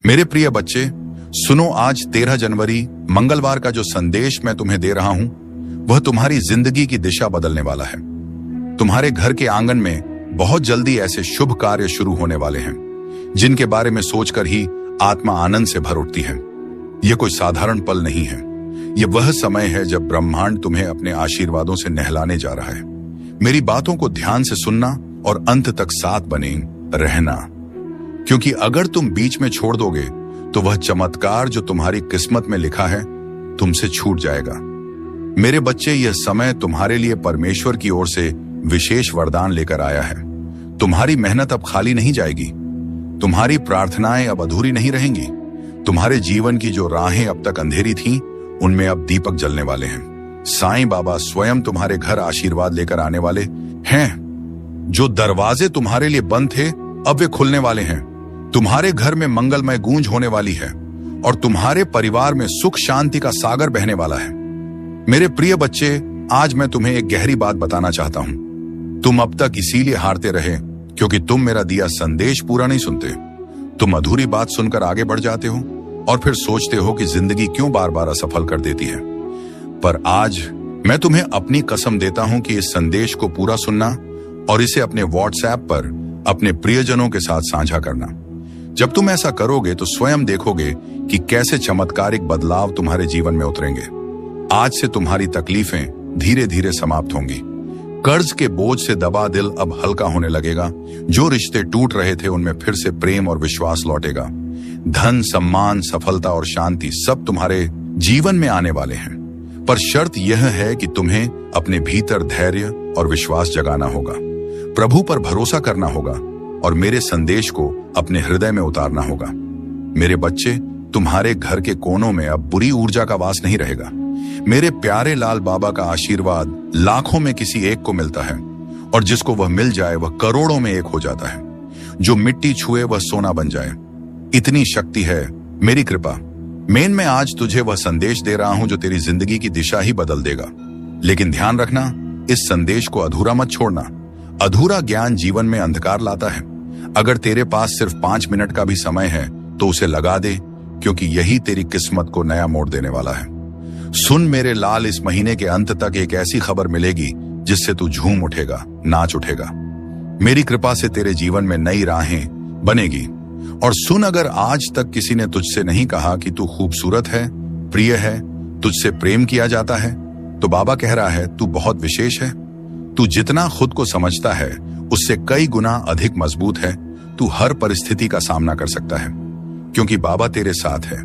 मेरे प्रिय बच्चे, सुनो, आज 13 जनवरी मंगलवार का जो संदेश मैं तुम्हें दे रहा हूं वह तुम्हारी जिंदगी की दिशा बदलने वाला है। तुम्हारे घर के आंगन में बहुत जल्दी ऐसे शुभ कार्य शुरू होने वाले हैं जिनके बारे में सोचकर ही आत्मा आनंद से भर उठती है। यह कोई साधारण पल नहीं है, यह वह समय है जब ब्रह्मांड तुम्हें अपने आशीर्वादों से नहलाने जा रहा है। मेरी बातों को ध्यान से सुनना और अंत तक साथ बने रहना, क्योंकि अगर तुम बीच में छोड़ दोगे तो वह चमत्कार जो तुम्हारी किस्मत में लिखा है तुमसे छूट जाएगा। मेरे बच्चे, यह समय तुम्हारे लिए परमेश्वर की ओर से विशेष वरदान लेकर आया है। तुम्हारी मेहनत अब खाली नहीं जाएगी, तुम्हारी प्रार्थनाएं अब अधूरी नहीं रहेंगी। तुम्हारे जीवन की जो राहें अब तक अंधेरी थीं, उनमें अब दीपक जलने वाले हैं। साईं बाबा स्वयं तुम्हारे घर आशीर्वाद लेकर आने वाले हैं। जो दरवाजे तुम्हारे लिए बंद थे अब वे खुलने वाले हैं। तुम्हारे घर में मंगलमय गूंज होने वाली है और तुम्हारे परिवार में सुख शांति का सागर बहने वाला है। मेरे प्रिय बच्चे, आज मैं तुम्हें एक गहरी बात बताना चाहता हूं। तुम अब तक इसीलिए हारते रहे क्योंकि तुम मेरा दिया संदेश पूरा नहीं सुनते। तुम अधूरी बात सुनकर आगे बढ़ जाते हो और फिर सोचते हो कि जिंदगी क्यों बार बार असफल कर देती है। पर आज मैं तुम्हें अपनी कसम देता हूं कि इस संदेश को पूरा सुनना और इसे अपने व्हाट्सएप पर अपने प्रियजनों के साथ साझा करना। जब तुम ऐसा करोगे तो स्वयं देखोगे कि कैसे चमत्कारिक बदलाव तुम्हारे जीवन में उतरेंगे। आज से तुम्हारी तकलीफें धीरे धीरे समाप्त होंगी। कर्ज के बोझ से दबा दिल अब हल्का होने लगेगा। जो रिश्ते टूट रहे थे उनमें फिर से प्रेम और विश्वास लौटेगा। धन, सम्मान, सफलता और शांति सब तुम्हारे जीवन में आने वाले हैं। पर शर्त यह है कि तुम्हें अपने भीतर धैर्य और विश्वास जगाना होगा, प्रभु पर भरोसा करना होगा और मेरे संदेश को अपने हृदय में उतारना होगा। मेरे बच्चे, तुम्हारे घर के कोनों में अब बुरी ऊर्जा का वास नहीं रहेगा। मेरे प्यारे लाल बाबा का आशीर्वाद लाखों में किसी एक को मिलता है और जिसको वह मिल जाए वह करोड़ों में एक हो जाता है। जो मिट्टी छुए वह सोना बन जाए, इतनी शक्ति है मेरी कृपा। मैं आज तुझे वह संदेश दे रहा हूं जो तेरी जिंदगी की दिशा ही बदल देगा। लेकिन ध्यान रखना, इस संदेश को अधूरा मत छोड़ना। अधूरा ज्ञान जीवन में अंधकार लाता है। अगर तेरे पास सिर्फ 5 मिनट का भी समय है तो उसे लगा दे, क्योंकि यही तेरी किस्मत को नया मोड़ देने वाला है। सुन मेरे लाल, इस महीने के अंत तक एक ऐसी खबर मिलेगी जिससे तू झूम उठेगा, नाच उठेगा। मेरी कृपा से तेरे जीवन में नई राहें बनेगी। और सुन, अगर आज तक किसी ने तुझसे नहीं कहा कि तू खूबसूरत है, प्रिय है, तुझसे प्रेम किया जाता है, तो बाबा कह रहा है तू बहुत विशेष है। तू जितना खुद को समझता है उससे कई गुना अधिक मजबूत है। तू हर परिस्थिति का सामना कर सकता है क्योंकि बाबा तेरे साथ है।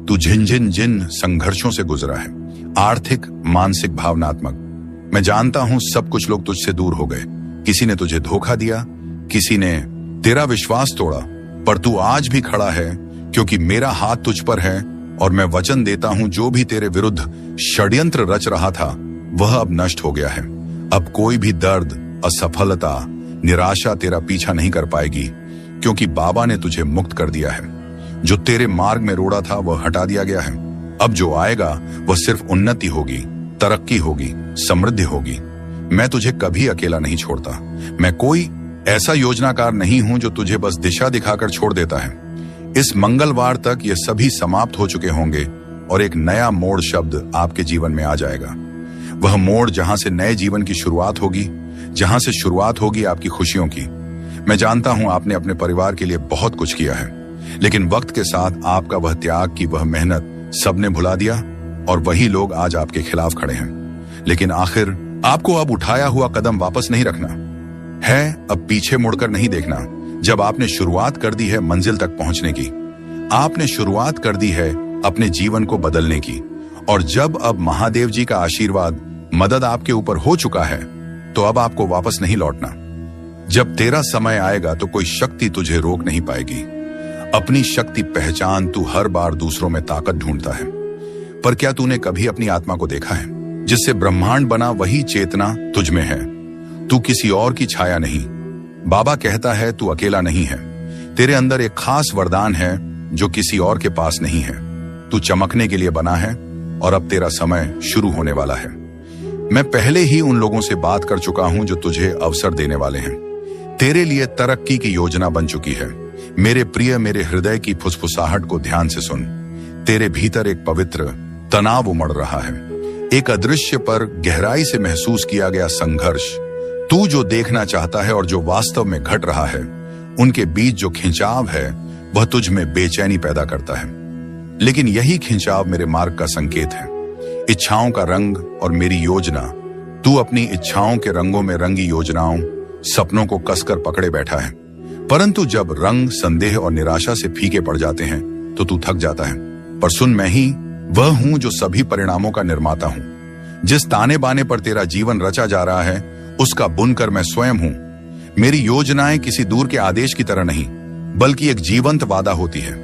तू जिन संघर्षों से गुजरा है, आर्थिक, मानसिक, भावनात्मक। मैं जानता हूं सब कुछ लोग तुझसे दूर हो गए। किसी ने तुझे धोखा दिया, किसी ने तेरा विश्वास तोड़ा, पर तू आज भी खड़ा है क्योंकि मेरा हाथ तुझ पर है और मैं वचन देता हूं जो भी तेरे विरुद्ध षड्यंत्र रच रहा था वह अब नष्ट हो गया है। अब कोई भी दर्द, असफलता, निराशा तेरा पीछा नहीं कर पाएगी क्योंकि बाबा ने तुझे मुक्त कर दिया है। जो तेरे मार्ग में रोड़ा था वह हटा दिया गया है। अब जो आएगा वह सिर्फ उन्नति होगी, तरक्की होगी, समृद्धि होगी। मैं तुझे कभी अकेला नहीं छोड़ता। मैं कोई ऐसा योजनाकार नहीं हूं जो तुझे बस दिशा दिखाकर छोड़ देता है। इस मंगलवार तक ये सभी समाप्त हो चुके होंगे और एक नया मोड़ शब्द आपके जीवन में आ जाएगा। वह मोड़ जहां से नए जीवन की शुरुआत होगी, जहां से शुरुआत होगी आपकी खुशियों की। मैं जानता हूं आपने अपने परिवार के लिए बहुत कुछ किया है, लेकिन वक्त के साथ आपका वह त्याग की वह मेहनत सबने भुला दिया और वही लोग आज आपके खिलाफ खड़े हैं। लेकिन आखिर आपको अब उठाया हुआ कदम वापस नहीं रखना है, अब पीछे मुड़कर नहीं देखना। जब आपने शुरुआत कर दी है मंजिल तक पहुंचने की, आपने शुरुआत कर दी है अपने जीवन को बदलने की, और जब अब महादेव जी का आशीर्वाद, मदद आपके ऊपर हो चुका है, तो अब आपको वापस नहीं लौटना। जब तेरा समय आएगा तो कोई शक्ति तुझे रोक नहीं पाएगी। अपनी शक्ति पहचान। तू हर बार दूसरों में ताकत ढूंढता है, पर क्या तूने कभी अपनी आत्मा को देखा है? जिससे ब्रह्मांड बना वही चेतना तुझ में है। तू किसी और की छाया नहीं। बाबा कहता है तू अकेला नहीं है। तेरे अंदर एक खास वरदान है जो किसी और के पास नहीं है। तू चमकने के लिए बना है और अब तेरा समय शुरू होने वाला है। मैं पहले ही उन लोगों से बात कर चुका हूं जो तुझे अवसर देने वाले हैं। तेरे लिए तरक्की की योजना बन चुकी है। मेरे प्रिय, मेरे हृदय की फुसफुसाहट को ध्यान से सुन। तेरे भीतर एक पवित्र तनाव उमड़ रहा है, एक अदृश्य पर गहराई से महसूस किया गया संघर्ष। तू जो देखना चाहता है और जो वास्तव में घट रहा है, उनके बीच जो खिंचाव है वह तुझ में बेचैनी पैदा करता है। लेकिन यही खिंचाव मेरे मार्ग का संकेत है, इच्छाओं का रंग और मेरी योजना। तू अपनी इच्छाओं के रंगों में रंगी योजनाओं, सपनों को कसकर पकड़े बैठा है, परंतु जब रंग संदेह और निराशा से फीके पड़ जाते हैं तो तू थक जाता है। पर सुन, मैं ही वह हूं जो सभी परिणामों का निर्माता हूं। जिस ताने बाने पर तेरा जीवन रचा जा रहा है, उसका बुनकर मैं स्वयं हूं। मेरी योजनाएं किसी दूर के आदेश की तरह नहीं, बल्कि एक जीवंत वादा होती है।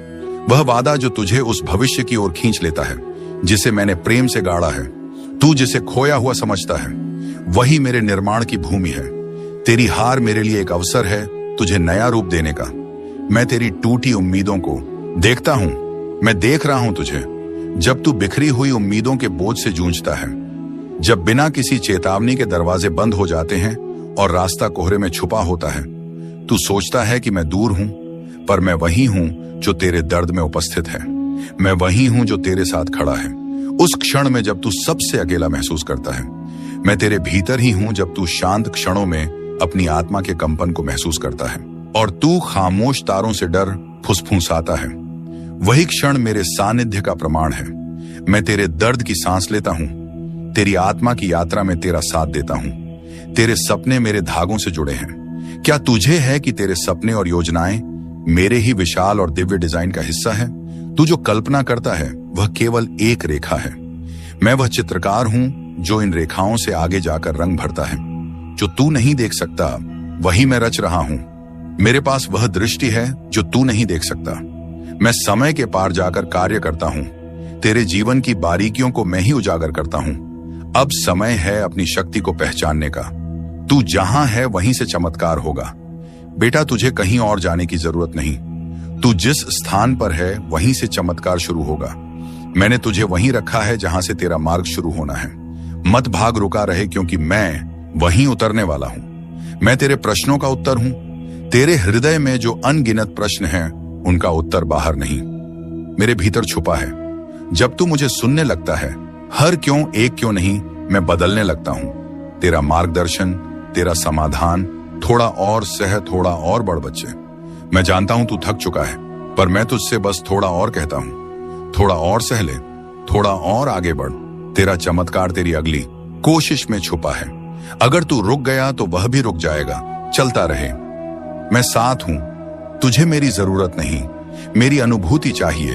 वह वादा जो तुझे उस भविष्य की ओर खींच लेता है जिसे मैंने प्रेम से गाड़ा है। तू जिसे खोया हुआ समझता है, वही मेरे निर्माण की भूमि है। तेरी हार मेरे लिए एक अवसर है तुझे नया रूप देने का। मैं तेरी टूटी उम्मीदों को देखता हूं, मैं देख रहा हूं तुझे। जब तू बिखरी हुई उम्मीदों के बोझ से जूझता है, जब बिना किसी चेतावनी के दरवाजे बंद हो जाते हैं और रास्ता कोहरे में छुपा होता है, तू सोचता है कि मैं दूर हूं, पर मैं वही हूं जो तेरे दर्द में उपस्थित है। मैं वही हूं जो तेरे साथ खड़ा है उस क्षण में जब तू सबसे अकेला महसूस करता है। मैं तेरे भीतर ही हूं जब तू शांत क्षणों में अपनी आत्मा के कंपन को महसूस करता है और तू खामोश तारों से डर फुसफुसाता है। वही क्षण मेरे सानिध्य का प्रमाण है। मैं तेरे दर्द की सांस लेता हूं, तेरी आत्मा की यात्रा में तेरा साथ देता हूं। तेरे सपने मेरे धागों से जुड़े हैं। क्या तुझे है कि तेरे सपने और योजनाएं मेरे ही विशाल और दिव्य डिजाइन का हिस्सा है? तू जो कल्पना करता है वह केवल एक रेखा है। मैं वह चित्रकार हूं जो इन रेखाओं से आगे जाकर रंग भरता है। जो तू नहीं देख सकता वही मैं रच रहा हूं। मेरे पास वह दृष्टि है जो तू नहीं देख सकता। मैं समय के पार जाकर कार्य करता हूं। तेरे जीवन की बारीकियों को मैं ही उजागर करता हूं। अब समय है अपनी शक्ति को पहचानने का। तू जहां है वहीं से चमत्कार होगा। बेटा, तुझे कहीं और जाने की जरूरत नहीं। तू जिस स्थान पर है वहीं से चमत्कार शुरू होगा। मैंने तुझे वहीं रखा है जहां से तेरा मार्ग शुरू होना है। मत भाग, रुका रहे, क्योंकि मैं वहीं उतरने वाला हूं। मैं तेरे प्रश्नों का उत्तर हूं। तेरे हृदय में जो अनगिनत प्रश्न हैं, उनका उत्तर बाहर नहीं, मेरे भीतर छुपा है। जब तू मुझे सुनने लगता है, हर क्यों एक क्यों नहीं, मैं बदलने लगता हूं। तेरा मार्गदर्शन, तेरा समाधान, थोड़ा और सह, थोड़ा और बढ़ बच्चे। मैं जानता हूं तू थक चुका है, पर मैं तुझसे बस थोड़ा और कहता हूं। थोड़ा और सह ले, थोड़ा और आगे बढ़। तेरा चमत्कार तेरी अगली कोशिश में छुपा है। अगर तू रुक गया तो वह भी रुक जाएगा। चलता रहे, मैं साथ हूं। तुझे मेरी जरूरत नहीं, मेरी अनुभूति चाहिए।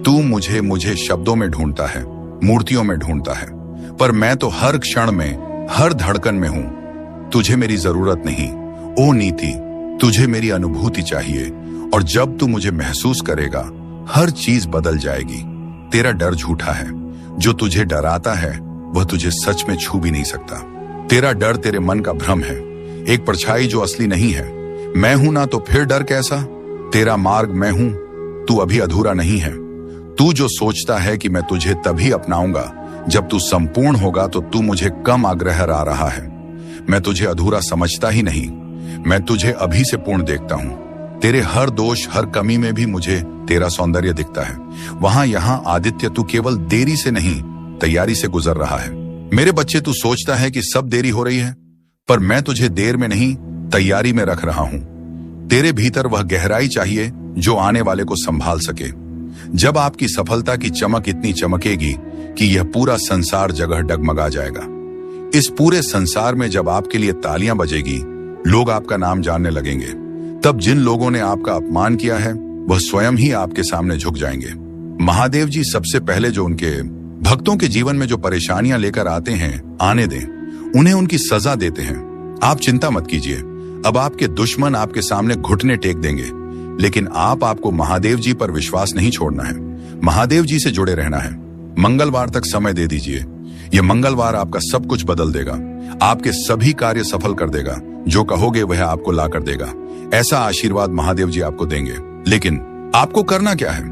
तू मुझे शब्दों में ढूंढता है, मूर्तियों में ढूंढता है, पर मैं तो हर क्षण में, हर धड़कन में हूं। तुझे मेरी जरूरत नहीं ओ नीति, तुझे मेरी अनुभूति चाहिए। और जब तू मुझे महसूस करेगा, हर चीज बदल जाएगी। तेरा डर झूठा है। जो तुझे डराता है वह तुझे सच में छू भी नहीं सकता। तेरा डर तेरे मन का भ्रम है, एक परछाई जो असली नहीं है। मैं हूं ना, तो फिर डर कैसा? तेरा मार्ग मैं हूं, तू अभी अधूरा नहीं है। तू जो सोचता है कि मैं तुझे तभी अपनाऊंगा जब तू संपूर्ण होगा, तो तू मुझे कम आग्रह आ रहा है। मैं तुझे अधूरा समझता ही नहीं, मैं तुझे अभी से पूर्ण देखता हूं। तेरे हर दोष, हर कमी में भी मुझे तेरा सौंदर्य दिखता है। वहां यहां आदित्य, तू केवल देरी से नहीं, तैयारी से गुजर रहा है। मेरे बच्चे, तू सोचता है कि सब देरी हो रही है, पर मैं तुझे देर में नहीं, तैयारी में रख रहा हूं। तेरे भीतर वह गहराई चाहिए जो आने वाले को संभाल सके। जब आपकी सफलता की चमक इतनी चमकेगी कि यह पूरा संसार जगह डगमगा जाएगा। इस पूरे संसार में जब आपके लिए तालियां बजेगी, लोग आपका नाम जानने लगेंगे, तब जिन लोगों ने आपका अपमान किया है वह स्वयं ही आपके सामने झुक जाएंगे। महादेव जी सबसे पहले जो उनके भक्तों के जीवन में जो परेशानियां लेकर आते हैं, आने दें, उन्हें उनकी सजा देते हैं। आप चिंता मत कीजिए, अब आपके दुश्मन आपके सामने घुटने टेक देंगे, लेकिन आपको महादेव जी पर विश्वास नहीं छोड़ना है। महादेव जी से जुड़े रहना है। मंगलवार तक समय दे दीजिए। यह मंगलवार आपका सब कुछ बदल देगा, आपके सभी कार्य सफल कर देगा। जो कहोगे वह आपको ला कर देगा। ऐसा आशीर्वाद महादेव जी आपको देंगे। लेकिन आपको करना क्या है?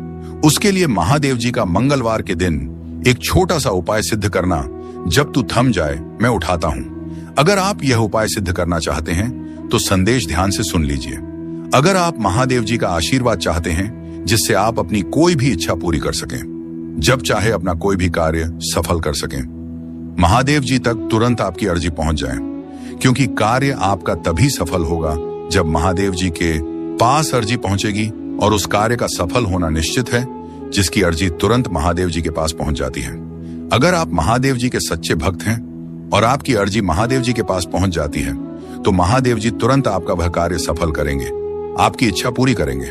उसके लिए महादेव जी का मंगलवार के दिन एक छोटा सा उपाय सिद्ध करना। जब तू थम जाए, मैं उठाता हूं। अगर आप यह उपाय सिद्ध करना चाहते हैं तो संदेश ध्यान से सुन लीजिए। अगर आप महादेव जी का आशीर्वाद चाहते हैं जिससे आप अपनी कोई भी इच्छा पूरी कर सकें, जब चाहे अपना कोई भी कार्य सफल कर सकें, महादेव जी तक तुरंत आपकी अर्जी पहुंच जाए, क्योंकि कार्य आपका तभी सफल होगा जब महादेव जी के पास अर्जी पहुंचेगी, और उस कार्य का सफल होना निश्चित है जिसकी अर्जी तुरंत महादेव जी के पास पहुंच जाती है। अगर आप महादेव जी के सच्चे भक्त हैं और आपकी अर्जी महादेव जी के पास पहुंच जाती है, तो महादेव जी तुरंत आपका वह कार्य सफल करेंगे, आपकी इच्छा पूरी करेंगे।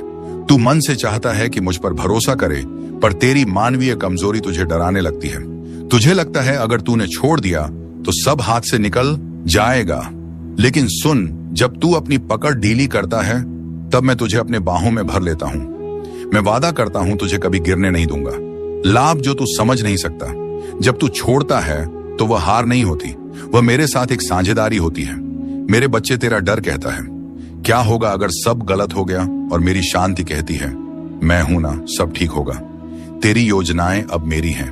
तू मन से चाहता है कि मुझ पर भरोसा करे, पर तेरी मानवीय कमजोरी तुझे डराने लगती है। तुझे लगता है अगर तूने छोड़ दिया तो सब हाथ से निकल जाएगा। लेकिन सुन, जब तू अपनी पकड़ ढीली करता है तब मैं तुझे अपने बाहों में भर लेता हूं। मैं वादा करता हूं तुझे कभी गिरने नहीं दूंगा। लाभ जो तू समझ नहीं सकता, जब तू छोड़ता है तो वह हार नहीं होती, वह मेरे साथ एक साझेदारी होती है। मेरे बच्चे, तेरा डर कहता है क्या होगा अगर सब गलत हो गया, और मेरी शांति कहती है मैं हूं ना, सब ठीक होगा। तेरी योजनाएं अब मेरी हैं।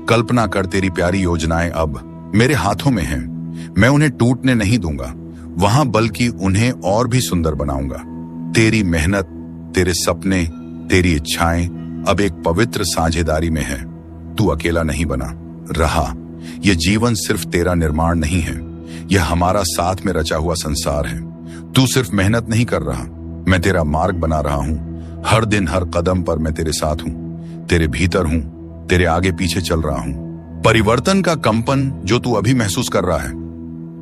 कल्पना कर, तेरी प्यारी योजनाएं अब मेरे हाथों में हैं। मैं उन्हें टूटने नहीं दूंगा वहां, बल्कि उन्हें और भी सुंदर बनाऊंगा। तेरी मेहनत, तेरे सपने, तेरी इच्छाएं अब एक पवित्र साझेदारी में है। तू अकेला नहीं बना रहा। यह जीवन सिर्फ तेरा निर्माण नहीं है, यह हमारा साथ में रचा हुआ संसार है। तू सिर्फ मेहनत नहीं कर रहा, मैं तेरा मार्ग बना रहा हूं। हर दिन हर कदम पर मैं तेरे साथ हूं, तेरे भीतर हूं, तेरे आगे पीछे चल रहा हूं। परिवर्तन का कंपन जो तू अभी महसूस कर रहा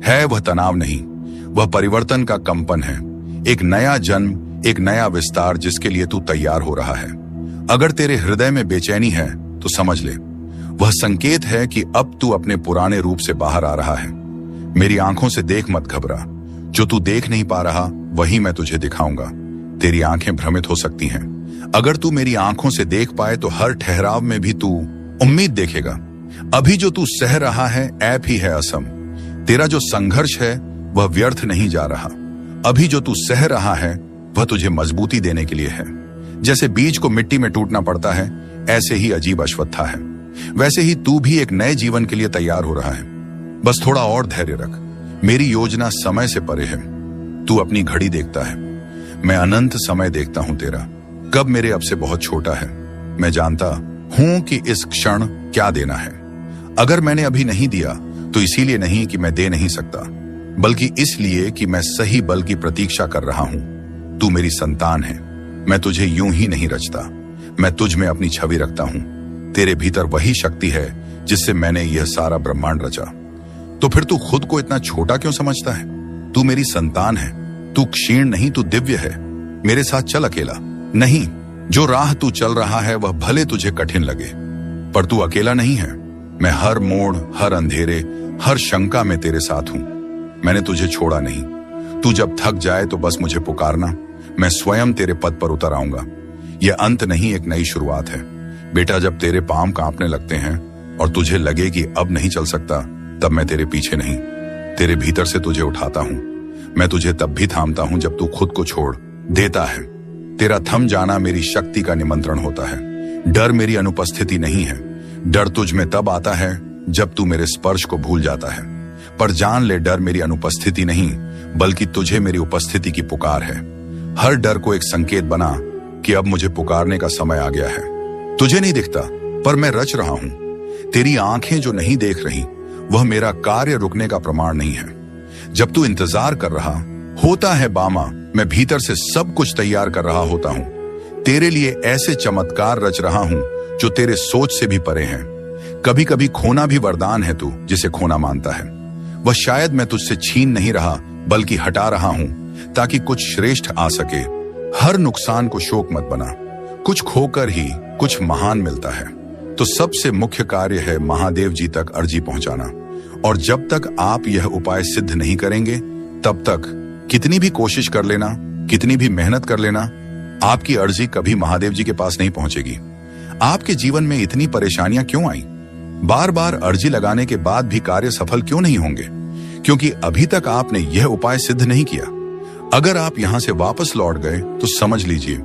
है वह तनाव नहीं, वह परिवर्तन का कंपन है। एक नया जन्म, एक नया विस्तार जिसके लिए तू तैयार हो रहा है। अगर तेरे हृदय में बेचैनी है तो समझ ले, वह संकेत है कि अब तू अपने पुराने रूप से बाहर आ रहा है। मेरी आंखों से देख, मत घबरा। जो तू देख नहीं पा रहा वही मैं तुझे दिखाऊंगा। तेरी आंखें भ्रमित हो सकती हैं। अगर तू मेरी आंखों से देख पाए तो हर ठहराव में भी तू उम्मीद देखेगा। अभी जो तू सह रहा है ऐप ही है असम। तेरा जो संघर्ष है वह व्यर्थ नहीं जा रहा। अभी जो तू सह रहा है वह तुझे मजबूती देने के लिए है। जैसे बीज को मिट्टी में टूटना पड़ता है, ऐसे ही अजीब अश्वत्था है, वैसे ही तू भी एक नए जीवन के लिए तैयार हो रहा है। बस थोड़ा और धैर्य रख। मेरी योजना समय से परे है। तू अपनी घड़ी देखता है, मैं अनंत समय देखता हूं तेरा। कब मेरे अब से बहुत छोटा है। मैं जानता हूं कि इस क्षण क्या देना है। अगर मैंने अभी नहीं दिया तो इसीलिए नहीं कि मैं दे नहीं सकता, बल्कि इसलिए कि मैं सही बल की प्रतीक्षा कर रहा हूं। तू मेरी संतान है। मैं तुझे यूं ही नहीं रचता, मैं तुझ में अपनी छवि रखता हूं। तेरे भीतर वही शक्ति है जिससे मैंने यह सारा ब्रह्मांड रचा। तो फिर तू खुद को इतना छोटा क्यों समझता है? तू मेरी संतान है। तू क्षीण नहीं, तू दिव्य है। मेरे साथ चल अकेला नहीं। जो राह तू चल रहा है वह भले तुझे कठिन लगे, पर तू अकेला नहीं है। मैं हर मोड़, हर अंधेरे, हर शंका में तेरे साथ हूं। मैंने तुझे छोड़ा नहीं। तू जब थक जाए तो बस मुझे पुकारना, मैं स्वयं तेरे पद पर उतर आऊंगा। यह अंत नहीं, एक नई शुरुआत है। बेटा, जब तेरे पांव कांपने लगते हैं और तुझे लगे कि अब नहीं चल सकता, तब मैं तेरे पीछे नहीं, तेरे भीतर से तुझे उठाता हूं। मैं तुझे तब भी थामता हूं जब तू खुद को छोड़ देता है। तेरा थम जाना मेरी शक्ति का निमंत्रण होता है। डर मेरी अनुपस्थिति नहीं है। डर तुझ में तब आता है जब तू मेरे स्पर्श को भूल जाता है। पर जान ले, डर मेरी अनुपस्थिति नहीं, बल्कि तुझे मेरी उपस्थिति की पुकार है। हर डर को एक संकेत बना कि अब मुझे पुकारने का समय आ गया है। तुझे नहीं दिखता, पर मैं रच रहा हूं। तेरी आंखें जो नहीं देख रही वह मेरा कार्य रुकने का प्रमाण नहीं है। जब तू इंतजार कर रहा होता है बामा, मैं भीतर से सब कुछ तैयार कर रहा होता हूं। तेरे लिए ऐसे चमत्कार रच रहा हूं जो तेरे सोच से भी परे हैं। कभी कभी खोना भी वरदान है, तू जिसे खोना मानता है। वह शायद मैं तुझसे छीन नहीं रहा, बल्कि हटा रहा हूं ताकि कुछ श्रेष्ठ आ सके। हर नुकसान को शोक मत बना। कुछ खोकर ही कुछ महान मिलता है। तो सबसे मुख्य कार्य है महादेव जी तक अर्जी पहुंचाना। और जब तक आप यह उपाय सिद्ध नहीं करेंगे, तब तक कितनी भी कोशिश कर लेना, कितनी भी मेहनत कर लेना, आपकी अर्जी कभी महादेव जी के पास नहीं पहुंचेगी। आपके जीवन में इतनी परेशानियां क्यों आई? बार बार अर्जी लगाने के बाद भी कार्य सफल क्यों नहीं होंगे? क्योंकि अभी तक आपने यह उपाय सिद्ध नहीं किया। अगर आप यहां से वापस लौट गए तो समझ लीजिए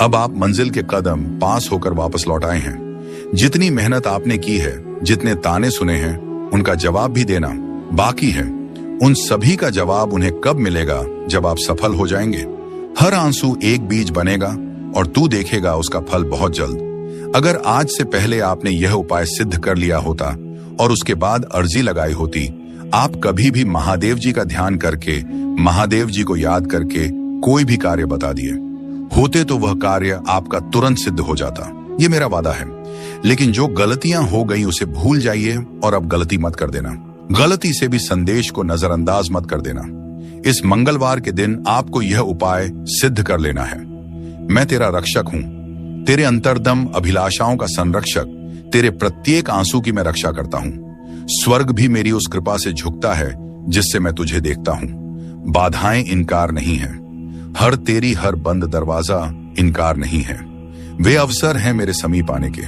अब आप मंजिल के कदम पास होकर वापस लौट आए हैं। जितनी मेहनत आपने की है, जितने ताने सुने हैं, उनका जवाब भी देना बाकी है। उन सभी का जवाब उन्हें कब मिलेगा? जब आप सफल हो जाएंगे। हर आंसू एक बीज बनेगा और तू देखेगा उसका फल बहुत जल्द। अगर आज से पहले आपने यह उपाय सिद्ध कर लिया होता और उसके बाद अर्जी लगाई होती, आप कभी भी महादेव जी का ध्यान करके, महादेव जी को याद करके कोई भी कार्य बता दिए होते तो वह कार्य आपका तुरंत सिद्ध हो जाता। ये मेरा वादा है। लेकिन जो गलतियां हो गई उसे भूल जाइए और अब गलती मत कर देना। गलती से भी संदेश को नजरअंदाज मत कर देना। इस मंगलवार के दिन आपको यह उपाय सिद्ध कर लेना है। मैं तेरा रक्षक हूं, तेरे अंतर्दम अभिलाषाओं का संरक्षक, तेरे प्रत्येक आंसू की मैं रक्षा करता हूं। स्वर्ग भी मेरी उस कृपा से झुकता है जिससे मैं तुझे देखता हूं। बाधाएं इनकार नहीं है, तेरी हर बंद दरवाजा इनकार नहीं है। वे अवसर हैं मेरे समीप आने के,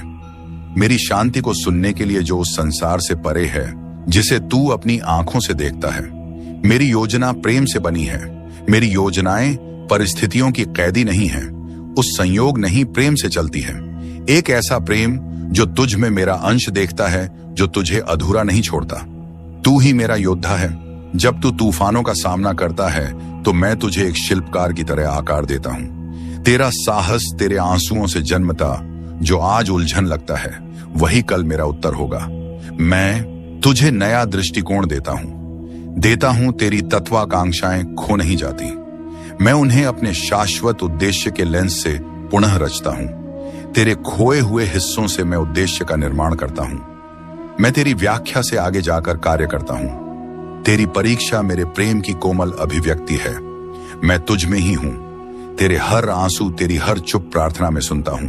मेरी शांति को सुनने के लिए जो उस संसार से परे है जिसे तू अपनी आंखों से देखता है। मेरी योजना प्रेम से बनी है। मेरी योजनाएं परिस्थितियों की कैदी नहीं है, उस संयोग नहीं प्रेम से चलती है। एक ऐसा प्रेम जो तुझ में मेरा अंश देखता है, जो तुझे अधूरा नहीं छोड़ता। तू ही मेरा योद्धा है। जब तू तूफानों का सामना करता है तो मैं तुझे एक शिल्पकार की तरह आकार देता हूं। तेरा साहस तेरे आंसुओं से जन्मता, जो आज उलझन लगता है वही कल मेरा उत्तर होगा। मैं तुझे नया दृष्टिकोण देता हूं। तेरी तत्वाकांक्षाएं खो नहीं जाती, मैं उन्हें अपने शाश्वत उद्देश्य के लेंस से पुनः रचता हूं। तेरे खोए हुए हिस्सों से मैं उद्देश्य का निर्माण करता हूं। मैं तेरी व्याख्या से आगे जाकर कार्य करता हूं। तेरी परीक्षा मेरे प्रेम की कोमल अभिव्यक्ति है। मैं तुझ में ही हूं। तेरे हर आंसू, तेरी हर चुप प्रार्थना में सुनता हूं।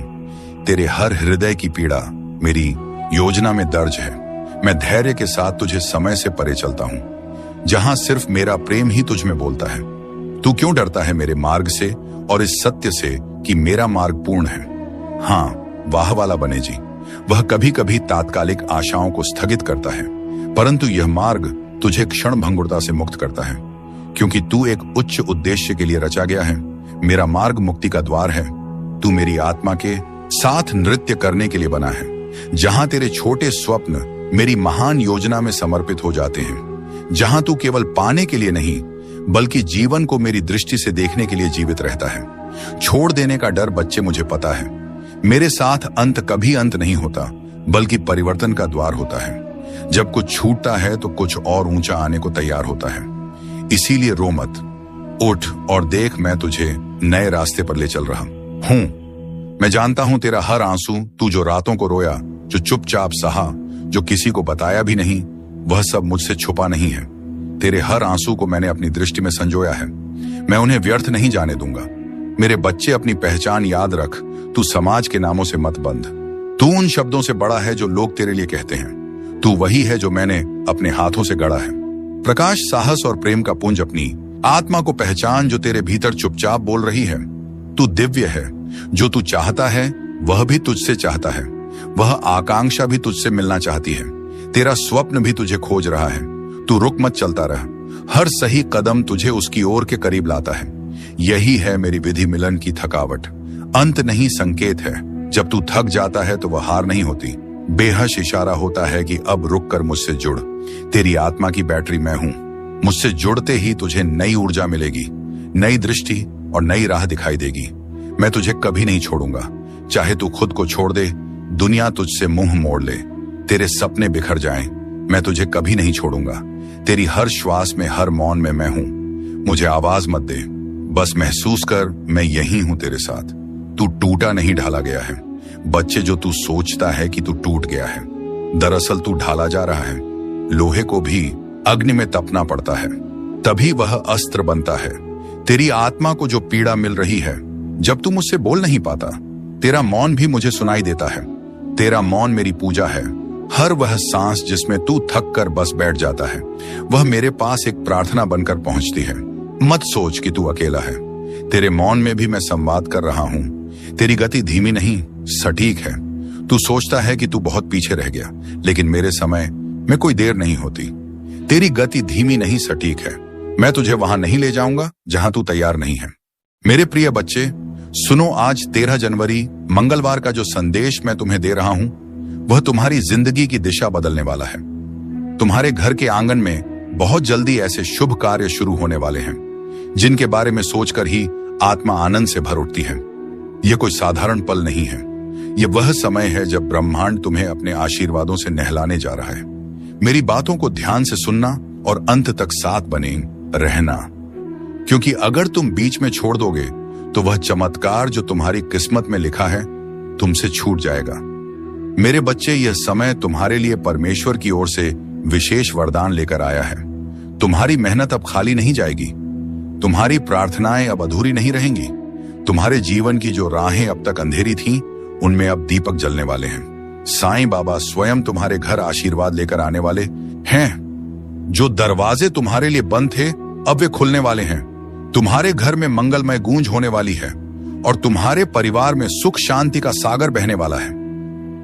तेरे हर हृदय की पीड़ा मेरी योजना में दर्ज है। मैं धैर्य के साथ तुझे समय से परे चलता हूं, जहां सिर्फ मेरा प्रेम ही तुझ में बोलता है। तू क्यों डरता है मेरे मार्ग से और इस सत्य से कि मेरा मार्ग पूर्ण है। हाँ, वाह वाला बने जी, वह कभी कभी तात्कालिक आशाओं को स्थगित करता है, परंतु यह मार्ग तुझे क्षण भंगुरता से मुक्त करता है, क्योंकि तू एक उच्च उद्देश्य के लिए रचा गया है। मेरा मार्ग मुक्ति का द्वार है। तू मेरी आत्मा के साथ नृत्य करने के लिए बना है, जहां तेरे छोटे स्वप्न मेरी महान योजना में समर्पित हो जाते हैं, जहां तू केवल पाने के लिए नहीं बल्कि जीवन को मेरी दृष्टि से देखने के लिए जीवित रहता है। छोड़ देने का डर बच्चे मुझे पता है। मेरे साथ अंत कभी अंत नहीं होता, बल्कि परिवर्तन का द्वार होता है। जब कुछ छूटता है तो कुछ और ऊंचा आने को तैयार होता है। इसीलिए रो मत, उठ और देख, मैं तुझे नए रास्ते पर ले चल रहा हूं। मैं जानता हूं तेरा हर आंसू, तू जो रातों को रोया, जो चुपचाप सहा, जो किसी को बताया भी नहीं, वह सब मुझसे छुपा नहीं है। तेरे हर आंसू को मैंने अपनी दृष्टि में संजोया है। मैं उन्हें व्यर्थ नहीं जाने दूंगा। मेरे बच्चे, अपनी पहचान याद रख। तू समाज के नामों से मत बंध। तू उन शब्दों से बड़ा है जो लोग तेरे लिए कहते हैं। तू वही है जो मैंने अपने हाथों से गढ़ा है। प्रकाश, साहस और प्रेम का पुंज अपनी आत्मा को पहचान, जो तेरे भीतर चुपचाप बोल रही है। तू दिव्य है। जो तू चाहता है वह भी तुझसे चाहता है। वह आकांक्षा भी तुझसे मिलना चाहती है। तेरा स्वप्न भी तुझे खोज रहा है। तू रुक मत, चलता रह। हर सही कदम तुझे उसकी ओर के करीब लाता है। यही है मेरी विधि मिलन की थकावट। अंत नहीं, संकेत है। जब तू थक जाता है तो वह हार नहीं होती, बेहश इशारा होता है कि अब रुक कर मुझसे जुड़। तेरी आत्मा की बैटरी मैं हूं। मुझसे जुड़ते ही तुझे नई ऊर्जा मिलेगी, नई दृष्टि और नई राह दिखाई देगी। मैं तुझे कभी नहीं छोड़ूंगा। चाहे तू खुद को छोड़ दे, दुनिया तुझसे मुंह मोड़ ले, तेरे सपने बिखर जाएं, मैं तुझे कभी नहीं छोड़ूंगा। तेरी हर श्वास में, हर मौन में मैं हूं। मुझे आवाज मत दे, बस महसूस कर, मैं यही हूं तेरे साथ। तू टूटा नहीं, ढाला गया है। बच्चे, जो तू सोचता है कि तू टूट गया है, दरअसल तू ढाला जा रहा है। लोहे को भी अग्नि में तपना पड़ता है, तभी वह अस्त्र बनता है। तेरी आत्मा को जो पीड़ा मिल रही है, जब तू मुझसे बोल नहीं पाता, तेरा मौन भी मुझे सुनाई देता है। तेरा मौन मेरी पूजा है। हर वह सांस जिसमें तू थक कर बस बैठ जाता है, वह मेरे पास एक प्रार्थना बनकर पहुंचती है। मत सोच कि तू अकेला है। तेरे मौन में भी मैं संवाद कर रहा हूं। तेरी गति धीमी नहीं, सटीक है। तू सोचता है कि तू बहुत पीछे रह गया, लेकिन मेरे समय में कोई देर नहीं होती। तेरी गति धीमी नहीं, सटीक है। मैं तुझे वहां नहीं ले जाऊंगा जहां तू तैयार नहीं है। मेरे प्रिय बच्चे, सुनो, आज 13 जनवरी मंगलवार का जो संदेश मैं तुम्हें दे रहा हूं, वह तुम्हारी जिंदगी की दिशा बदलने वाला है। तुम्हारे घर के आंगन में बहुत जल्दी ऐसे शुभ कार्य शुरू होने वाले हैं, जिनके बारे में सोचकर ही आत्मा आनंद से भर उठती है। यह कोई साधारण पल नहीं है, यह वह समय है जब ब्रह्मांड तुम्हें अपने आशीर्वादों से नहलाने जा रहा है। मेरी बातों को ध्यान से सुनना और अंत तक साथ बने रहना, क्योंकि अगर तुम बीच में छोड़ दोगे तो वह चमत्कार जो तुम्हारी किस्मत में लिखा है तुमसे छूट जाएगा। मेरे बच्चे, यह समय तुम्हारे लिए परमेश्वर की ओर से विशेष वरदान लेकर आया है। तुम्हारी मेहनत अब खाली नहीं जाएगी, तुम्हारी प्रार्थनाएं अब अधूरी नहीं रहेंगी। तुम्हारे जीवन की जो राहें अब तक अंधेरी थीं, उनमें अब दीपक जलने वाले हैं। साईं बाबा स्वयं तुम्हारे घर आशीर्वाद लेकर आने वाले हैं। जो दरवाजे तुम्हारे लिए बंद थे, अब वे खुलने वाले हैं। तुम्हारे घर में मंगलमय गूंज होने वाली है और तुम्हारे परिवार में सुख शांति का सागर बहने वाला है।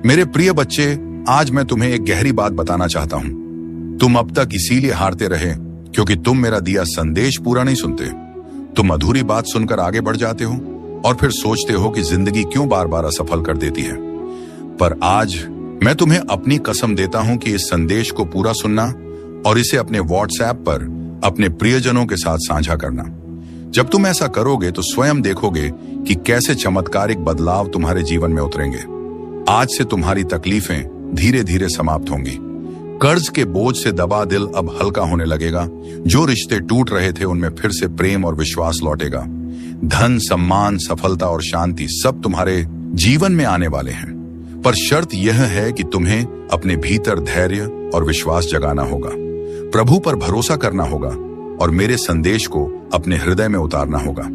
मेरे प्रिय बच्चे, आज मैं तुम्हें एक गहरी बात बताना चाहता हूं। तुम अब तक इसीलिए हारते रहे क्योंकि तुम मेरा दिया संदेश पूरा नहीं सुनते। तुम अधूरी बात सुनकर आगे बढ़ जाते हो और फिर सोचते हो कि जिंदगी क्यों बार बार असफल कर देती है। पर आज मैं तुम्हें अपनी कसम देता हूं कि इस संदेश को पूरा सुनना और इसे अपने व्हाट्सएप पर अपने प्रियजनों के साथ साझा करना। जब तुम ऐसा करोगे तो स्वयं देखोगे कि कैसे चमत्कारिक बदलाव तुम्हारे जीवन में उतरेंगे। आज से तुम्हारी तकलीफें धीरे धीरे समाप्त होंगी। कर्ज के बोझ से दबा दिल अब हल्का होने लगेगा। जो रिश्ते टूट रहे थे उनमें फिर से प्रेम और विश्वास लौटेगा। धन, सम्मान, सफलता और शांति सब तुम्हारे जीवन में आने वाले हैं। पर शर्त यह है कि तुम्हें अपने भीतर धैर्य और विश्वास जगाना होगा, प्रभु पर भरोसा करना होगा और मेरे संदेश को अपने हृदय में उतारना होगा।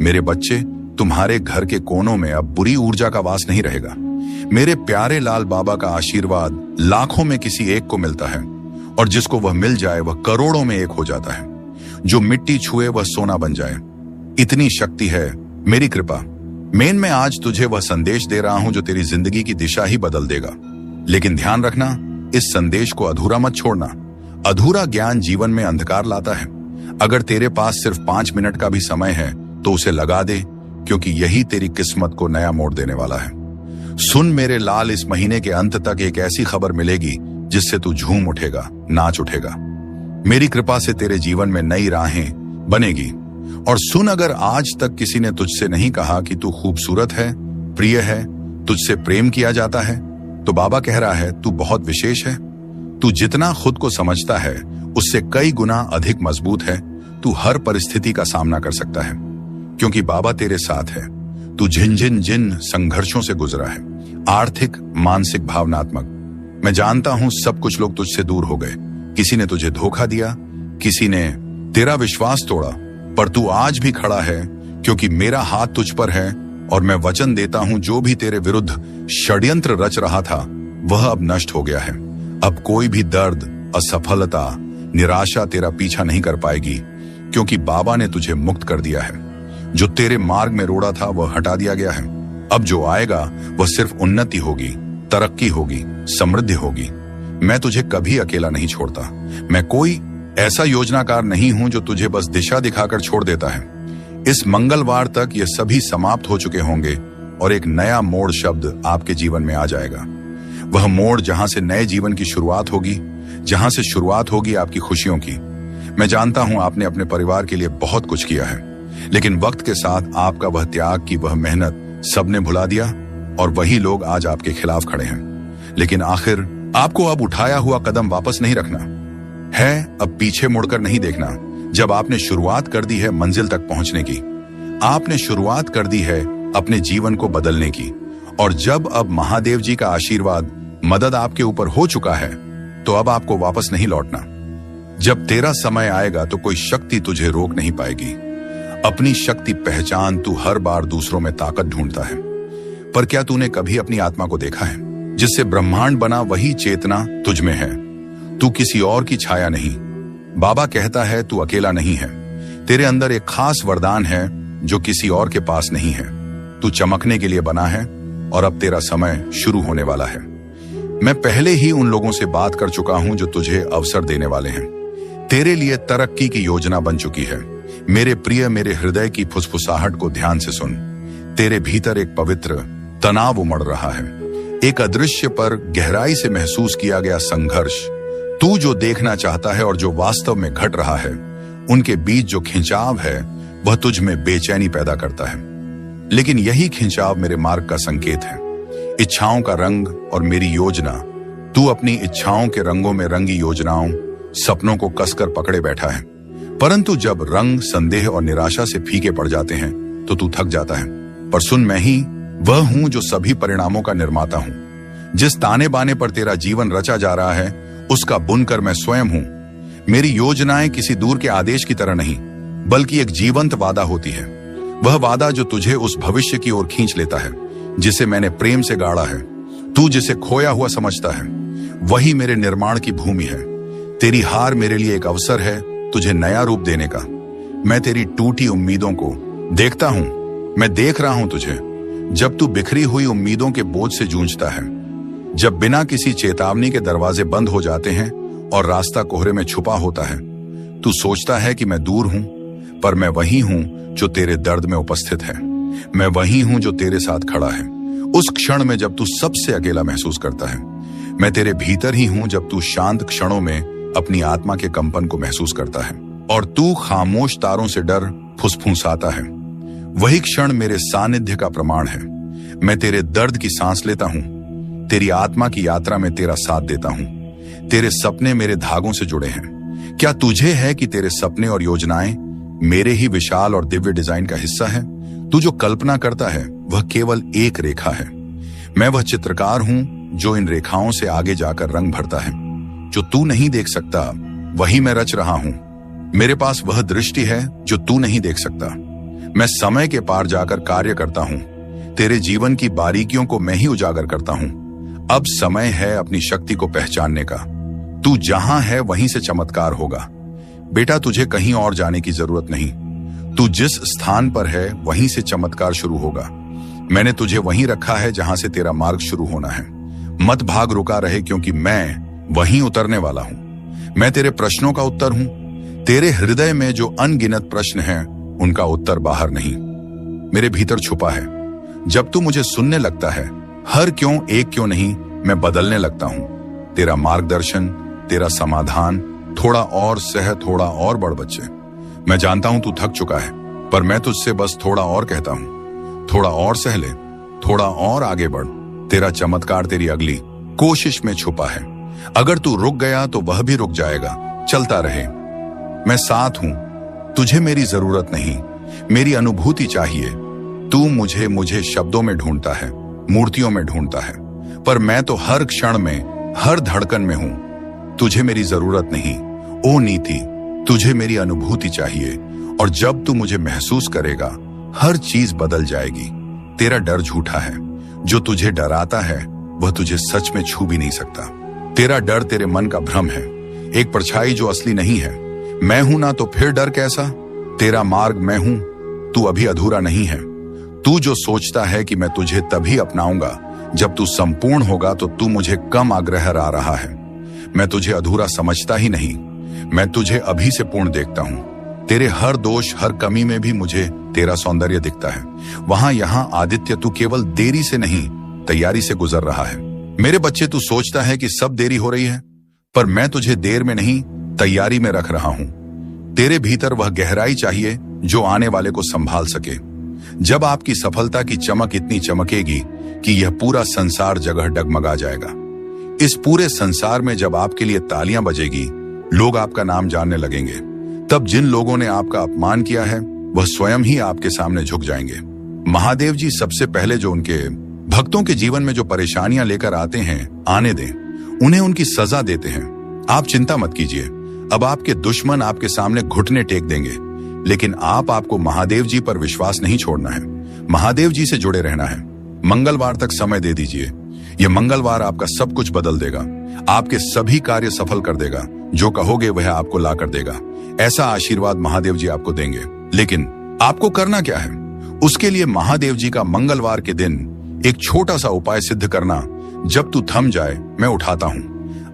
मेरे बच्चे, तुम्हारे घर के कोनों में अब बुरी ऊर्जा का वास नहीं रहेगा। मेरे प्यारे लाल बाबा का आशीर्वाद लाखों में किसी एक को मिलता है और जिसको वह मिल जाए वह करोड़ों में एक हो जाता है। जो मिट्टी छुए वह सोना बन जाए, इतनी शक्ति है मेरी कृपा। मैं आज तुझे वह संदेश दे रहा हूं जो तेरी जिंदगी की दिशा ही बदल देगा। लेकिन ध्यान रखना, इस संदेश को अधूरा मत छोड़ना। अधूरा ज्ञान जीवन में अंधकार लाता है। अगर तेरे पास सिर्फ 5 मिनट का भी समय है तो उसे लगा दे, क्योंकि यही तेरी किस्मत को नया मोड़ देने वाला है। सुन मेरे लाल, इस महीने के अंत तक एक ऐसी खबर मिलेगी जिससे तू झूम उठेगा, नाच उठेगा। मेरी कृपा से तेरे जीवन में नई राहें बनेगी। और सुन, अगर आज तक किसी ने तुझसे नहीं कहा कि तू खूबसूरत है, प्रिय है, तुझसे प्रेम किया जाता है, तो बाबा कह रहा है तू बहुत विशेष है। तू जितना खुद को समझता है उससे कई गुना अधिक मजबूत है। तू हर परिस्थिति का सामना कर सकता है क्योंकि बाबा तेरे साथ है। तू जिन संघर्षों से गुजरा है, आर्थिक, मानसिक, भावनात्मक। मैं जानता हूं सब कुछ लोग तुझसे दूर हो गए। किसी ने तुझे धोखा दिया, किसी ने तेरा विश्वास तोड़ा, पर तू आज भी खड़ा है क्योंकि मेरा हाथ तुझ पर है और मैं वचन देता हूं जो भी तेरे विरुद्ध षड्यंत्र रच रहा था वह अब नष्ट हो गया है। अब कोई भी दर्द, असफलता, निराशा तेरा पीछा नहीं कर पाएगी क्योंकि बाबा ने तुझे मुक्त कर दिया है। जो तेरे मार्ग में रोड़ा था वह हटा दिया गया है। अब जो आएगा वह सिर्फ उन्नति होगी, तरक्की होगी, समृद्धि होगी। मैं तुझे कभी अकेला नहीं छोड़ता। मैं कोई ऐसा योजनाकार नहीं हूं जो तुझे बस दिशा दिखाकर छोड़ देता है। इस मंगलवार तक ये सभी समाप्त हो चुके होंगे और एक नया मोड़ शब्द आपके जीवन में आ जाएगा। वह मोड़ जहां से नए जीवन की शुरुआत होगी, जहां से शुरुआत होगी आपकी खुशियों की। मैं जानता हूं आपने अपने परिवार के लिए बहुत कुछ किया है, लेकिन वक्त के साथ आपका वह त्याग की वह मेहनत सबने भुला दिया और वही लोग आज आपके खिलाफ खड़े हैं। लेकिन आखिर आपको अब उठाया हुआ कदम वापस नहीं रखना है, अब पीछे मुड़कर नहीं देखना। जब आपने शुरुआत कर दी है मंजिल तक पहुंचने की, आपने शुरुआत कर दी है अपने जीवन को बदलने की, और जब अब महादेव जी का आशीर्वाद, मदद आपके ऊपर हो चुका है, तो अब आपको वापस नहीं लौटना। जब तेरा समय आएगा तो कोई शक्ति तुझे रोक नहीं पाएगी। अपनी शक्ति पहचान। तू हर बार दूसरों में ताकत ढूंढता है, पर क्या तूने कभी अपनी आत्मा को देखा है? जिससे ब्रह्मांड बना वही चेतना तुझ में है। तू किसी और की छाया नहीं। बाबा कहता है तू अकेला नहीं है। तेरे अंदर एक खास वरदान है जो किसी और के पास नहीं है। तू चमकने के लिए बना है और अब तेरा समय शुरू होने वाला है। मैं पहले ही उन लोगों से बात कर चुका हूं जो तुझे अवसर देने वाले हैं। तेरे लिए तरक्की की योजना बन चुकी है। मेरे प्रिय, मेरे हृदय की फुसफुसाहट को ध्यान से सुन। तेरे भीतर एक पवित्र तनाव उमड़ रहा है, एक अदृश्य पर गहराई से महसूस किया गया संघर्ष। तू जो देखना चाहता है और जो वास्तव में घट रहा है, उनके बीच जो खिंचाव है वह तुझ में बेचैनी पैदा करता है। लेकिन यही खिंचाव मेरे मार्ग का संकेत है। इच्छाओं का रंग और मेरी योजना। तू अपनी इच्छाओं के रंगों में रंगी योजनाओं, सपनों को कसकर पकड़े बैठा है। परंतु जब रंग संदेह और निराशा से फीके पड़ जाते हैं तो तू थक जाता है। पर सुन, मैं ही वह हूं जो सभी परिणामों का निर्माता हूं। जिस ताने बाने पर तेरा जीवन रचा जा रहा है उसका बुनकर मैं स्वयं हूं। मेरी योजनाएं किसी दूर के आदेश की तरह नहीं, बल्कि एक जीवंत वादा होती है। वह वादा जो तुझे उस भविष्य की ओर खींच लेता है जिसे मैंने प्रेम से गाड़ा है। तू जिसे खोया हुआ समझता है वही मेरे निर्माण की भूमि है। तेरी हार मेरे लिए एक अवसर है तुझे नया रूप देने का। मैं तेरी टूटी उम्मीदों को देखता हूं। मैं देख रहा हूं तुझे जब तू बिखरी हुई उम्मीदों के बोझ से जूझता है, जब बिना किसी चेतावनी के दरवाजे बंद हो जाते हैं और रास्ता कोहरे में छुपा होता है। तू सोचता है कि मैं दूर हूं, पर मैं वही हूं जो तेरे दर्द में उपस्थित है। मैं वही हूं जो तेरे साथ खड़ा है उस क्षण में जब तू सबसे अकेला महसूस करता है। मैं तेरे भीतर ही हूं जब तू शांत क्षणों में अपनी आत्मा के कंपन को महसूस करता है और तू खामोश तारों से डर फुसफुसाता है। वही क्षण मेरे सानिध्य का प्रमाण है। मैं तेरे दर्द की सांस लेता हूं, तेरी आत्मा की यात्रा में तेरा साथ देता हूं। तेरे सपने मेरे धागों से जुड़े हैं। क्या तुझे है कि तेरे सपने और योजनाएं मेरे ही विशाल और दिव्य डिजाइन का हिस्सा है? तू जो कल्पना करता है वह केवल एक रेखा है। मैं वह चित्रकार हूं जो इन रेखाओं से आगे जाकर रंग भरता है। जो तू नहीं देख सकता वही मैं रच रहा हूं। मेरे पास वह दृष्टि है जो तू नहीं देख सकता। मैं समय के पार जाकर कार्य करता हूं। तेरे जीवन की बारीकियों को मैं ही उजागर करता हूं। अब समय है अपनी शक्ति को पहचानने का। तू जहां है वहीं से चमत्कार होगा। बेटा, तुझे कहीं और जाने की जरूरत नहीं। तू जिस स्थान पर है वहीं से चमत्कार शुरू होगा। मैंने तुझे वहीं रखा है जहां से तेरा मार्ग शुरू होना है। मत भाग, रुका रहे, क्योंकि मैं वहीं उतरने वाला हूं। मैं तेरे प्रश्नों का उत्तर हूं। तेरे हृदय में जो अनगिनत प्रश्न हैं उनका उत्तर बाहर नहीं, मेरे भीतर छुपा है। जब तू मुझे सुनने लगता है, हर क्यों एक क्यों नहीं, मैं बदलने लगता हूं। तेरा मार्गदर्शन, तेरा समाधान, थोड़ा और सह, थोड़ा और बढ़ बच्चे। मैं जानता हूं तू थक चुका है, पर मैं तुझसे बस थोड़ा और कहता हूं। थोड़ा और सह ले, थोड़ा और आगे बढ़। तेरा चमत्कार तेरी अगली कोशिश में छुपा है। अगर तू रुक गया तो वह भी रुक जाएगा। चलता रहे, मैं साथ हूं। तुझे मेरी जरूरत नहीं, मेरी अनुभूति चाहिए। तू मुझे शब्दों में ढूंढता है, मूर्तियों में ढूंढता है, पर मैं तो हर क्षण में, हर धड़कन में हूं। तुझे मेरी जरूरत नहीं, ओ नीति, तुझे मेरी अनुभूति चाहिए। और जब तू मुझे महसूस करेगा, हर चीज बदल जाएगी। तेरा डर झूठा है। जो तुझे डराता है वह तुझे सच में छू भी नहीं सकता। तेरा डर तेरे मन का भ्रम है, एक परछाई जो असली नहीं है। मैं हूं ना, तो फिर डर कैसा? तेरा मार्ग मैं हूं, तू अभी अधूरा नहीं है। तू जो सोचता है कि मैं तुझे तभी अपनाऊंगा जब तू संपूर्ण होगा, तो तू मुझे कम आग्रह आ रहा है। मैं तुझे अधूरा समझता ही नहीं, मैं तुझे अभी से पूर्ण देखता हूं। तेरे हर दोष, हर कमी में भी मुझे तेरा सौंदर्य दिखता है। वहां यहां आदित्य, तू केवल देरी से नहीं, तैयारी से गुजर रहा है। मेरे बच्चे, तू सोचता है कि सब देरी हो रही है, पर मैं तुझे देर में नहीं, तैयारी में रख रहा हूं। तेरे भीतर वह गहराई चाहिए जो आने वाले को संभाल सके। जब आपकी सफलता की चमक इतनी चमकेगी कि यह पूरा संसार जगह डगमगा जाएगा। इस पूरे संसार में जब आपके लिए तालियां बजेगी, लोग आपका नाम जानने लगेंगे, तब जिन लोगों ने आपका अपमान किया है वह स्वयं ही आपके सामने झुक जाएंगे। महादेव जी सबसे पहले जो उनके भक्तों के जीवन में जो परेशानियां लेकर आते हैं, आने दें, उन्हें उनकी सजा देते हैं। आप चिंता मत कीजिए, अब आपके दुश्मन आपके सामने घुटने टेक देंगे, लेकिन आपको महादेव जी पर विश्वास नहीं छोड़ना है। महादेव जी से जुड़े रहना है। मंगलवार तक समय दे दीजिए। यह मंगलवार आपका सब कुछ बदल देगा, आपके सभी कार्य सफल कर देगा। जो कहोगे वह आपको ला कर देगा। ऐसा आशीर्वाद महादेव जी आपको देंगे। लेकिन आपको करना क्या है? उसके लिए महादेव जी का मंगलवार के दिन एक छोटा सा उपाय सिद्ध करना। जब तू थम जाए, मैं उठाता हूं।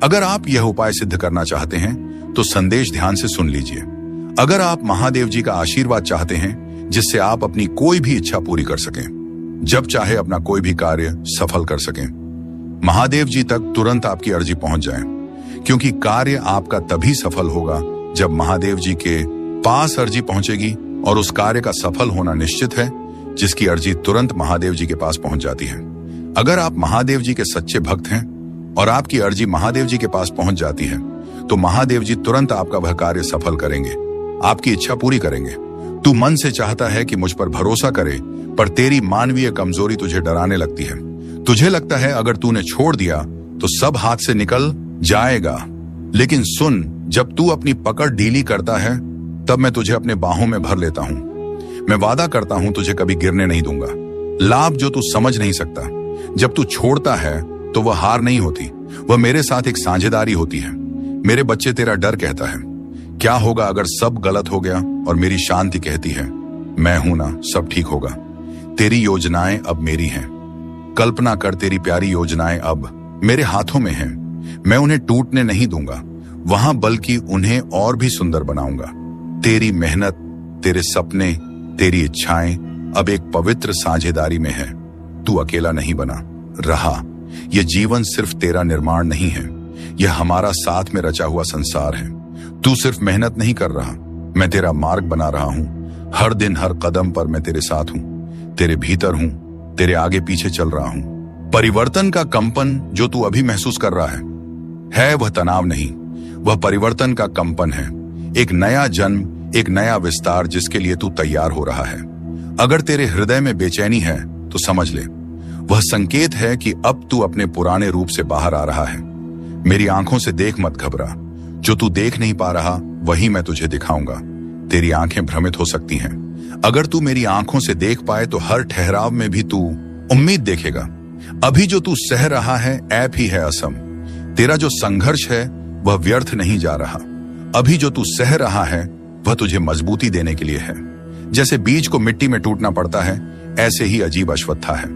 अगर आप यह उपाय सिद्ध करना चाहते हैं तो संदेश ध्यान से सुन लीजिए। अगर आप महादेव जी का आशीर्वाद चाहते हैं जिससे आप अपनी कोई भी इच्छा पूरी कर सकें, जब चाहे अपना कोई भी कार्य सफल कर सकें, महादेव जी तक तुरंत आपकी अर्जी पहुंच जाए, क्योंकि कार्य आपका तभी सफल होगा जब महादेव जी के पास अर्जी पहुंचेगी और उस कार्य का सफल होना निश्चित है जिसकी अर्जी तुरंत महादेव जी के पास पहुंच जाती है। अगर आप महादेव जी के सच्चे भक्त हैं और आपकी अर्जी महादेव जी के पास पहुंच जाती है तो महादेव जी तुरंत आपका वह कार्य सफल करेंगे, आपकी इच्छा पूरी करेंगे। तू मन से चाहता है कि मुझ पर भरोसा करे, पर तेरी मानवीय कमजोरी तुझे डराने लगती है। तुझे लगता है अगर तूने छोड़ दिया तो सब हाथ से निकल जाएगा। लेकिन सुन, जब तू अपनी पकड़ ढीली करता है तब मैं तुझे अपने बाहों में भर लेता हूं। मैं वादा करता हूं तुझे कभी गिरने नहीं दूंगा। लाभ जो तू समझ नहीं सकता, जब तू छोड़ता है तो वह हार नहीं होती, वह मेरे साथ एक साझेदारी होती है। मेरे बच्चे, तेरा डर कहता है क्या होगा अगर सब गलत हो गया, और मेरी शांति कहती है मैं हूं ना, सब ठीक होगा। तेरी योजनाएं अब मेरी हैं। कल्पना कर, तेरी प्यारी योजनाएं अब मेरे हाथों में हैं। मैं उन्हें टूटने नहीं दूंगा वहां, बल्कि उन्हें और भी सुंदर बनाऊंगा। तेरी मेहनत, तेरे सपने, तेरी इच्छाएं अब एक पवित्र साझेदारी में है। तू अकेला नहीं बना रहा। यह जीवन सिर्फ तेरा निर्माण नहीं है, यह हमारा साथ में रचा हुआ संसार है। तू सिर्फ मेहनत नहीं कर रहा, मैं तेरा मार्ग बना रहा हूं। हर दिन हर कदम पर मैं तेरे साथ हूं, तेरे भीतर हूं, तेरे आगे पीछे चल रहा हूं। परिवर्तन का कंपन जो तू अभी महसूस कर रहा है वह तनाव नहीं, वह परिवर्तन का कंपन है। एक नया जन्म, एक नया विस्तार जिसके लिए तू तैयार हो रहा है। अगर तेरे हृदय में बेचैनी है तो समझ ले, वह संकेत है कि अब तू अपने पुराने रूप से बाहर आ रहा है। मेरी आंखों से देख, मत घबरा। जो तू देख नहीं पा रहा वही मैं तुझे दिखाऊंगा। तेरी आंखें भ्रमित हो सकती हैं। अगर तू मेरी आंखों से देख पाए तो हर ठहराव में भी तू उम्मीद देखेगा। अभी जो तू सह रहा है ऐप ही है असम। तेरा जो संघर्ष है वह व्यर्थ नहीं जा रहा। अभी जो तू सह रहा है वह तुझे मजबूती देने के लिए है। जैसे बीज को मिट्टी में टूटना पड़ता है, ऐसे ही अजीब अश्वत्था है।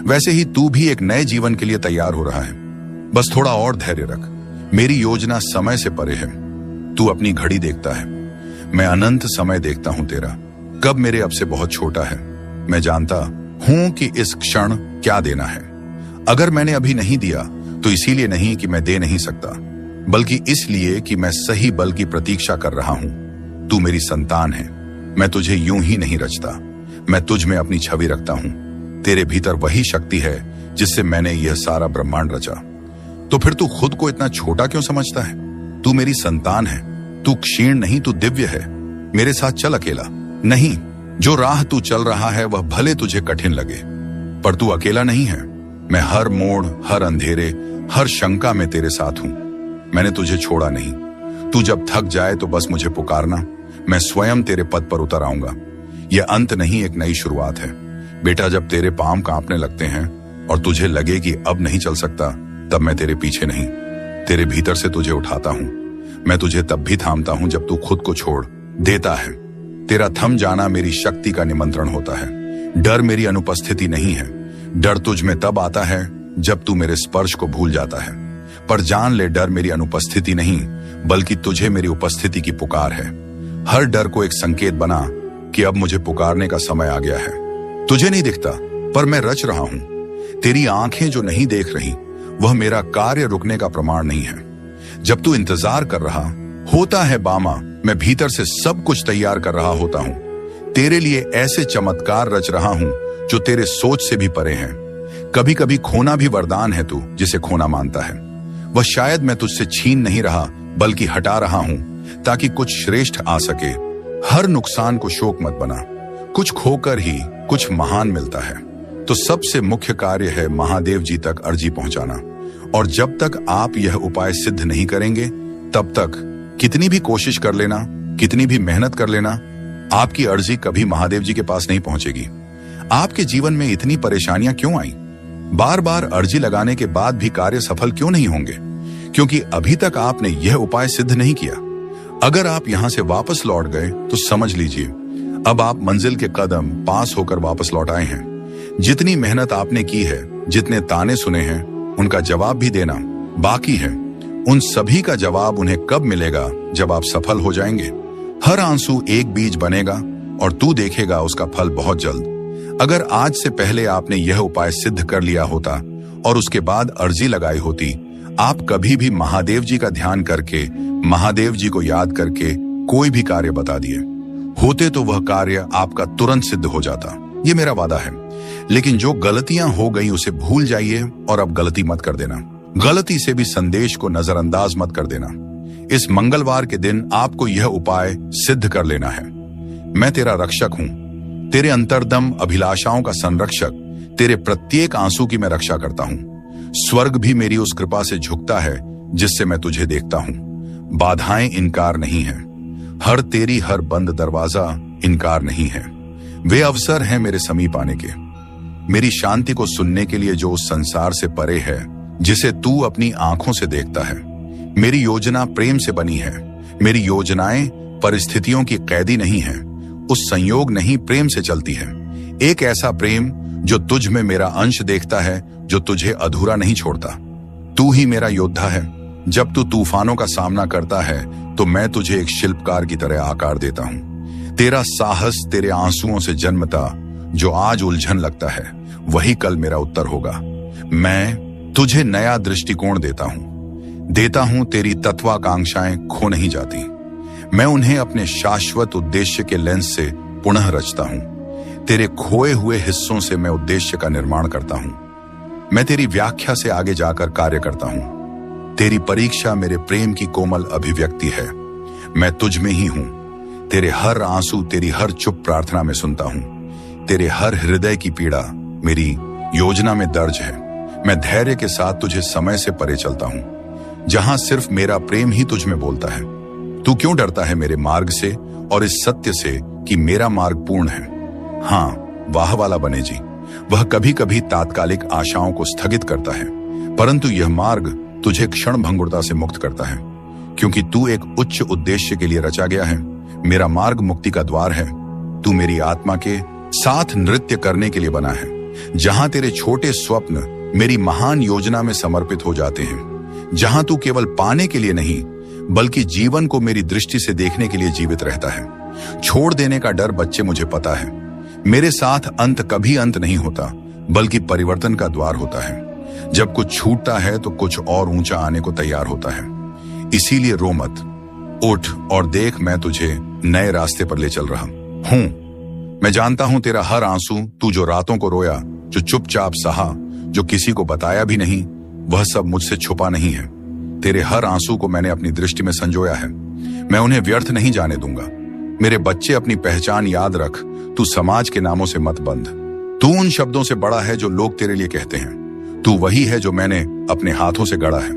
वैसे ही तू भी एक नए जीवन के लिए तैयार हो रहा है। बस थोड़ा और धैर्य रख। मेरी योजना समय से परे है। तू अपनी घड़ी देखता है, मैं अनंत समय देखता हूं तेरा। कब मेरे अब से बहुत छोटा है। मैं जानता हूं कि इस क्षण क्या देना है। अगर मैंने अभी नहीं दिया तो इसीलिए नहीं कि मैं दे नहीं सकता, बल्कि इसलिए कि मैं सही बल की प्रतीक्षा कर रहा हूं। तू मेरी संतान है। मैं तुझे यूं ही नहीं रचता, मैं तुझ में अपनी छवि रखता हूं। तेरे भीतर वही शक्ति है जिससे मैंने यह सारा ब्रह्मांड रचा। तो फिर तू खुद को इतना छोटा क्यों समझता है? तू मेरी संतान है। तू क्षीण नहीं, तू दिव्य है। मेरे साथ चल अकेला नहीं। जो राह तू चल रहा है वह भले तुझे कठिन लगे, पर तू अकेला नहीं है। मैं हर मोड़, हर अंधेरे, हर शंका में तेरे साथ हूं। मैंने तुझे छोड़ा नहीं। तू जब थक जाए तो बस मुझे पुकारना, मैं स्वयं तेरे पद पर उतर आऊंगा। यह अंत नहीं, एक नई शुरुआत है। बेटा, जब तेरे पांव कांपने लगते हैं और तुझे लगे कि अब नहीं चल सकता, तब मैं तेरे पीछे नहीं, तेरे भीतर से तुझे उठाता हूं। मैं तुझे तब भी थामता हूं जब तू खुद को छोड़ देता है। तेरा थम जाना मेरी शक्ति का निमंत्रण होता है। डर मेरी अनुपस्थिति नहीं है। डर तुझ में तब आता है जब तू मेरे स्पर्श को भूल जाता है। पर जान ले, डर मेरी अनुपस्थिति नहीं, बल्कि तुझे मेरी उपस्थिति की पुकार है। हर डर को एक संकेत बना कि अब मुझे पुकारने का समय आ गया है। तुझे नहीं दिखता, पर मैं रच रहा हूं। तेरी आंखें जो नहीं देख रही वह मेरा कार्य रुकने का प्रमाण नहीं है। जब तू इंतजार कर रहा होता है बामा, मैं भीतर से सब कुछ तैयार कर रहा होता हूं। तेरे लिए ऐसे चमत्कार रच रहा हूं जो तेरे सोच से भी परे हैं। कभी कभी खोना भी वरदान है तू जिसे खोना मानता है। वह शायद मैं तुझसे छीन नहीं रहा, बल्कि हटा रहा हूं ताकि कुछ श्रेष्ठ आ सके। हर नुकसान को शोक मत बना। कुछ खोकर ही कुछ महान मिलता है। तो सबसे मुख्य कार्य है महादेव जी तक अर्जी पहुंचाना। और जब तक आप यह उपाय सिद्ध नहीं करेंगे, तब तक कितनी भी कोशिश कर लेना, कितनी भी मेहनत कर लेना, आपकी अर्जी कभी महादेव जी के पास नहीं पहुंचेगी। आपके जीवन में इतनी परेशानियां क्यों आई? बार बार अर्जी लगाने के बाद भी कार्य सफल क्यों नहीं होंगे? क्योंकि अभी तक आपने यह उपाय सिद्ध नहीं किया। अगर आप यहां से वापस लौट गए तो समझ लीजिए अब आप मंजिल के कदम पास होकर वापस लौट आए हैं। जितनी मेहनत आपने की है, जितने ताने सुने हैं, उनका जवाब भी देना बाकी है। उन सभी का जवाब उन्हें कब मिलेगा? जब आप सफल हो जाएंगे। हर आंसू एक बीज बनेगा और तू देखेगा उसका फल बहुत जल्द। अगर आज से पहले आपने यह उपाय सिद्ध कर लिया होता और उसके बाद अर्जी लगाई होती, आप कभी भी महादेव जी का ध्यान करके, महादेव जी को याद करके कोई भी कार्य बता दिए, होते तो वह कार्य आपका तुरंत सिद्ध हो जाता। ये मेरा वादा है। लेकिन जो गलतियां हो गई उसे भूल जाइए और अब गलती मत कर देना। गलती से भी संदेश को नजरअंदाज मत कर देना। इस मंगलवार के दिन आपको यह उपाय सिद्ध कर लेना है। मैं तेरा रक्षक हूं, तेरे अंतर्दम अभिलाषाओं का संरक्षक, तेरे प्रत्येक आंसू की मैं रक्षा करता हूं। स्वर्ग भी मेरी उस कृपा से झुकता है जिससे मैं तुझे देखता हूं। बाधाएं इनकार नहीं है, तेरी हर बंद दरवाजा इनकार नहीं है। वे अवसर हैं मेरे समीप आने के, मेरी शांति को सुनने के लिए जो उस संसार से परे है जिसे तू अपनी आंखों से देखता है। मेरी योजना प्रेम से बनी है। मेरी योजनाएं परिस्थितियों की कैदी नहीं है, उस संयोग नहीं प्रेम से चलती है। एक ऐसा प्रेम जो तुझ में मेरा अंश देखता है, जो तुझे अधूरा नहीं छोड़ता। तू ही मेरा योद्धा है। जब तू तूफानों का सामना करता है तो मैं तुझे एक शिल्पकार की तरह आकार देता हूं। तेरा साहस तेरे आंसुओं से जन्मता, जो आज उलझन लगता है वही कल मेरा उत्तर होगा। मैं तुझे नया दृष्टिकोण देता हूं। तेरी तत्वाकांक्षाएं खो नहीं जाती। मैं उन्हें अपने शाश्वत उद्देश्य के लेंस से पुनः रचता हूं। तेरे खोए हुए हिस्सों से मैं उद्देश्य का निर्माण करता हूं। मैं तेरी व्याख्या से आगे जाकर कार्य करता हूं। तेरी परीक्षा मेरे प्रेम की कोमल अभिव्यक्ति है। मैं तुझ में ही हूं। तेरे हर आंसू, तेरी हर चुप प्रार्थना में सुनता हूं। तेरे हर हृदय की पीड़ा मेरी योजना में दर्ज है। मैं धैर्य के साथ तुझे समय से परे चलता हूं, जहां सिर्फ मेरा प्रेम ही तुझ में बोलता है। तू क्यों डरता है मेरे मार्ग से और इस सत्य से कि मेरा मार्ग पूर्ण है। हाँ, वाह वाला बने जी, वह कभी कभी तात्कालिक आशाओं को स्थगित करता है, परंतु यह मार्ग तुझे क्षण भंगुरता से मुक्त करता है, क्योंकि तू एक उच्च उद्देश्य के लिए रचा गया है। मेरा मार्ग मुक्ति का द्वार है। तू मेरी आत्मा के साथ नृत्य करने के लिए बना है, जहां तेरे छोटे स्वप्न मेरी महान योजना में समर्पित हो जाते हैं, जहां तू केवल पाने के लिए नहीं बल्कि जीवन को मेरी दृष्टि से देखने के लिए जीवित रहता है। छोड़ देने का डर बच्चे मुझे पता है। मेरे साथ अंत कभी अंत नहीं होता, बल्कि परिवर्तन का द्वार होता है। जब कुछ छूटता है तो कुछ और ऊंचा आने को तैयार होता है। इसीलिए रो मत, उठ और देख, मैं तुझे नए रास्ते पर ले चल रहा हूं। मैं जानता हूं तेरा हर आंसू, तू जो रातों को रोया, जो चुपचाप सहा, जो किसी को बताया भी नहीं, वह सब मुझसे छुपा नहीं है। तेरे हर आंसू को मैंने अपनी दृष्टि में संजोया है। मैं उन्हें व्यर्थ नहीं जाने दूंगा। मेरे बच्चे, अपनी पहचान याद रख। तू समाज के नामों से मत बंध। तू उन शब्दों से बड़ा है जो लोग तेरे लिए कहते हैं। तू वही है जो मैंने अपने हाथों से गढ़ा है।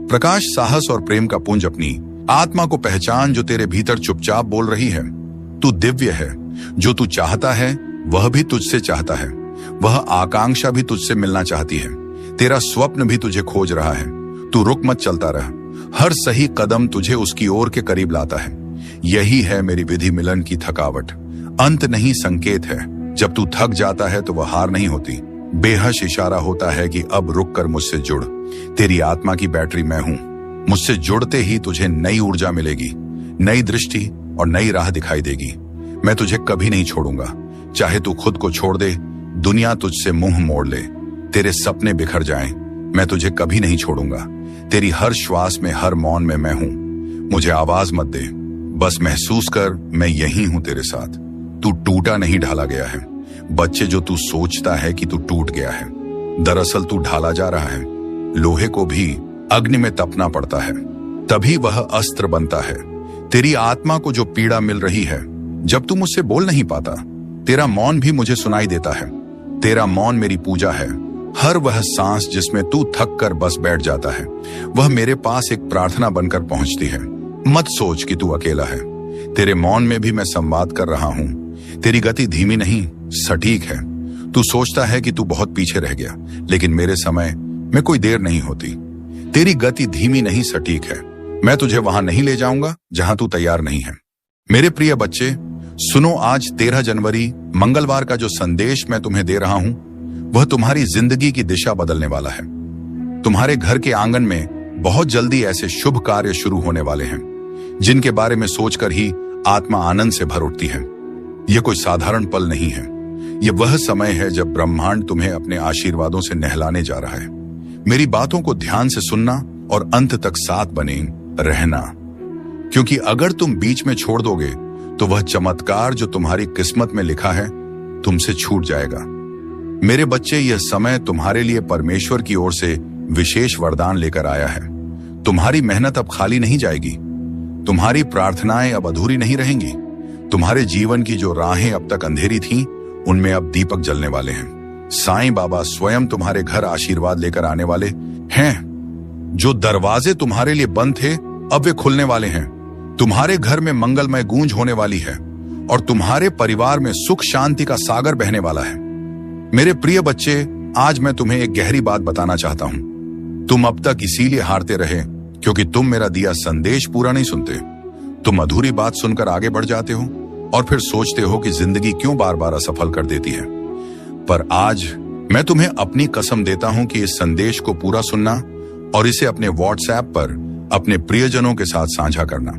प्रकाश, साहस और प्रेम का पुंज अपनी आत्मा को पहचान, जो तेरे भीतर चुपचाप बोल रही है। तू दिव्य है। जो तू चाहता है वह भी तुझसे चाहता है। वह आकांक्षा भी तुझसे मिलना चाहती है। तेरा स्वप्न भी तुझे खोज रहा है। तू रुक मत, चलता रह। हर सही कदम तुझे उसकी ओर के करीब लाता है। यही है मेरी विधि मिलन की थकावट। अंत नहीं, संकेत है। जब तू थक जाता है तो वह हार नहीं होती, बेहश इशारा होता है कि अब रुक कर मुझसे जुड़। तेरी आत्मा की बैटरी मैं हूं। मुझसे जुड़ते ही तुझे नई ऊर्जा मिलेगी, नई दृष्टि और नई राह दिखाई देगी। मैं तुझे कभी नहीं छोड़ूंगा। चाहे तू खुद को छोड़ दे, दुनिया तुझसे मुंह मोड़ ले, तेरे सपने बिखर जाएं, मैं तुझे कभी नहीं छोड़ूंगा। तेरी हर श्वास में, हर मौन में मैं हूं। मुझे आवाज मत दे, बस महसूस कर, मैं यही हूं तेरे साथ। तू टूटा नहीं, ढाला गया है। बच्चे, जो तू सोचता है कि तू टूट गया है, दरअसल तू ढाला जा रहा है। लोहे को भी अग्नि में तपना पड़ता है, तभी वह अस्त्र बनता है। तेरी आत्मा को जो पीड़ा मिल रही है, जब तू मुझसे बोल नहीं पाता, तेरा मौन भी मुझे सुनाई देता है। तेरा मौन मेरी पूजा है। हर वह सांस जिसमें तू थक कर बस बैठ जाता है, वह मेरे पास एक प्रार्थना बनकर पहुंचती है। मत सोच कि तू अकेला है। तेरे मौन में भी मैं संवाद कर रहा हूं। तेरी गति धीमी नहीं, सटीक है। तू सोचता है कि तू बहुत पीछे रह गया, लेकिन मेरे समय में कोई देर नहीं होती। तेरी गति धीमी नहीं, सटीक है। मैं तुझे वहां नहीं ले जाऊंगा जहां तू तैयार नहीं है। मेरे प्रिय बच्चे, सुनो, आज 13 जनवरी मंगलवार का जो संदेश मैं तुम्हें दे रहा हूं, वह तुम्हारी जिंदगी की दिशा बदलने वाला है। तुम्हारे घर के आंगन में बहुत जल्दी ऐसे शुभ कार्य शुरू होने वाले हैं जिनके बारे में सोचकर ही आत्मा आनंद से भर उठती है। यह कोई साधारण पल नहीं है। यह वह समय है जब ब्रह्मांड तुम्हें अपने आशीर्वादों से नहलाने जा रहा है। मेरी बातों को ध्यान से सुनना और अंत तक साथ बने रहना, क्योंकि अगर तुम बीच में छोड़ दोगे तो वह चमत्कार जो तुम्हारी किस्मत में लिखा है तुमसे छूट जाएगा। मेरे बच्चे, यह समय तुम्हारे लिए परमेश्वर की ओर से विशेष वरदान लेकर आया है। तुम्हारी मेहनत अब खाली नहीं जाएगी। तुम्हारी प्रार्थनाएं अब अधूरी नहीं रहेंगी। तुम्हारे जीवन की जो राहें अब तक अंधेरी थीं, उनमें अब दीपक जलने वाले हैं। साईं बाबा स्वयं तुम्हारे घर आशीर्वाद लेकर आने वाले हैं। जो दरवाजे तुम्हारे लिए बंद थे, अब वे खुलने वाले हैं। तुम्हारे घर में मंगलमय गूंज होने वाली है और तुम्हारे परिवार में सुख शांति का सागर बहने वाला है। मेरे प्रिय बच्चे, आज मैं तुम्हें एक गहरी बात बताना चाहता हूं। तुम अब तक इसीलिए हारते रहे क्योंकि तुम मेरा दिया संदेश पूरा नहीं सुनते। तुम अधूरी बात सुनकर आगे बढ़ जाते हो और फिर सोचते हो कि जिंदगी क्यों बार बार असफल कर देती है। पर आज मैं तुम्हें अपनी कसम देता हूं कि इस संदेश को पूरा सुनना और इसे अपने व्हाट्सएप पर अपने प्रियजनों के साथ साझा करना।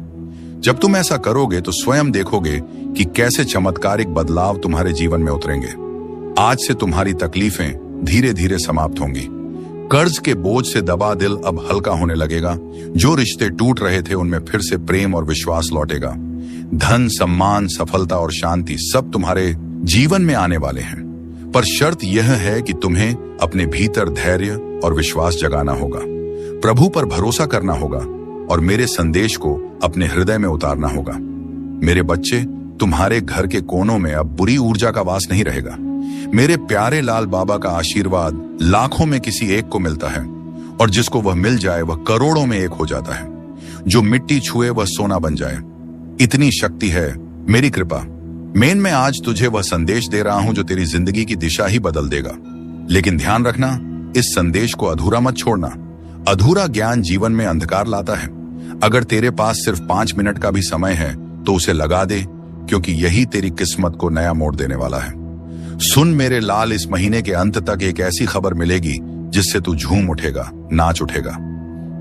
जब तुम ऐसा करोगे तो स्वयं देखोगे कि कैसे चमत्कारिक बदलाव तुम्हारे जीवन में उतरेंगे। आज से तुम्हारी तकलीफें धीरे धीरे समाप्त होंगी। कर्ज के बोझ से दबा दिल अब हल्का होने लगेगा। जो रिश्ते टूट रहे थे उनमें फिर से प्रेम और विश्वास लौटेगा। धन, सम्मान, सफलता और शांति सब तुम्हारे जीवन में आने वाले हैं। पर शर्त यह है कि तुम्हें अपने भीतर धैर्य और विश्वास जगाना होगा, प्रभु पर भरोसा करना होगा और मेरे संदेश को अपने हृदय में उतारना होगा। मेरे बच्चे, तुम्हारे घर के कोनों में अब बुरी ऊर्जा का वास नहीं रहेगा। मेरे प्यारे लाल बाबा का आशीर्वाद लाखों में किसी एक को मिलता है और जिसको वह मिल जाए वह करोड़ों में एक हो जाता है। जो मिट्टी छुए वह सोना बन जाए, इतनी शक्ति है मेरी कृपा। मैं आज तुझे वह संदेश दे रहा हूं जो तेरी जिंदगी की दिशा ही बदल देगा। लेकिन ध्यान रखना, इस संदेश को अधूरा मत छोड़ना। अधूरा ज्ञान जीवन में अंधकार लाता है। अगर तेरे पास सिर्फ 5 मिनट का भी समय है तो उसे लगा दे, क्योंकि यही तेरी किस्मत को नया मोड़ देने वाला है। सुन मेरे लाल, इस महीने के अंत तक एक ऐसी खबर मिलेगी जिससे तू झूम उठेगा, नाच उठेगा।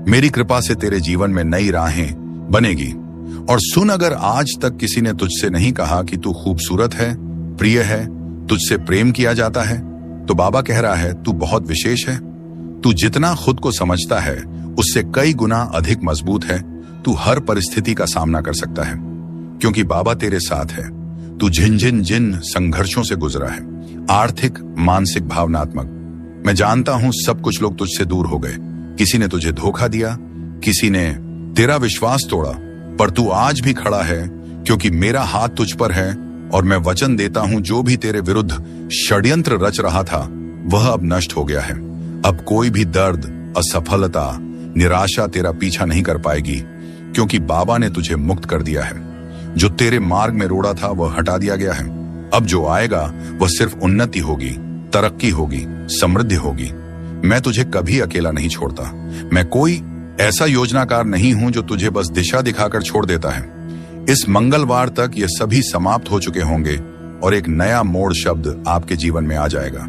मेरी कृपा से तेरे जीवन में नई राहें बनेगी। और सुन, अगर आज तक किसी ने तुझसे नहीं कहा कि तू खूबसूरत है, प्रिय है, तुझसे प्रेम किया जाता है, तो बाबा कह रहा है तू बहुत विशेष है। तू जितना खुद को समझता है उससे कई गुना अधिक मजबूत है। तू हर परिस्थिति का सामना कर सकता है क्योंकि बाबा तेरे साथ है। तू जिन संघर्षों से गुजरा है, आर्थिक, मानसिक, भावनात्मक। मैं जानता हूं सब कुछ लोग तुझसे दूर हो गए। किसी ने तुझे धोखा दिया, किसी ने तेरा विश्वास तोड़ा, पर तू आज भी खड़ा है क्योंकि मेरा हाथ तुझ पर है और मैं वचन देता हूं जो भी तेरे विरुद्ध षड्यंत्र रच रहा था वह अब नष्ट हो गया है। अब कोई भी दर्द, असफलता, निराशा तेरा पीछा नहीं कर पाएगी क्योंकि बाबा ने तुझे मुक्त कर दिया है। जो तेरे मार्ग में रोड़ा था वह हटा दिया गया है। अब जो आएगा वह सिर्फ उन्नति होगी, तरक्की होगी, समृद्धि होगी। मैं तुझे कभी अकेला नहीं छोड़ता। मैं कोई ऐसा योजनाकार नहीं हूं जो तुझे बस दिशा दिखाकर छोड़ देता है। इस मंगलवार तक ये सभी समाप्त हो चुके होंगे और एक नया मोड़ शब्द आपके जीवन में आ जाएगा।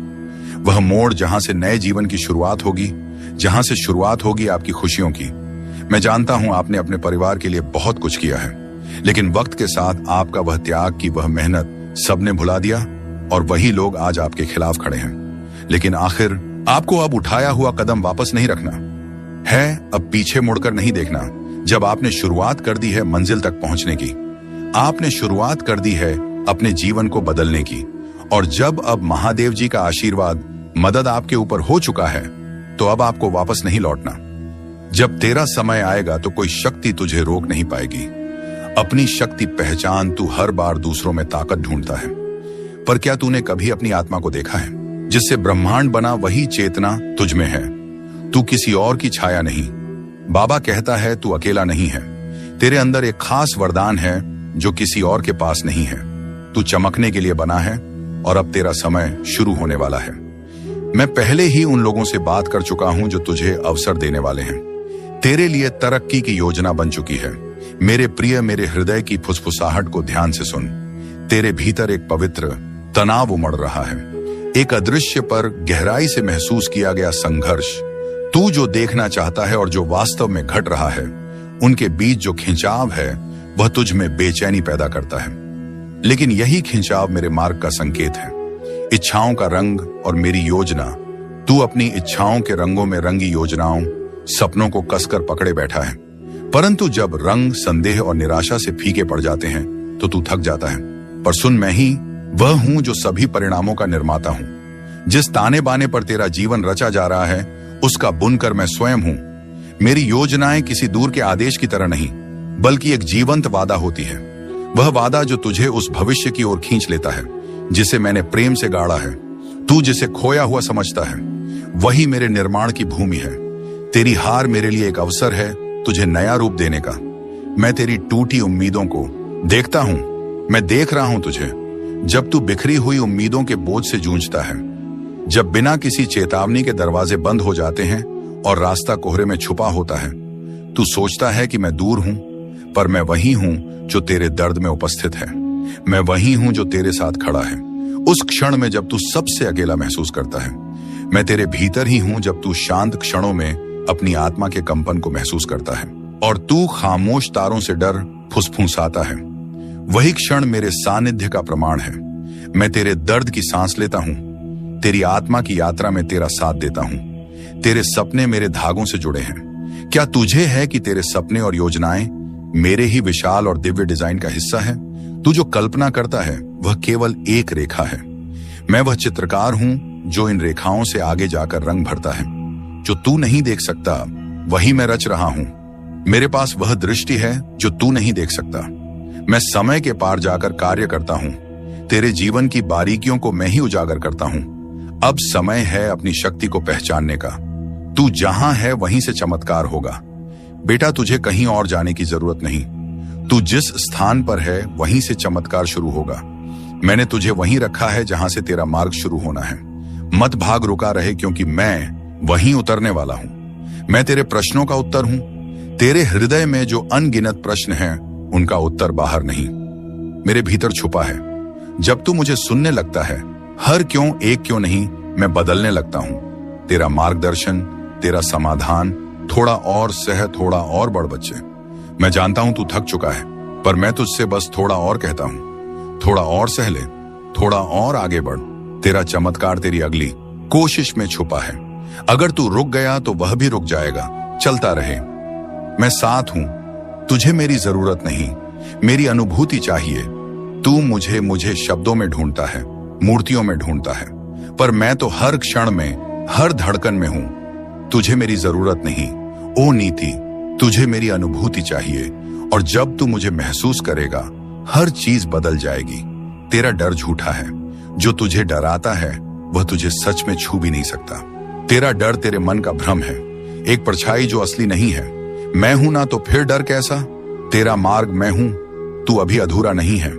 वह मोड़ जहां से नए जीवन की शुरुआत होगी, जहां से शुरुआत होगी आपकी खुशियों की। मैं जानता हूं आपने अपने परिवार के लिए बहुत कुछ किया है, लेकिन वक्त के साथ आपका वह त्याग की वह मेहनत सबने भुला दिया और वही लोग आज आपके खिलाफ खड़े हैं। लेकिन आखिर आपको अब उठाया हुआ कदम वापस नहीं रखना है, अब पीछे मुड़कर नहीं देखना। जब आपने शुरुआत कर दी है मंजिल तक पहुंचने की, आपने शुरुआत कर दी है अपने जीवन को बदलने की, और जब अब महादेव जी का आशीर्वाद, मदद आपके ऊपर हो चुका है, तो अब आपको वापस नहीं लौटना। जब तेरा समय आएगा तो कोई शक्ति तुझे रोक नहीं पाएगी। अपनी शक्ति पहचान। तू हर बार दूसरों में ताकत ढूंढता है, पर क्या तूने कभी अपनी आत्मा को देखा है? जिससे ब्रह्मांड बना वही चेतना तुझ में है। तू किसी और की छाया नहीं। बाबा कहता है तू अकेला नहीं है। तेरे अंदर एक खास वरदान है जो किसी और के पास नहीं है। तू चमकने के लिए बना है और अब तेरा समय शुरू होने वाला है। मैं पहले ही उन लोगों से बात कर चुका हूं जो तुझे अवसर देने वाले हैं। तेरे लिए तरक्की की योजना बन चुकी है। मेरे प्रिय, मेरे हृदय की फुसफुसाहट को ध्यान से सुन। तेरे भीतर एक पवित्र तनाव उमड़ रहा है, एक अदृश्य पर गहराई से महसूस किया गया संघर्ष। तू जो देखना चाहता है और जो वास्तव में घट रहा है, उनके बीच जो खिंचाव है वह तुझ में बेचैनी पैदा करता है। लेकिन यही खिंचाव मेरे मार्ग का संकेत है। इच्छाओं का रंग और मेरी योजना। तू अपनी इच्छाओं के रंगों में रंगी योजनाओं, सपनों को कसकर पकड़े बैठा है, परंतु जब रंग संदेह और निराशा से फीके पड़ जाते हैं तो तू थक जाता है। पर सुन, मैं ही वह हूं जो सभी परिणामों का निर्माता हूं। जिस ताने बाने पर तेरा जीवन रचा जा रहा है, उसका बुनकर मैं स्वयं हूं। मेरी योजनाएं किसी दूर के आदेश की तरह नहीं, बल्कि एक जीवंत वादा होती है। वह वादा जो तुझे उस भविष्य की ओर खींच लेता है जिसे मैंने प्रेम से गाढ़ा है। तू जिसे खोया हुआ समझता है, वही मेरे निर्माण की भूमि है। तेरी हार मेरे लिए एक अवसर है तुझे नया रूप देने का। मैं तेरी टूटी उम्मीदों को देखता हूं, मैं देख रहा हूं तुझे, जब तू बिखरी हुई उम्मीदों के बोझ से जूझता है, जब बिना किसी चेतावनी के दरवाजे बंद हो जाते हैं और रास्ता कोहरे में छुपा होता है। तू सोचता है कि मैं दूर हूं, पर मैं वही हूं जो तेरे दर्द में उपस्थित है। मैं वही हूं जो तेरे साथ खड़ा है उस क्षण में जब तू सबसे अकेला महसूस करता है। मैं तेरे भीतर ही हूं जब तू शांत क्षणों में अपनी आत्मा के कंपन को महसूस करता है और तू खामोश तारों से डर फुसफुसाता है। वही क्षण मेरे सानिध्य का प्रमाण है। मैं तेरे दर्द की सांस लेता हूं, तेरी आत्मा की यात्रा में तेरा साथ देता हूं। तेरे सपने मेरे धागों से जुड़े हैं। क्या तुझे है कि तेरे सपने और योजनाएं मेरे ही विशाल और दिव्य डिजाइन का हिस्सा है? तू जो कल्पना करता है वह केवल एक रेखा है। मैं वह चित्रकार हूं जो इन रेखाओं से आगे जाकर रंग भरता है। जो तू नहीं देख सकता वही मैं रच रहा हूं। मेरे पास वह दृष्टि है जो तू नहीं देख सकता। मैं समय के पार जाकर कार्य करता हूं। तेरे जीवन की बारीकियों को मैं ही उजागर करता हूं। अब समय है अपनी शक्ति को पहचानने का। तू जहां है वहीं से चमत्कार होगा। बेटा, तुझे कहीं और जाने की जरूरत नहीं। तू जिस स्थान पर है वहीं से चमत्कार शुरू होगा। मैंने तुझे वहीं रखा है जहां से तेरा मार्ग शुरू होना है। मत भाग, रुका रहे, क्योंकि मैं वहीं उतरने वाला हूं। मैं तेरे प्रश्नों का उत्तर हूं। तेरे हृदय में जो अनगिनत प्रश्न हैं, उनका उत्तर बाहर नहीं, मेरे भीतर छुपा है। जब तू मुझे सुनने लगता है, हर क्यों एक क्यों नहीं, मैं बदलने लगता हूं। तेरा मार्गदर्शन, तेरा समाधान, थोड़ा और सह, थोड़ा और बढ़ बच्चे। मैं जानता हूं तू थक चुका है, पर मैं तुझसे बस थोड़ा और कहता हूं। थोड़ा और सह ले, थोड़ा और आगे बढ़। तेरा चमत्कार तेरी अगली कोशिश में छुपा है। अगर तू रुक गया तो वह भी रुक जाएगा। चलता रहे, मैं साथ हूं। तुझे मेरी जरूरत नहीं, मेरी अनुभूति चाहिए। तू मुझे शब्दों में ढूंढता है, मूर्तियों में ढूंढता है, पर मैं तो हर क्षण में, हर धड़कन में हूं। तुझे मेरी जरूरत नहीं, ओ नीति, तुझे मेरी अनुभूति चाहिए। और जब तू मुझे महसूस करेगा, हर चीज बदल जाएगी। तेरा डर झूठा है। जो तुझे डराता है वह तुझे सच में छू भी नहीं सकता। तेरा डर तेरे मन का भ्रम है, एक परछाई जो असली नहीं है। मैं हूं ना, तो फिर डर कैसा? तेरा मार्ग मैं हूं, तू अभी अधूरा नहीं है।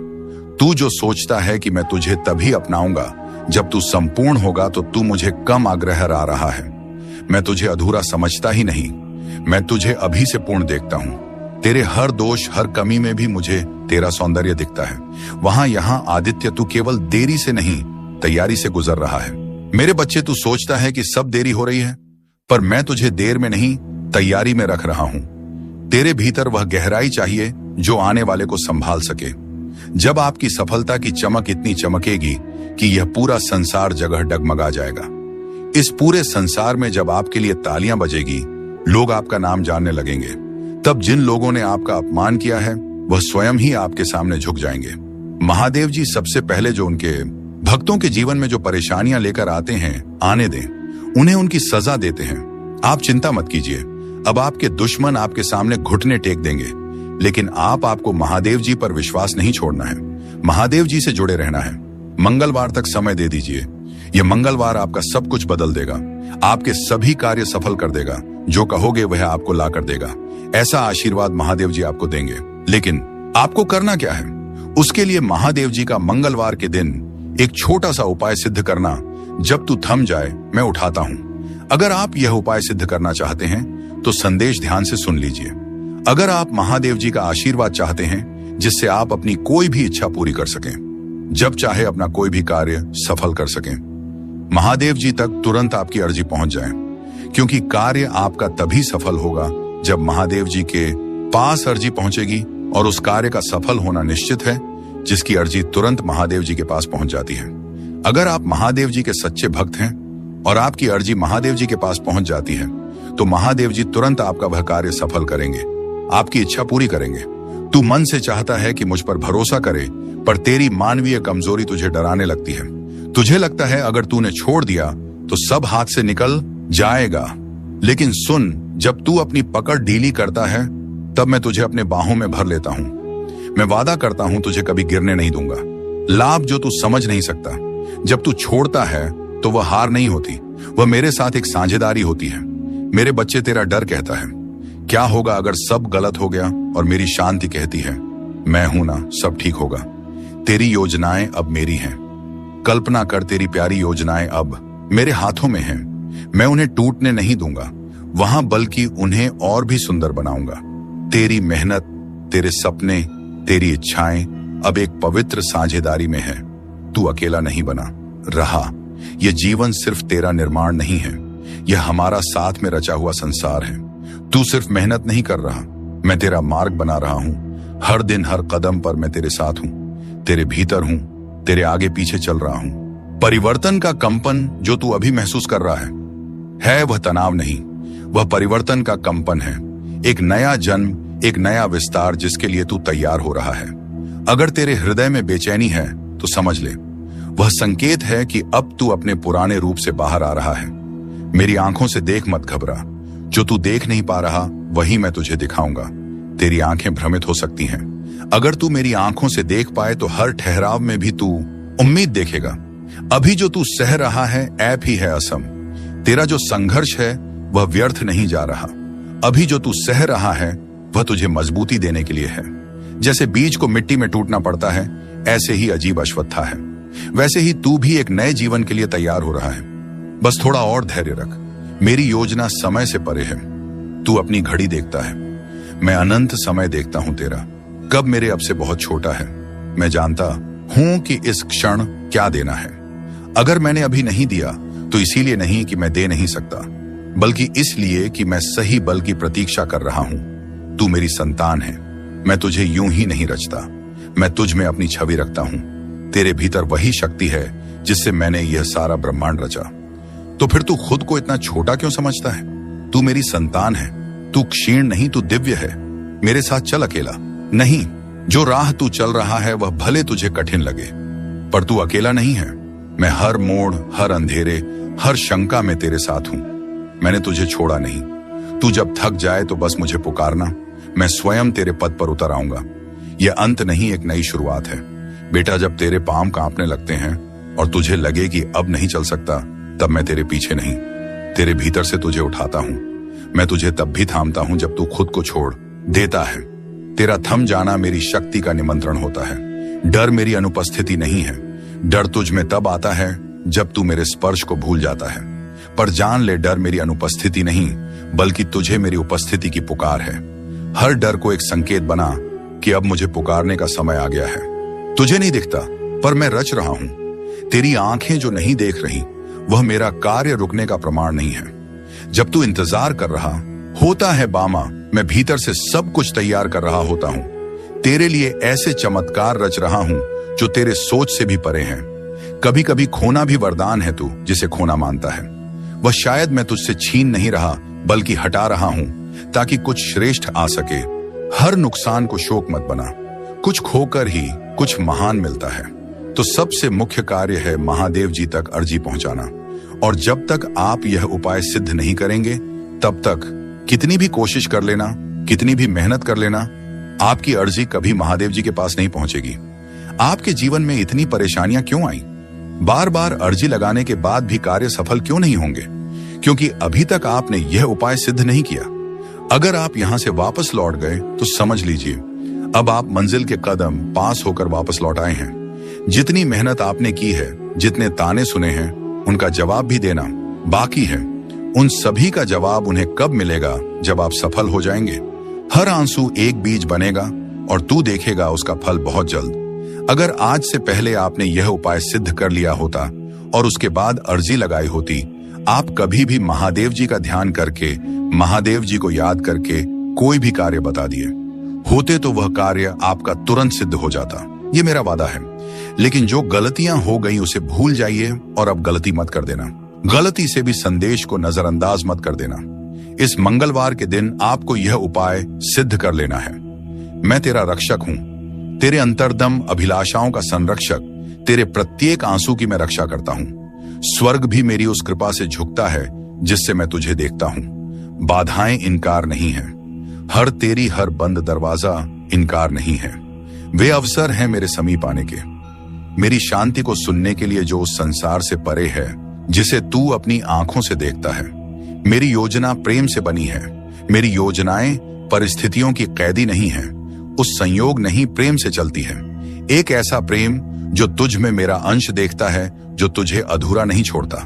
तू जो सोचता है कि मैं तुझे तभी अपनाऊंगा जब तू संपूर्ण होगा, तो तू मुझे कम आग्रह आ रहा है। मैं तुझे अधूरा समझता ही नहीं, मैं तुझे अभी से पूर्ण देखता हूं। तेरे हर दोष, हर कमी में भी मुझे तेरा सौंदर्य दिखता है। वहां यहां आदित्य, तू केवल देरी से नहीं, तैयारी से गुजर रहा है। मेरे बच्चे, तू सोचता है कि सब देरी हो रही है, पर मैं तुझे देर में नहीं, तैयारी में रख रहा हूं। तेरे भीतर वह गहराई चाहिए जो आने वाले को संभाल सके। जब आपकी सफलता की चमक इतनी चमकेगी कि यह पूरा संसार जगह डगमगा जाएगा। इस पूरे संसार में जब आपके लिए तालियां बजेगी, लोग आपका नाम जानने लगेंगे, तब जिन लोगों ने आपका अपमान किया है वह स्वयं ही आपके सामने झुक जाएंगे। महादेव जी सबसे पहले जो उनके भक्तों के जीवन में जो परेशानियां लेकर आते हैं, आने दें, उन्हें उनकी सजा देते हैं। आप चिंता मत कीजिए, अब आपके दुश्मन आपके सामने घुटने टेक देंगे, लेकिन आपको महादेव जी पर विश्वास नहीं छोड़ना है। महादेव जी से जुड़े रहना है। मंगलवार तक समय दे दीजिए। यह मंगलवार आपका सब कुछ बदल देगा, आपके सभी कार्य सफल कर देगा। जो कहोगे वह आपको ला कर देगा। ऐसा आशीर्वाद महादेव जी आपको देंगे। लेकिन आपको करना क्या है? उसके लिए महादेव जी का मंगलवार के दिन एक छोटा सा उपाय सिद्ध करना। जब तू थम जाए, मैं उठाता हूं। अगर आप यह उपाय सिद्ध करना चाहते हैं तो संदेश ध्यान से सुन लीजिए। अगर आप महादेव जी का आशीर्वाद चाहते हैं जिससे आप अपनी कोई भी इच्छा पूरी कर सकें, जब चाहे अपना कोई भी कार्य सफल कर सकें, महादेव जी तक तुरंत आपकी अर्जी पहुंच जाए, क्योंकि कार्य आपका तभी सफल होगा जब महादेव जी के पास अर्जी पहुंचेगी। और उस कार्य का सफल होना निश्चित है जिसकी अर्जी तुरंत महादेव जी के पास पहुंच जाती है। अगर आप महादेव जी के सच्चे भक्त हैं और आपकी अर्जी महादेव जी के पास पहुंच जाती है, तो महादेव जी तुरंत आपका वह कार्य सफल करेंगे, आपकी इच्छा पूरी करेंगे। तू मन से चाहता है कि मुझ पर भरोसा करे, पर तेरी मानवीय कमजोरी तुझे डराने लगती है। तुझे लगता है अगर तूने छोड़ दिया तो सब हाथ से निकल जाएगा। लेकिन सुन, जब तू अपनी पकड़ ढीली करता है तब मैं तुझे अपने बाहों में भर लेता हूं। मैं वादा करता हूं तुझे कभी गिरने नहीं दूंगा। लाभ जो तू समझ नहीं सकता, जब तू छोड़ता है तो वह हार नहीं होती, वह मेरे साथ एक साझेदारी होती है। मेरे बच्चे, तेरा डर कहता है क्या होगा अगर सब गलत हो गया, और मेरी शांति कहती है मैं हूं ना, सब ठीक होगा। तेरी योजनाएं अब मेरी हैं। कल्पना कर, तेरी प्यारी योजनाएं अब मेरे हाथों में हैं। मैं उन्हें टूटने नहीं दूंगा वहां, बल्कि उन्हें और भी सुंदर बनाऊंगा। तेरी मेहनत, तेरे सपने, तेरी इच्छाएं अब एक पवित्र साझेदारी में है। तू अकेला नहीं बना रहा। यह जीवन सिर्फ तेरा निर्माण नहीं है, यह हमारा साथ में रचा हुआ संसार है। तू सिर्फ मेहनत नहीं कर रहा, मैं तेरा मार्ग बना रहा हूं। हर दिन हर कदम पर मैं तेरे साथ हूं, तेरे भीतर हूं, तेरे आगे पीछे चल रहा हूं। परिवर्तन का कंपन जो तू अभी महसूस कर रहा है वह तनाव नहीं, वह परिवर्तन का कंपन है। एक नया जन्म, एक नया विस्तार जिसके लिए तू तैयार हो रहा है। अगर तेरे हृदय में बेचैनी है तो समझ ले, वह संकेत है कि अब तू अपने पुराने रूप से बाहर आ रहा है। मेरी आंखों से देख, मत घबरा। जो तू देख नहीं पा रहा वही मैं तुझे दिखाऊंगा। तेरी आंखें भ्रमित हो सकती हैं, अगर तू मेरी आंखों से देख पाए तो हर ठहराव में भी तू उम्मीद देखेगा। अभी जो तू सह रहा है ऐप ही है असम। तेरा जो संघर्ष है वह व्यर्थ नहीं जा रहा। अभी जो तू सह रहा है वह तुझे मजबूती देने के लिए है। जैसे बीज को मिट्टी में टूटना पड़ता है, ऐसे ही अजीब अश्वत्था है, वैसे ही तू भी एक नए जीवन के लिए तैयार हो रहा है। बस थोड़ा और धैर्य रख। मेरी योजना समय से परे है। तू अपनी घड़ी देखता है, मैं अनंत समय देखता हूं तेरा। कब मेरे अब से बहुत छोटा है। मैं जानता हूं कि इस क्षण क्या देना है। अगर मैंने अभी नहीं दिया तो इसीलिए नहीं कि मैं दे नहीं सकता, बल्कि इसलिए कि मैं सही बल की प्रतीक्षा कर रहा हूं। तू मेरी संतान है। मैं तुझे यूं ही नहीं रचता, मैं तुझ में अपनी छवि रखता हूं। तेरे भीतर वही शक्ति है जिससे मैंने यह सारा ब्रह्मांड रचा। तो फिर तू खुद को इतना छोटा क्यों समझता है? तू मेरी संतान है। तू क्षीण नहीं, तू दिव्य है। मेरे साथ चल अकेला नहीं। जो राह तू चल रहा है वह भले तुझे कठिन लगे, पर तू अकेला नहीं है। मैं हर मोड़, हर अंधेरे, हर शंका में तेरे साथ हूं। मैंने तुझे छोड़ा नहीं। तू जब थक जाए तो बस मुझे पुकारना, मैं स्वयं तेरे पद पर उतर आऊंगा। यह अंत नहीं, एक नई शुरुआत है। बेटा, जब तेरे पांव कांपने लगते हैं और तुझे लगे कि अब नहीं चल सकता, तब मैं तेरे पीछे नहीं, तेरे भीतर से तुझे उठाता हूं। मैं तुझे तब भी थामता हूं जब तू खुद को छोड़ देता है। तेरा थम जाना मेरी शक्ति का निमंत्रण होता है। डर मेरी अनुपस्थिति नहीं है। डर तुझ में तब आता है जब तू मेरे स्पर्श को भूल जाता है। पर जान ले, डर मेरी अनुपस्थिति नहीं, बल्कि तुझे मेरी उपस्थिति की पुकार है। हर डर को एक संकेत बना कि अब मुझे पुकारने का समय आ गया है। तुझे नहीं दिखता, पर मैं रच रहा हूं। तेरी आंखें जो नहीं देख रही वह मेरा कार्य रुकने का प्रमाण नहीं है। जब तू इंतजार कर रहा होता है बामा, मैं भीतर से सब कुछ तैयार कर रहा होता हूं। तेरे लिए ऐसे चमत्कार रच रहा हूं जो तेरे सोच से भी परे हैं। कभी कभी खोना भी वरदान है तू जिसे खोना मानता है। वह शायद मैं तुझसे छीन नहीं रहा, बल्कि हटा रहा हूं ताकि कुछ श्रेष्ठ आ सके। हर नुकसान को शोक मत बना। कुछ खोकर ही कुछ महान मिलता है। तो सबसे मुख्य कार्य है महादेव जी तक अर्जी पहुंचाना। और जब तक आप यह उपाय सिद्ध नहीं करेंगे, तब तक कितनी भी कोशिश कर लेना, कितनी भी मेहनत कर लेना, आपकी अर्जी कभी महादेव जी के पास नहीं पहुंचेगी। आपके जीवन में इतनी परेशानियां क्यों आई? बार बार अर्जी लगाने के बाद भी कार्य सफल क्यों नहीं होंगे? क्योंकि अभी तक आपने यह उपाय सिद्ध नहीं किया। अगर आप यहां से वापस लौट गए तो समझ लीजिए अब आप मंजिल के कदम पास होकर वापस लौट आए हैं। जितनी मेहनत आपने की है, जितने ताने सुने हैं, उनका जवाब भी देना बाकी है। उन सभी का जवाब उन्हें कब मिलेगा? जब आप सफल हो जाएंगे। हर आंसू एक बीज बनेगा और तू देखेगा उसका फल बहुत जल्द। अगर आज से पहले आपने यह उपाय सिद्ध कर लिया होता और उसके बाद अर्जी लगाई होती, आप कभी भी महादेव जी का ध्यान करके, महादेव जी को याद करके कोई भी कार्य बता दिए होते तो वह कार्य आपका तुरंत सिद्ध हो जाता। ये मेरा वादा है। लेकिन जो गलतियां हो गई उसे भूल जाइए और अब गलती मत कर देना। गलती से भी संदेश को नजरअंदाज मत कर देना। इस मंगलवार के दिन आपको यह उपाय सिद्ध कर लेना है। मैं तेरा रक्षक हूं, तेरे अंतर्दम अभिलाषाओं का संरक्षक, तेरे प्रत्येक आंसू की मैं रक्षा करता हूं। स्वर्ग भी मेरी उस कृपा से झुकता है जिससे मैं तुझे देखता हूं। बाधाएं इनकार नहीं है, हर बंद दरवाजा इनकार नहीं है। वे अवसर हैं मेरे समीप आने के, मेरी शांति को सुनने के लिए जो उस संसार से परे है जिसे तू अपनी आंखों से देखता है। मेरी योजना प्रेम से बनी है, मेरी योजनाएं परिस्थितियों की कैदी नहीं है, उस संयोग नहीं प्रेम से चलती है। एक ऐसा प्रेम जो तुझ में मेरा अंश देखता है, जो तुझे अधूरा नहीं छोड़ता।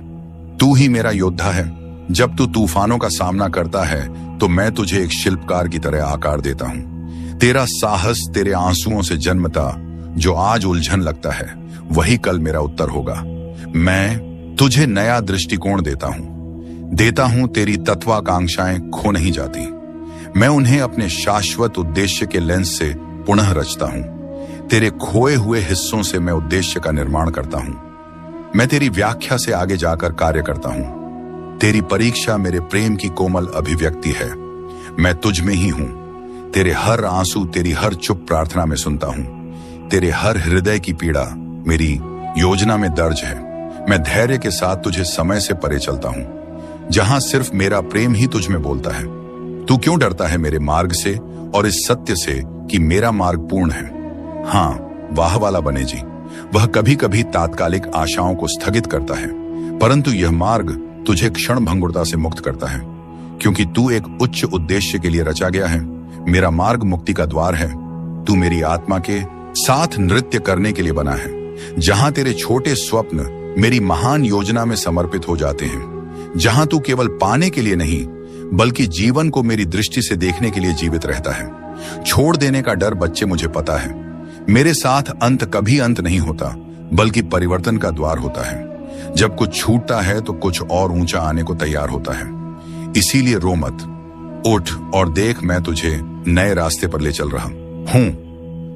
तू ही मेरा योद्धा है, जब तू तूफानों का सामना करता है तो मैं तुझे एक शिल्पकार की तरह आकार देता हूं। तेरा साहस तेरे आंसुओं से जन्मता, जो आज उलझन लगता है वही कल मेरा उत्तर होगा। मैं तुझे नया दृष्टिकोण देता हूं, तेरी तत्वाकांक्षाएं खो नहीं जाती। मैं उन्हें अपने शाश्वत उद्देश्य के लेंस से पुनः रचता हूं। तेरे खोए हुए हिस्सों से मैं उद्देश्य का निर्माण करता हूं। मैं तेरी व्याख्या से आगे जाकर कार्य करता हूं। तेरी परीक्षा मेरे प्रेम की कोमल अभिव्यक्ति है। मैं तुझ में ही हूं। तेरे हर आंसू, तेरी हर चुप प्रार्थना में सुनता हूं। तेरे हर हृदय की पीड़ा मेरी योजना में दर्ज है। मैं धैर्य के साथ तुझे समय से परे चलता हूं, जहां सिर्फ मेरा प्रेम ही तुझ में बोलता है। तू क्यों डरता है मेरे मार्ग से और इस सत्य से कि मेरा मार्ग पूर्ण है? हाँ, वाह वाला बने जी, वह कभी कभी तात्कालिक आशाओं को स्थगित करता है, परंतु यह मार्ग तुझे क्षण भंगुरता से मुक्त करता है, क्योंकि तू एक उच्च उद्देश्य के लिए रचा गया है। मेरा मार्ग मुक्ति का द्वार है। तू मेरी आत्मा के साथ नृत्य करने के लिए बना है, जहां तेरे छोटे स्वप्न मेरी महान योजना में समर्पित हो जाते हैं, जहां तू केवल पाने के लिए नहीं बल्कि जीवन को मेरी दृष्टि से देखने के लिए जीवित रहता है। छोड़ देने का डर बच्चे मुझे पता है। मेरे साथ अंत कभी अंत नहीं होता, बल्कि परिवर्तन का द्वार होता है। जब कुछ छूटता है तो कुछ और ऊंचा आने को तैयार होता है। इसीलिए रो मत, उठ और देख, मैं तुझे नए रास्ते पर ले चल रहा हूं।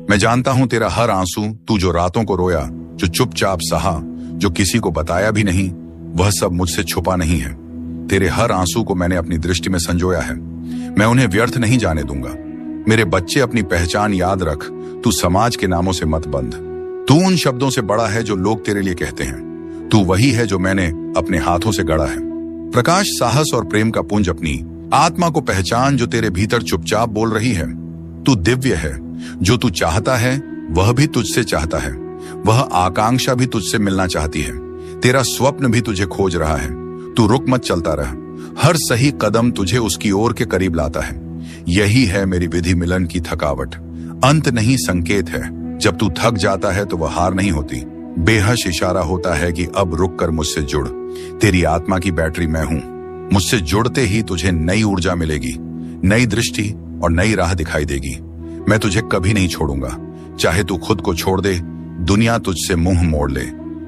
मैं जानता हूं तेरा हर आंसू, तू जो रातों को रोया, जो चुपचाप सहा, जो किसी को बताया भी नहीं, वह सब मुझसे छुपा नहीं है। तेरे हर आंसू को मैंने अपनी दृष्टि में संजोया है। मैं उन्हें व्यर्थ नहीं जाने दूंगा। मेरे बच्चे, अपनी पहचान याद रख। तू समाज के नामों से मत बंध। तू उन शब्दों से बड़ा है जो लोग तेरे लिए कहते हैं। तू वही है जो मैंने अपने हाथों से गढ़ा है। प्रकाश, साहस और प्रेम का पुंज अपनी आत्मा को पहचान, जो तेरे भीतर चुपचाप बोल रही है। तू दिव्य है। जो तू चाहता है वह भी तुझसे चाहता है। वह आकांक्षा भी तुझसे मिलना चाहती है। तेरा स्वप्न भी तुझे खोज रहा है। तू रुक मत, चलता रह। हर सही कदम तुझे उसकी ओर के करीब लाता है। यही है मेरी विधि मिलन की थकावट। अंत नहीं, संकेत है। जब तू थक जाता है तो वह हार नहीं होती, बेहश इशारा होता है कि अब रुक कर मुझसे जुड़। तेरी आत्मा की बैटरी मैं हूं। मुझसे जुड़ते ही तुझे नई ऊर्जा मिलेगी, नई दृष्टि और नई राह दिखाई देगी। मैं तुझे कभी नहीं छोड़ूंगा। चाहे तू खुद को छोड़ दे, दुनिया तुझसे मुंह मोड़ ले,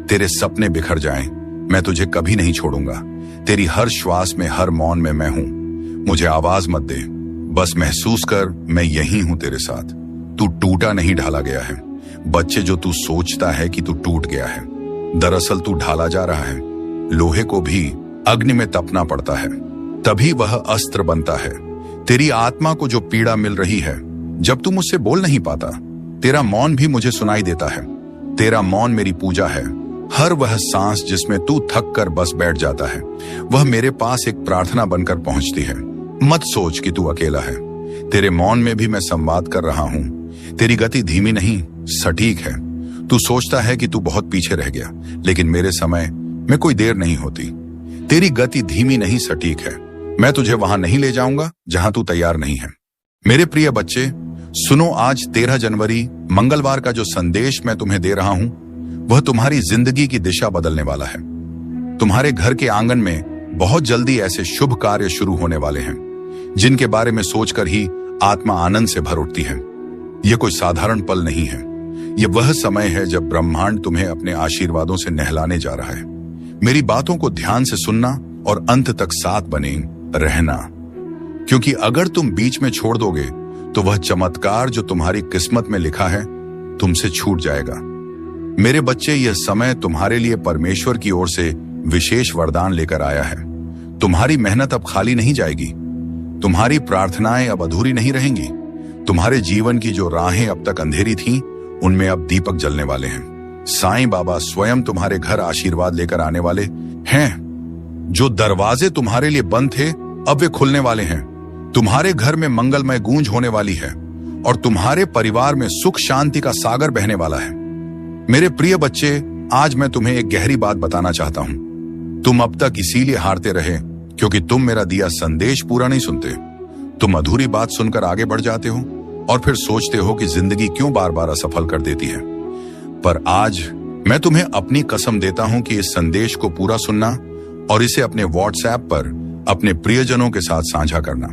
तेरे सपने बिखर जाएं, मैं तुझे कभी नहीं छोड़ूंगा। तेरी हर श्वास में, हर मौन में मैं हूं। मुझे आवाज मत दे, बस महसूस कर, मैं यही हूं तेरे साथ। तू टूटा नहीं, ढाला गया है। बच्चे, जो तू सोचता है कि तू टूट गया है, दरअसल तू ढाला जा रहा है। लोहे को भी अग्नि में तपना पड़ता है, तभी वह अस्त्र बनता है। तेरी आत्मा को जो पीड़ा मिल रही है, जब तू मुझसे बोल नहीं पाता, तेरा मौन भी मुझे सुनाई देता है। तेरा मौन मेरी पूजा है। हर वह सांस जिसमें तू थक कर बस बैठ जाता है, वह मेरे पास एक प्रार्थना बनकर पहुंचती है। मत सोच कि तू अकेला है। तेरे मौन में भी मैं संवाद कर रहा हूं। तेरी गति धीमी नहीं, सटीक है। तू सोचता है कि तू बहुत पीछे रह गया, लेकिन मेरे समय में कोई देर नहीं होती। तेरी गति धीमी नहीं, सटीक है। मैं तुझे वहां नहीं ले जाऊंगा जहां तू तैयार नहीं है। मेरे प्रिय बच्चे, सुनो, आज 13 जनवरी मंगलवार का जो संदेश मैं तुम्हें दे रहा हूं, वह तुम्हारी जिंदगी की दिशा बदलने वाला है। तुम्हारे घर के आंगन में बहुत जल्दी ऐसे शुभ कार्य शुरू होने वाले हैं, जिनके बारे में सोचकर ही आत्मा आनंद से भर उठती है। यह कोई साधारण पल नहीं है। यह वह समय है जब ब्रह्मांड तुम्हें अपने आशीर्वादों से नहलाने जा रहा है। मेरी बातों को ध्यान से सुनना और अंत तक साथ बने रहना, क्योंकि अगर तुम बीच में छोड़ दोगे तो वह चमत्कार जो तुम्हारी किस्मत में लिखा है तुमसे छूट जाएगा। मेरे बच्चे, यह समय तुम्हारे लिए परमेश्वर की ओर से विशेष वरदान लेकर आया है। तुम्हारी मेहनत अब खाली नहीं जाएगी। तुम्हारी प्रार्थनाएं अब अधूरी नहीं रहेंगी। तुम्हारे जीवन की जो राहें अब तक अंधेरी थीं, उनमें अब दीपक जलने वाले हैं। साईं बाबा स्वयं तुम्हारे घर आशीर्वाद लेकर आने वाले हैं। जो दरवाजे तुम्हारे लिए बंद थे, अब वे खुलने वाले हैं। तुम्हारे घर में मंगलमय गूंज होने वाली है और तुम्हारे परिवार में सुख शांति का सागर बहने वाला है। मेरे प्रिय बच्चे, आज मैं तुम्हें एक गहरी बात बताना चाहता हूं। तुम अब तक इसीलिए हारते रहे क्योंकि तुम मेरा दिया संदेश पूरा नहीं सुनते। तुम अधूरी बात सुनकर आगे बढ़ जाते हो और फिर सोचते हो कि जिंदगी क्यों बार बार असफल कर देती है। पर आज मैं तुम्हें अपनी कसम देता हूं कि इस संदेश को पूरा सुनना और इसे अपने व्हाट्सएप पर अपने प्रियजनों के साथ साझा करना।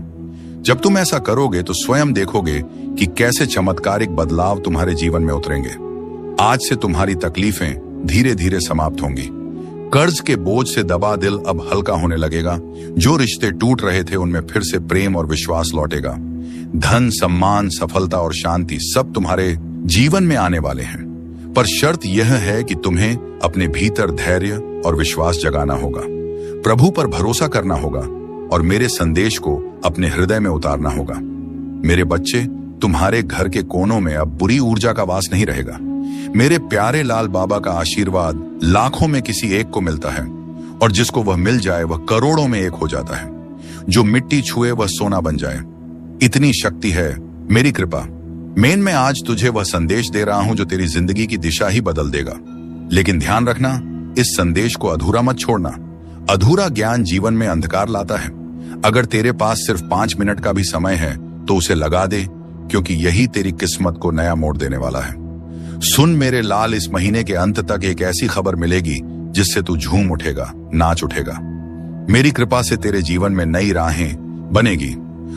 जब तुम ऐसा करोगे तो स्वयं देखोगे कि कैसे चमत्कारिक बदलाव तुम्हारे जीवन में उतरेंगे। आज से तुम्हारी तकलीफें धीरे धीरे समाप्त होंगी। कर्ज के बोझ से दबा दिल अब हल्का होने लगेगा। जो रिश्ते टूट रहे थे उनमें फिर से प्रेम और विश्वास लौटेगा। धन, सम्मान, सफलता और शांति सब तुम्हारे जीवन में आने वाले हैं। पर शर्त यह है कि तुम्हें अपने भीतर धैर्य और विश्वास जगाना होगा, प्रभु पर भरोसा करना होगा और मेरे संदेश को अपने हृदय में उतारना होगा। मेरे बच्चे, तुम्हारे घर के कोनों में अब बुरी ऊर्जा का वास नहीं रहेगा। मेरे प्यारे लाल बाबा का आशीर्वाद लाखों में किसी एक को मिलता है और जिसको वह मिल जाए वह करोड़ों में एक हो जाता है। जो मिट्टी छुए वह सोना बन जाए, इतनी शक्ति है मेरी कृपा। मैं आज तुझे वह संदेश दे रहा हूं जो तेरी जिंदगी की दिशा ही बदल देगा। लेकिन ध्यान रखना, इस संदेश को अधूरा मत छोड़ना। अधूरा ज्ञान जीवन में अंधकार लाता है। अगर तेरे पास सिर्फ 5 मिनट का भी समय है तो उसे लगा दे, क्योंकि यही तेरी किस्मत को नया मोड़ देने वाला है। सुन मेरे लाल, इस महीने के अंत तक एक ऐसी खबर मिलेगी जिससे तू झूम उठेगा, नाच उठेगा। मेरी कृपा से तेरे जीवन में नई राहें बनेगी।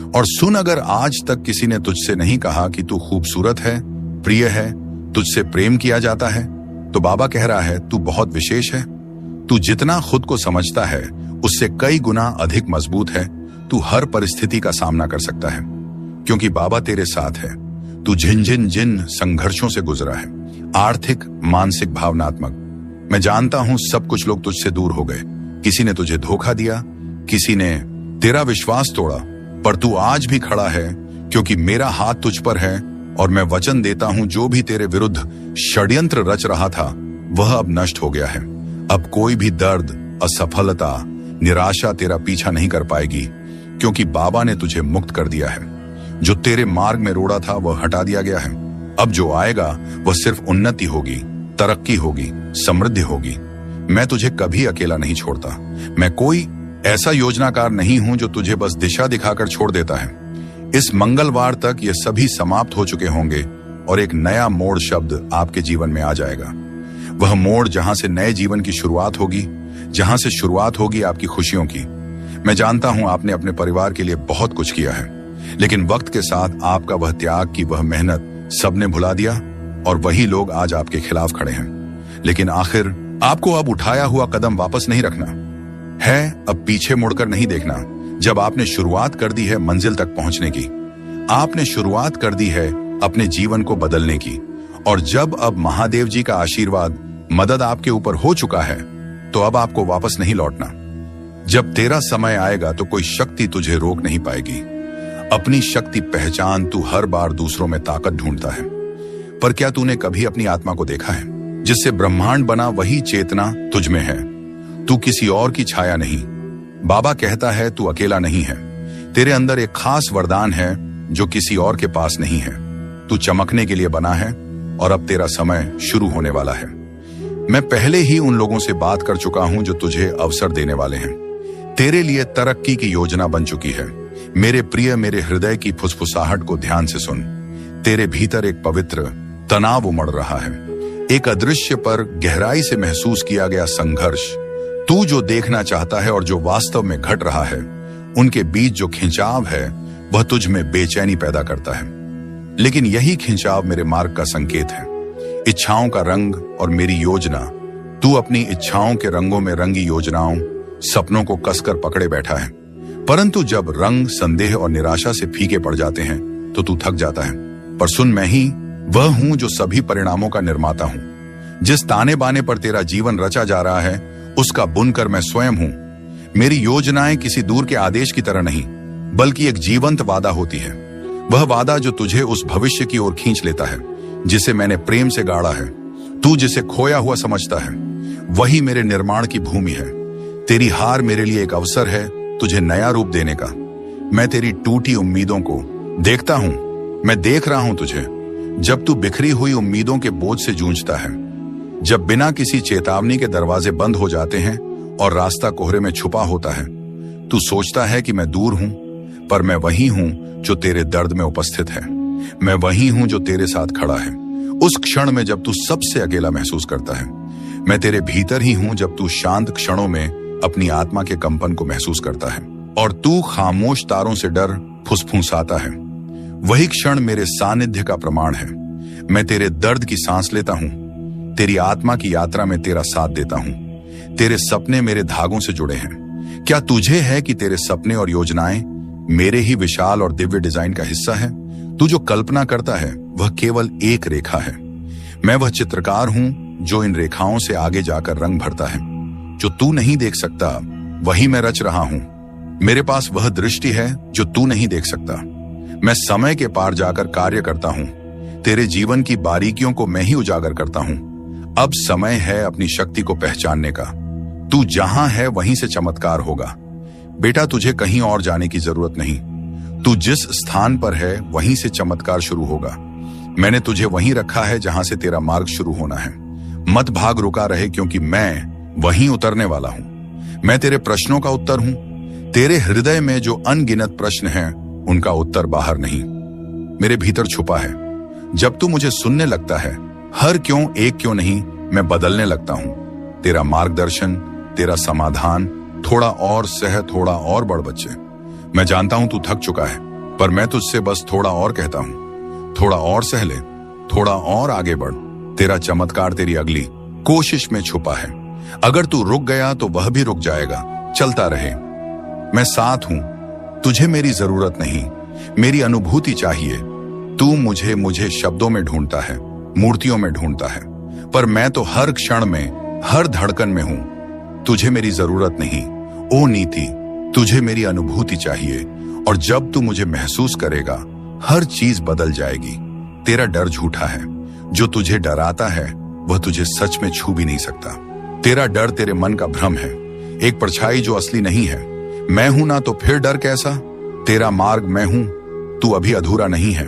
और सुन, अगर आज तक किसी ने तुझसे नहीं कहा कि तू खूबसूरत है, प्रिय है, तुझसे प्रेम किया जाता है, तो बाबा कह रहा है तू बहुत विशेष है। तू जितना खुद को समझता है उससे कई गुना अधिक मजबूत है। तू हर परिस्थिति का सामना कर सकता है क्योंकि बाबा तेरे साथ है। तू जिन संघर्षों से गुजरा है, आर्थिक, मानसिक, भावनात्मक। मैं जानता हूं सब कुछ लोग तुझसे दूर हो गए। किसी ने तुझे धोखा दिया, किसी ने तेरा विश्वास तोड़ा, पर तू आज भी खड़ा है क्योंकि मेरा हाथ तुझ पर है और मैं वचन देता हूं जो भी तेरे विरुद्ध षड्यंत्र रच रहा था वह अब नष्ट हो गया है। अब कोई भी दर्द, असफलता, निराशा तेरा पीछा नहीं कर पाएगी क्योंकि बाबा ने तुझे मुक्त कर दिया है। जो तेरे मार्ग में रोड़ा था वह हटा दिया गया है। अब जो आएगा वह सिर्फ उन्नति होगी, तरक्की होगी, समृद्धि होगी। मैं तुझे कभी अकेला नहीं छोड़ता। मैं कोई ऐसा योजनाकार नहीं हूं जो तुझे बस दिशा दिखाकर छोड़ देता है। इस मंगलवार तक ये सभी समाप्त हो चुके होंगे और एक नया मोड़ शब्द आपके जीवन में आ जाएगा। वह मोड़ जहां से नए जीवन की शुरुआत होगी, जहां से शुरुआत होगी आपकी खुशियों की। मैं जानता हूं आपने अपने परिवार के लिए बहुत कुछ किया है, लेकिन वक्त के साथ आपका वह त्याग की वह मेहनत सबने भुला दिया और वही लोग आज आपके खिलाफ खड़े हैं। लेकिन आखिर आपको अब उठाया हुआ कदम वापस नहीं रखना है, अब पीछे मुड़कर नहीं देखना। जब आपने शुरुआत कर दी है मंजिल तक पहुंचने की, आपने शुरुआत कर दी है अपने जीवन को बदलने की, और जब अब महादेव जी का आशीर्वाद, मदद आपके ऊपर हो चुका है, तो अब आपको वापस नहीं लौटना। जब तेरा समय आएगा तो कोई शक्ति तुझे रोक नहीं पाएगी। अपनी शक्ति पहचान, तू हर बार दूसरों में ताकत ढूंढता है, पर क्या तूने कभी अपनी आत्मा को देखा है? जिससे ब्रह्मांड बना वही चेतना तुझ में है। तू किसी और की छाया नहीं। बाबा कहता है तू अकेला नहीं है। तेरे अंदर एक खास वरदान है जो किसी और के पास नहीं है। तू चमकने के लिए बना है और अब तेरा समय शुरू होने वाला है। मैं पहले ही उन लोगों से बात कर चुका हूं जो तुझे अवसर देने वाले हैं। तेरे लिए तरक्की की योजना बन चुकी है। मेरे प्रिय, मेरे हृदय की फुसफुसाहट को ध्यान से सुन। तेरे भीतर एक पवित्र तनाव उमड़ रहा है, एक अदृश्य पर गहराई से महसूस किया गया संघर्ष। तू जो देखना चाहता है और जो वास्तव में घट रहा है, उनके बीच जो खिंचाव है वह तुझ में बेचैनी पैदा करता है। लेकिन यही खिंचाव मेरे मार्ग का संकेत है। इच्छाओं का रंग और मेरी योजना। तू अपनी इच्छाओं के रंगों में रंगी योजनाओं, सपनों को कसकर पकड़े बैठा है, परंतु जब रंग संदेह और निराशा से फीके पड़ जाते हैं तो तू थक जाता है। पर सुन, मैं ही वह हूं जो सभी परिणामों का निर्माता हूं। जिस ताने बाने पर तेरा जीवन रचा जा रहा है उसका बुनकर मैं स्वयं हूं। मेरी योजनाएं किसी दूर के आदेश की तरह नहीं, बल्कि एक जीवंत वादा होती है। वह वादा जो तुझे उस भविष्य की ओर खींच लेता है जिसे मैंने प्रेम से गाड़ा है। तू जिसे खोया हुआ समझता है वही मेरे निर्माण की भूमि है। तेरी हार मेरे लिए एक अवसर है तुझे नया रूप देने का। मैं तेरी टूटी उम्मीदों को देखता हूं, मैं देख रहा हूं तुझे जब तू बिखरी हुई उम्मीदों के बोझ से जूझता है, जब बिना किसी चेतावनी के दरवाजे बंद हो जाते हैं और रास्ता कोहरे में छुपा होता है। तू सोचता है कि मैं दूर हूं, पर मैं वही हूं जो तेरे दर्द में उपस्थित है। मैं वही हूं जो तेरे साथ खड़ा है उस क्षण में जब तू सबसे अकेला महसूस करता है। मैं तेरे भीतर ही हूं जब तू शांत क्षणों में अपनी आत्मा के कंपन को महसूस करता है और तू खामोश तारों से डर फुसफुसाता है। वही क्षण मेरे सानिध्य का प्रमाण है। मैं तेरे दर्द की सांस लेता हूं, तेरी आत्मा की यात्रा में तेरा साथ देता हूं। तेरे सपने मेरे धागों से जुड़े हैं। क्या तुझे है कि तेरे सपने और योजनाएं मेरे ही विशाल और दिव्य डिजाइन का हिस्सा है? तू जो कल्पना करता है वह केवल एक रेखा है। मैं वह चित्रकार हूं जो इन रेखाओं से आगे जाकर रंग भरता है। जो तू नहीं देख सकता वही मैं रच रहा हूं। मेरे पास वह दृष्टि है जो तू नहीं देख सकता। मैं समय के पार जाकर कार्य करता हूं। तेरे जीवन की बारीकियों को मैं ही उजागर करता हूं। अब समय है अपनी शक्ति को पहचानने का। तू जहां है वहीं से चमत्कार होगा। बेटा, तुझे कहीं और जाने की जरूरत नहीं। तू जिस स्थान पर है वहीं से चमत्कार शुरू होगा। मैंने तुझे वहीं रखा है जहां से तेरा मार्ग शुरू होना है। मत भाग रुका रहे, क्योंकि मैं वहीं उतरने वाला हूं। मैं तेरे प्रश्नों का उत्तर हूं। तेरे हृदय में जो अनगिनत प्रश्न हैं उनका उत्तर बाहर नहीं, मेरे भीतर छुपा है। जब तू मुझे सुनने लगता है, हर क्यों एक क्यों नहीं, मैं बदलने लगता हूं। तेरा मार्गदर्शन, तेरा समाधान, थोड़ा और सह, थोड़ा और बढ़ बच्चे। मैं जानता हूं तू थक चुका है, पर मैं तुझसे बस थोड़ा और कहता हूं। थोड़ा और सह ले, थोड़ा और आगे बढ़। तेरा चमत्कार तेरी अगली कोशिश में छुपा है। अगर तू रुक गया तो वह भी रुक जाएगा। चलता रहे, मैं साथ हूं। तुझे मेरी जरूरत नहीं, मेरी अनुभूति चाहिए। तू मुझे शब्दों में ढूंढता है, मूर्तियों में ढूंढता है, पर मैं तो हर क्षण में, हर धड़कन में हूं। तुझे मेरी जरूरत नहीं ओ नीति, तुझे मेरी अनुभूति चाहिए। और जब तू मुझे महसूस करेगा, हर चीज बदल जाएगी। तेरा डर झूठा है। जो तुझे डराता है वह तुझे सच में छू भी नहीं सकता। तेरा डर तेरे मन का भ्रम है, एक परछाई जो असली नहीं है। मैं हूं ना, तो फिर डर कैसा? तेरा मार्ग मैं हूं, तू अभी अधूरा नहीं है।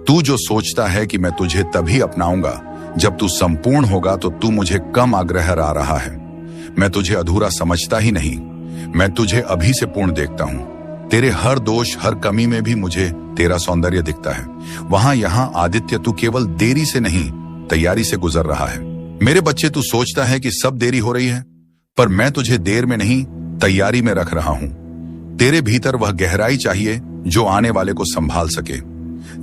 तू जो सोचता है कि मैं तुझे तभी अपनाऊंगा जब तू संपूर्ण होगा, तो तू मुझे कम आग्रह आ रहा है। मैं तुझे अधूरा समझता ही नहीं, मैं तुझे अभी से पूर्ण देखता हूं। तेरे हर दोष, हर कमी में भी मुझे तेरा सौंदर्य दिखता है। वहां यहां आदित्य, तू केवल देरी से नहीं, तैयारी से गुजर रहा है। मेरे बच्चे, तू सोचता है कि सब देरी हो रही है, पर मैं तुझे देर में नहीं, तैयारी में रख रहा हूं। तेरे भीतर वह गहराई चाहिए जो आने वाले को संभाल सके।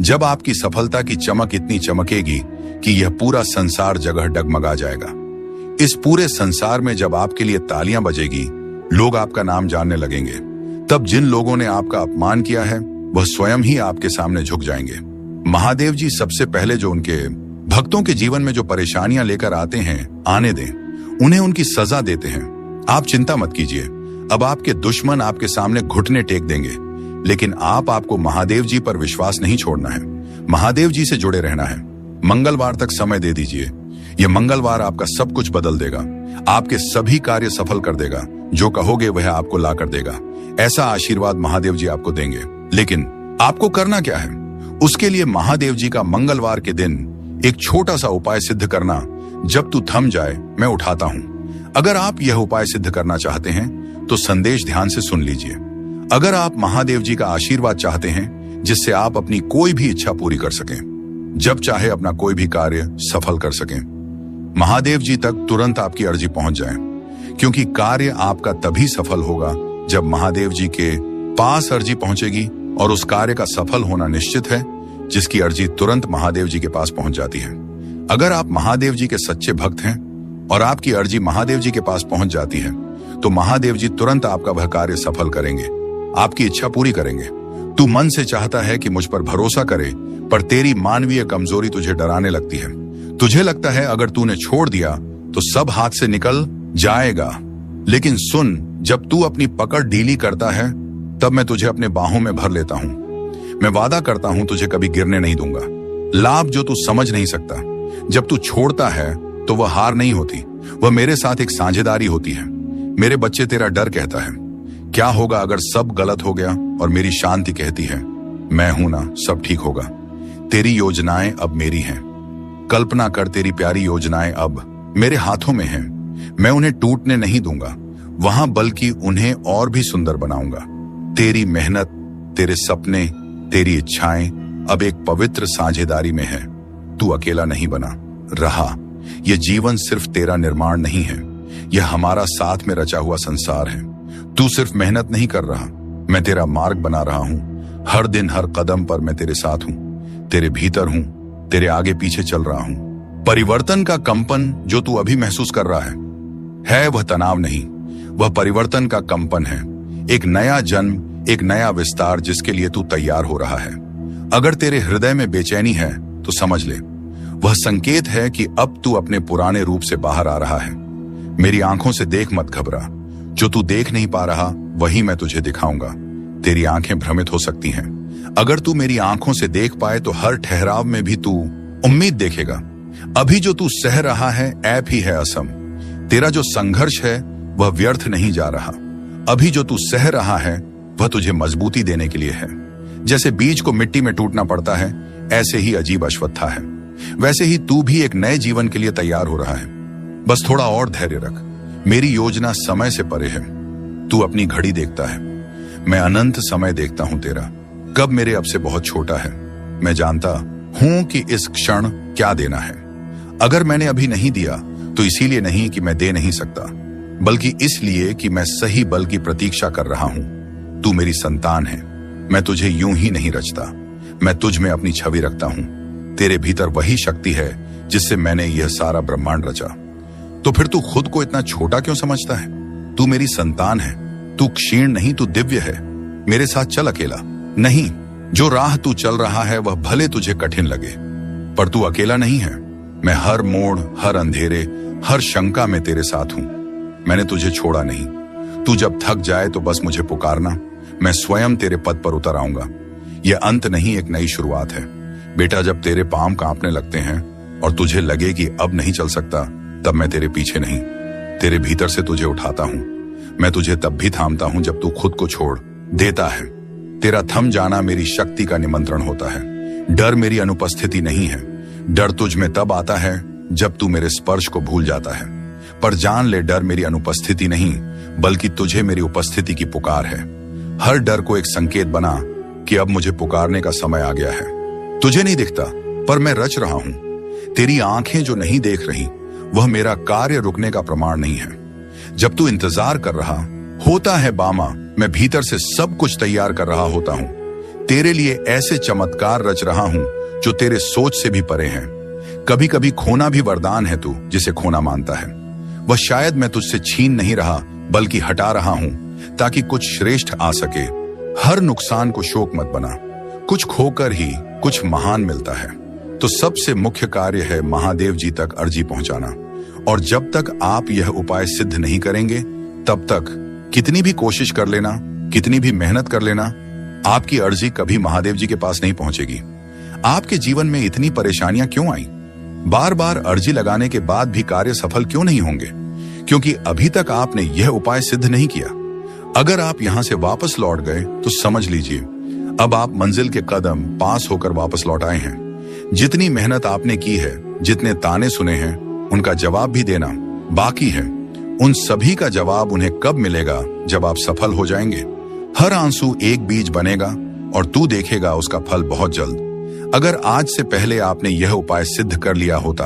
जब आपकी सफलता की चमक इतनी चमकेगी कि यह पूरा संसार जगह डगमगा जाएगा। इस पूरे संसार में जब आपके लिए तालियां बजेगी, लोग आपका नाम जानने लगेंगे, तब जिन लोगों ने आपका अपमान किया है वह स्वयं ही आपके सामने झुक जाएंगे। महादेव जी सबसे पहले जो उनके भक्तों के जीवन में जो परेशानियां लेकर आते हैं, आने दें, उन्हें उनकी सजा देते हैं। आप चिंता मत कीजिए, अब आपके दुश्मन आपके सामने घुटने टेक देंगे, लेकिन आपको महादेव जी पर विश्वास नहीं छोड़ना है। महादेव जी से जुड़े रहना है। मंगलवार तक समय दे दीजिए। यह मंगलवार आपका सब कुछ बदल देगा, आपके सभी कार्य सफल कर देगा। जो कहोगे वह आपको ला कर देगा। ऐसा आशीर्वाद महादेव जी आपको देंगे। लेकिन आपको करना क्या है? उसके लिए महादेव जी का मंगलवार के दिन एक छोटा सा उपाय सिद्ध करना। जब तू थम जाए, मैं उठाता हूं। अगर आप यह उपाय सिद्ध करना चाहते हैं तो संदेश ध्यान से सुन लीजिए। अगर आप महादेव जी का आशीर्वाद चाहते हैं जिससे आप अपनी कोई भी इच्छा पूरी कर सकें, जब चाहे अपना कोई भी कार्य सफल कर सकें, महादेव जी तक तुरंत आपकी अर्जी पहुंच जाए, क्योंकि कार्य आपका तभी सफल होगा जब महादेव जी के पास अर्जी पहुंचेगी। और उस कार्य का सफल होना निश्चित है जिसकी अर्जी तुरंत महादेव जी के पास पहुंच जाती है। अगर आप महादेव जी के सच्चे भक्त हैं और आपकी अर्जी महादेव जी के पास पहुंच जाती है, तो महादेव जी तुरंत आपका वह कार्य सफल करेंगे, आपकी इच्छा पूरी करेंगे। तू मन से चाहता है कि मुझ पर भरोसा करे, पर तेरी मानवीय कमजोरी तुझे डराने लगती है। तुझे लगता है अगर तूने छोड़ दिया तो सब हाथ से निकल जाएगा। लेकिन सुन, जब तू अपनी पकड़ ढीली करता है, तब मैं तुझे अपने बाहों में भर लेता हूं। मैं वादा करता हूं तुझे कभी गिरने नहीं दूंगा। लाभ जो तू समझ नहीं सकता, जब तू छोड़ता है तो वह हार नहीं होती, वह मेरे साथ एक साझेदारी होती है। मेरे बच्चे, तेरा डर कहता है क्या होगा अगर सब गलत हो गया, और मेरी शांति कहती है मैं हूं ना, सब ठीक होगा। तेरी योजनाएं अब मेरी हैं। कल्पना कर, तेरी प्यारी योजनाएं अब मेरे हाथों में हैं। मैं उन्हें टूटने नहीं दूंगा वहां, बल्कि उन्हें और भी सुंदर बनाऊंगा। तेरी मेहनत, तेरे सपने, तेरी इच्छाएं अब एक पवित्र साझेदारी में है। तू अकेला नहीं बना रहा। यह जीवन सिर्फ तेरा निर्माण नहीं है, यह हमारा साथ में रचा हुआ संसार है। तू सिर्फ मेहनत नहीं कर रहा, मैं तेरा मार्ग बना रहा हूं। हर दिन हर कदम पर मैं तेरे साथ हूं, तेरे भीतर हूं, तेरे आगे पीछे चल रहा हूं। परिवर्तन का कंपन जो तू अभी महसूस कर रहा है वह तनाव नहीं, वह परिवर्तन का कंपन है। एक नया जन्म, एक नया विस्तार जिसके लिए तू तैयार हो रहा है। अगर तेरे हृदय में बेचैनी है तो समझ ले, वह संकेत है कि अब तू अपने पुराने रूप से बाहर आ रहा है। मेरी आंखों से देख, मत घबरा। जो तू देख नहीं पा रहा वही मैं तुझे दिखाऊंगा। तेरी आंखें भ्रमित हो सकती हैं, अगर तू मेरी आंखों से देख पाए तो हर ठहराव में भी तू उम्मीद देखेगा। अभी जो तू सह रहा है ऐप ही है असम। तेरा जो संघर्ष है वह व्यर्थ नहीं जा रहा। अभी जो तू सह रहा है वह तुझे मजबूती देने के लिए है। जैसे बीज को मिट्टी में टूटना पड़ता है, ऐसे ही अजीब अश्वत्था है, वैसे ही तू भी एक नए जीवन के लिए तैयार हो रहा है। बस थोड़ा और धैर्य रख। मेरी योजना समय से परे है। तू अपनी घड़ी देखता है, मैं अनंत समय देखता हूं तेरा। कब मेरे अब से बहुत छोटा है। मैं जानता हूं कि इस क्षण क्या देना है। अगर मैंने अभी नहीं दिया तो इसीलिए नहीं कि मैं दे नहीं सकता, बल्कि इसलिए कि मैं सही बल की प्रतीक्षा कर रहा हूं। तू मेरी संतान है। मैं तुझे यूं ही नहीं रचता, मैं तुझ में अपनी छवि रखता हूं। तेरे भीतर वही शक्ति है जिससे मैंने यह सारा ब्रह्मांड रचा। तो फिर तू खुद को इतना छोटा क्यों समझता है? तू मेरी संतान है। तू क्षीण नहीं, तू दिव्य है। मेरे साथ चल अकेला नहीं। जो राह तू चल रहा है वह भले तुझे कठिन लगे, पर तू अकेला नहीं है। मैं हर मोड़, हर अंधेरे, हर शंका में तेरे साथ हूं। मैंने तुझे छोड़ा नहीं। तू जब थक जाए तो बस मुझे पुकारना, मैं स्वयं तेरे पद पर उतर आऊंगा। यह अंत नहीं, एक नई शुरुआत है। बेटा, जब तेरे पांव कांपने लगते हैं और तुझे लगे कि अब नहीं चल सकता, तब मैं तेरे पीछे नहीं, तेरे भीतर से तुझे उठाता हूं। मैं तुझे तब भी थामता हूं जब तू खुद को छोड़ देता है। तेरा थम जाना मेरी शक्ति का निमंत्रण होता है। डर मेरी अनुपस्थिति नहीं है। डर तुझ में तब आता है जब तू मेरे स्पर्श को भूल जाता है। पर जान ले, डर मेरी अनुपस्थिति नहीं, बल्कि तुझे मेरी उपस्थिति की पुकार है। हर डर को एक संकेत बना कि अब मुझे पुकारने का समय आ गया है। तुझे नहीं दिखता, पर मैं रच रहा हूं। तेरी आंखें जो नहीं देख रही वह मेरा कार्य रुकने का प्रमाण नहीं है। जब तू इंतजार कर रहा होता है बामा, मैं भीतर से सब कुछ तैयार कर रहा होता हूं। तेरे लिए ऐसे चमत्कार रच रहा हूं जो तेरे सोच से भी परे हैं। कभी कभी खोना भी वरदान है तू जिसे खोना मानता है। वह शायद मैं तुझसे छीन नहीं रहा, बल्कि हटा रहा हूं ताकि कुछ श्रेष्ठ आ सके। हर नुकसान को शोक मत बना। कुछ खोकर ही कुछ महान मिलता है। तो सबसे मुख्य कार्य है महादेव जी तक अर्जी पहुंचाना। और जब तक आप यह उपाय सिद्ध नहीं करेंगे, तब तक कितनी भी कोशिश कर लेना, कितनी भी मेहनत कर लेना, आपकी अर्जी कभी महादेव जी के पास नहीं पहुंचेगी। आपके जीवन में इतनी परेशानियां क्यों आई? बार बार अर्जी लगाने के बाद भी कार्य सफल क्यों नहीं होंगे? क्योंकि अभी तक आपने यह उपाय सिद्ध नहीं किया। अगर आप यहां से वापस लौट गए तो समझ लीजिए अब आप मंजिल के कदम पास होकर वापस लौट आए हैं। जितनी मेहनत आपने की है, जितने ताने सुने हैं, उनका जवाब भी देना बाकी है। उन सभी का जवाब उन्हें कब मिलेगा? जब आप सफल हो जाएंगे। हर आंसू एक बीज बनेगा और तू देखेगा उसका फल बहुत जल्द। अगर आज से पहले आपने यह उपाय सिद्ध कर लिया होता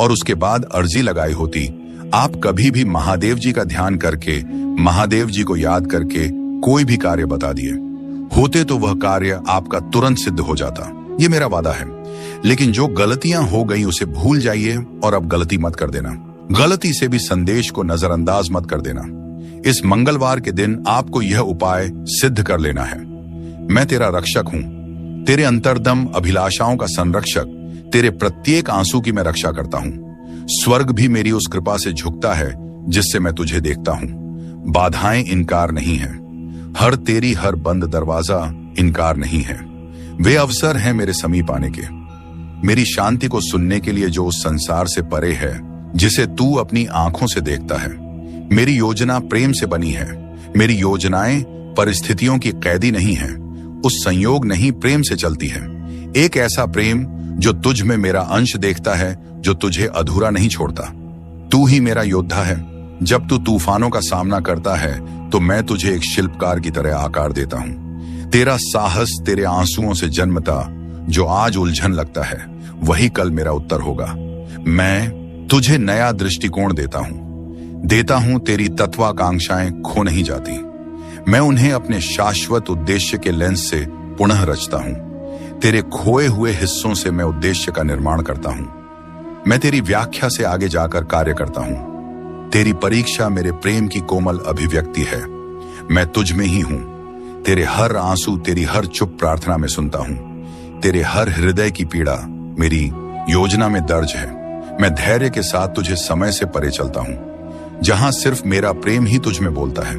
और उसके बाद अर्जी लगाई होती, आप कभी भी महादेव जी का ध्यान करके, महादेव जी को याद करके कोई भी कार्य बता दिए होते तो वह कार्य आपका तुरंत सिद्ध हो जाता। ये मेरा वादा है। लेकिन जो गलतियां हो गई उसे भूल जाइए और अब गलती मत कर देना। गलती से भी संदेश को नजरअंदाज मत कर देना। इस मंगलवार के दिन आपको यह उपाय सिद्ध कर लेना है। मैं तेरा रक्षक हूं, तेरे अंतर्दम अभिलाषाओं का संरक्षक। तेरे प्रत्येक आंसू की मैं रक्षा करता हूं। स्वर्ग भी मेरी उस कृपा से झुकता है जिससे मैं तुझे देखता हूं। बाधाएं इनकार नहीं है। हर तेरी हर बंद दरवाजा इनकार नहीं है। वे अवसर हैं मेरे समीप आने के, मेरी शांति को सुनने के लिए जो उस संसार से परे है जिसे तू अपनी आंखों से देखता है। मेरी योजना प्रेम से बनी है। मेरी योजनाएं परिस्थितियों की कैदी नहीं है, उस संयोग नहीं प्रेम से चलती है। एक ऐसा प्रेम जो तुझ में मेरा अंश देखता है, जो तुझे अधूरा नहीं छोड़ता। तू ही मेरा योद्धा है। जब तू तूफानों का सामना करता है तो मैं तुझे एक शिल्पकार की तरह आकार देता हूं। तेरा साहस तेरे आंसुओं से जन्मता जो आज उलझन लगता है, वही कल मेरा उत्तर होगा। मैं तुझे नया दृष्टिकोण देता हूं तेरी तत्वाकांक्षाएं खो नहीं जाती। मैं उन्हें अपने शाश्वत उद्देश्य के लेंस से पुनः रचता हूं। तेरे खोए हुए हिस्सों से मैं उद्देश्य का निर्माण करता हूं। मैं तेरी व्याख्या से आगे जाकर कार्य करता हूं। तेरी परीक्षा मेरे प्रेम की कोमल अभिव्यक्ति है। मैं तुझ में ही हूं। तेरे हर आंसू, तेरी हर चुप प्रार्थना में सुनता हूं। तेरे हर हृदय की पीड़ा मेरी योजना में दर्ज है। मैं धैर्य के साथ तुझे समय से परे चलता हूं, जहां सिर्फ मेरा प्रेम ही तुझ में बोलता है।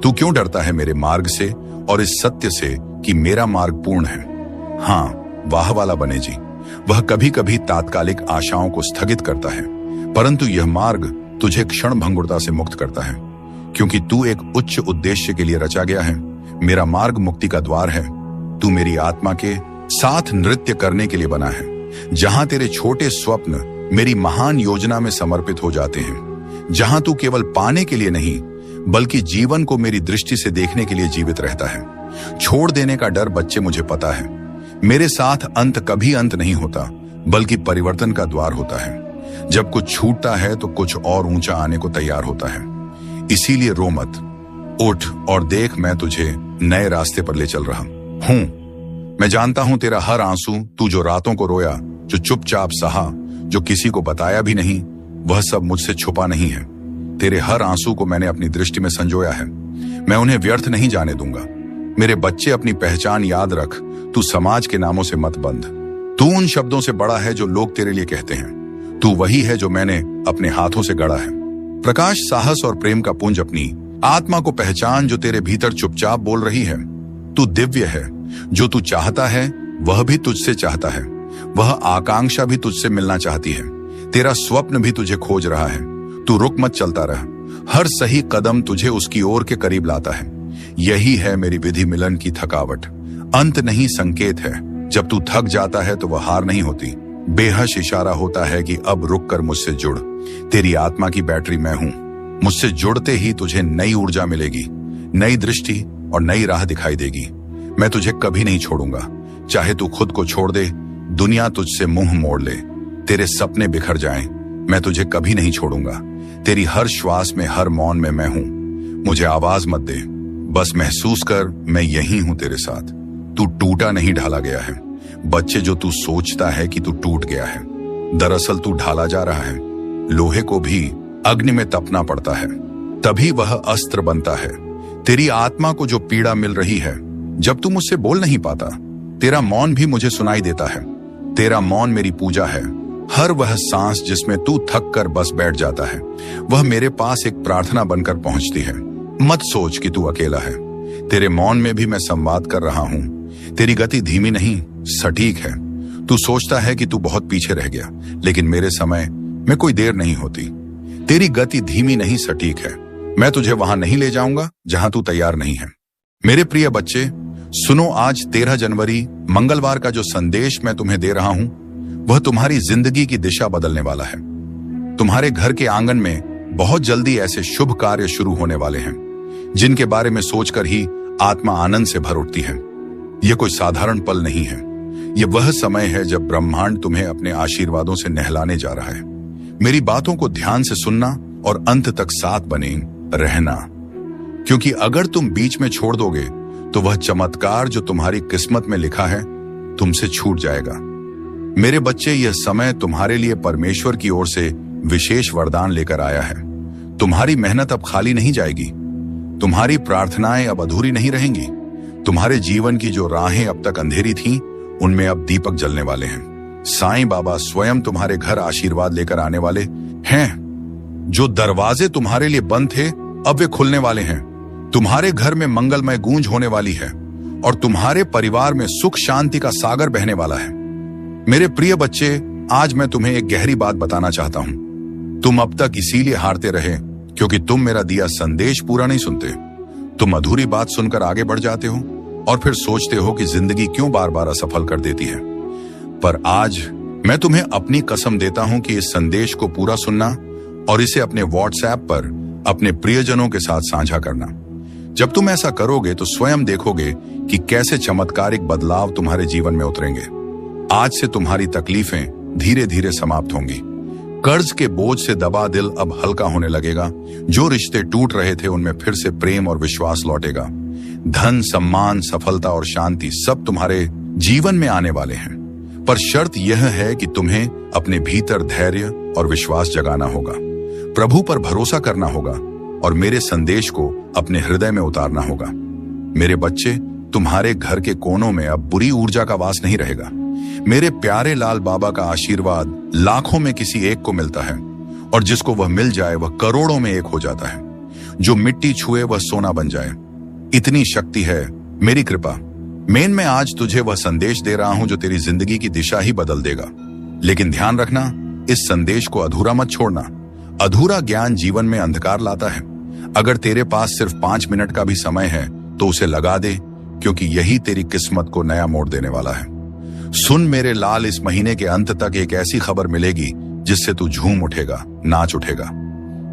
तू क्यों डरता है मेरे मार्ग से और इस सत्य से कि मेरा मार्ग पूर्ण है? हाँ, वाह वाला बने जी, वह कभी कभी तात्कालिक आशाओं को स्थगित करता है, परंतु यह मार्ग तुझे क्षण भंगुरता से मुक्त करता है, क्योंकि तू एक उच्च उद्देश्य के लिए रचा गया है। मेरा मार्ग मुक्ति का द्वार है। तू मेरी आत्मा के साथ नृत्य करने के लिए बना है, जहां तेरे छोटे स्वप्न मेरी महान योजना में समर्पित हो जाते हैं, जहां तू केवल पाने के लिए नहीं बल्कि जीवन को मेरी दृष्टि से देखने के लिए जीवित रहता है। छोड़ देने का डर बच्चे मुझे पता है। मेरे साथ अंत कभी अंत नहीं होता, बल्कि परिवर्तन का द्वार होता है। जब कुछ छूटता है तो कुछ और ऊंचा आने को तैयार होता है। इसीलिए रो मत, उठ और देख, मैं तुझे नए रास्ते पर ले चल रहा हूं। मैं जानता हूं तेरा हर आंसू, तू जो रातों को रोया, जो चुपचाप सहा, जो किसी को बताया भी नहीं, वह सब मुझसे छुपा नहीं है। तेरे हर आंसू को मैंने अपनी दृष्टि में संजोया है। मैं उन्हें व्यर्थ नहीं जाने दूंगा। मेरे बच्चे, अपनी पहचान याद रख। तू समाज के नामों से मत बंध। तू उन शब्दों से बड़ा है जो लोग तेरे लिए कहते हैं। तू वही है जो मैंने अपने हाथों से गढ़ा है। प्रकाश, साहस और प्रेम का पुंज अपनी आत्मा को पहचान, जो तेरे भीतर चुपचाप बोल रही है। तू दिव्य है। जो तू चाहता है वह भी तुझसे चाहता है। वह आकांक्षा भी तुझसे मिलना चाहती है। तेरा स्वप्न भी तुझे खोज रहा है। तू रुक मत, चलता रह। हर सही कदम तुझे उसकी ओर के करीब लाता है। यही है मेरी विधि मिलन की थकावट। अंत नहीं, संकेत है। जब तू थक जाता है तो वह हार नहीं होती, बेहश इशारा होता है कि अब रुक कर मुझसे जुड़। तेरी आत्मा की बैटरी मैं हूं। मुझसे जुड़ते ही तुझे नई ऊर्जा मिलेगी, नई दृष्टि और नई राह दिखाई देगी। मैं तुझे कभी नहीं छोड़ूंगा। चाहे तू खुद को छोड़ दे, दुनिया तुझसे मुंह मोड़ ले, तेरे सपने बिखर जाएं, मैं तुझे कभी नहीं छोड़ूंगा। तेरी हर श्वास में, हर मौन में मैं हूं। मुझे आवाज मत दे, बस महसूस कर, मैं यही हूं तेरे साथ। तू टूटा नहीं, ढाला गया है। बच्चे, जो तू सोचता है कि तू टूट गया है, दरअसल तू ढाला जा रहा है। लोहे को भी अग्नि में तपना पड़ता है, तभी वह अस्त्र बनता है। तेरी आत्मा को जो पीड़ा मिल रही है, जब तू मुझसे बोल नहीं पाता, तेरा मौन भी मुझे सुनाई देता है। तेरा मौन मेरी पूजा है। हर वह सांस जिसमें तू थक कर बस बैठ जाता है, वह मेरे पास एक प्रार्थना बनकर पहुंचती है। मत सोच कि तू अकेला है। तेरे मौन में भी मैं संवाद कर रहा हूं। तेरी गति धीमी नहीं, सटीक है। तू सोचता है कि तू बहुत पीछे रह गया, लेकिन मेरे समय में कोई देर नहीं होती। तेरी गति धीमी नहीं, सटीक है। मैं तुझे वहां नहीं ले जाऊंगा जहां तू तैयार नहीं है। मेरे प्रिय बच्चे, सुनो, आज 13 जनवरी मंगलवार का जो संदेश मैं तुम्हें दे रहा हूं, वह तुम्हारी जिंदगी की दिशा बदलने वाला है। तुम्हारे घर के आंगन में बहुत जल्दी ऐसे शुभ कार्य शुरू होने वाले हैं, जिनके बारे में सोचकर ही आत्मा आनंद से भर उठती है। यह कोई साधारण पल नहीं है। यह वह समय है जब ब्रह्मांड तुम्हें अपने आशीर्वादों से नहलाने जा रहा है। मेरी बातों को ध्यान से सुनना और अंत तक साथ बने रहना, क्योंकि अगर तुम बीच में छोड़ दोगे तो वह चमत्कार जो तुम्हारी किस्मत में लिखा है तुमसे छूट जाएगा। मेरे बच्चे, यह समय तुम्हारे लिए परमेश्वर की ओर से विशेष वरदान लेकर आया है। तुम्हारी मेहनत अब खाली नहीं जाएगी। तुम्हारी प्रार्थनाएं अब अधूरी नहीं रहेंगी। तुम्हारे जीवन की जो राहें अब तक अंधेरी थीं, उनमें अब दीपक जलने वाले हैं। साईं बाबा स्वयं तुम्हारे घर आशीर्वाद लेकर आने वाले हैं। जो दरवाजे तुम्हारे लिए बंद थे, अब वे खुलने वाले हैं। तुम्हारे घर में मंगलमय गूंज होने वाली है और तुम्हारे परिवार में सुख शांति का सागर बहने वाला है। मेरे प्रिय बच्चे, आज मैं तुम्हें एक गहरी बात बताना चाहता हूं। तुम अब तक इसीलिए हारते रहे क्योंकि तुम मेरा दिया संदेश पूरा नहीं सुनते। तुम अधूरी बात सुनकर आगे बढ़ जाते हो और फिर सोचते हो कि जिंदगी क्यों बार बार असफल कर देती है। पर आज मैं तुम्हें अपनी कसम देता हूं कि इस संदेश को पूरा सुनना और इसे अपने व्हाट्सएप पर अपने प्रियजनों के साथ साझा करना। जब तुम ऐसा करोगे तो स्वयं देखोगे कि कैसे चमत्कारिक बदलाव तुम्हारे जीवन में उतरेंगे। आज से तुम्हारी तकलीफें धीरे धीरे समाप्त होंगी। कर्ज के बोझ से दबा दिल अब हल्का होने लगेगा। जो रिश्ते टूट रहे थे उनमें फिर से प्रेम और विश्वास लौटेगा। धन, सम्मान, सफलता और शांति सब तुम्हारे जीवन में आने वाले हैं। पर शर्त यह है कि तुम्हें अपने भीतर धैर्य और विश्वास जगाना होगा, प्रभु पर भरोसा करना होगा और मेरे संदेश को अपने हृदय में उतारना होगा। मेरे बच्चे, तुम्हारे घर के कोनों में अब बुरी ऊर्जा का वास नहीं रहेगा। मेरे प्यारे लाल बाबा का आशीर्वाद लाखों में किसी एक को मिलता है और जिसको वह मिल जाए वह करोड़ों में एक हो जाता है। जो मिट्टी छुए वह सोना बन जाए, इतनी शक्ति है मेरी कृपा। मैं आज तुझे वह संदेश दे रहा हूं जो तेरी जिंदगी की दिशा ही बदल देगा। लेकिन ध्यान रखना, इस संदेश को अधूरा मत छोड़ना। अधूरा ज्ञान जीवन में अंधकार लाता है। अगर तेरे पास सिर्फ 5 मिनट का भी समय है तो उसे लगा दे, क्योंकि यही तेरी किस्मत को नया मोड़ देने वाला है। सुन मेरे लाल, इस महीने के अंत तक एक ऐसी खबर मिलेगी जिससे तू झूम उठेगा, नाच उठेगा।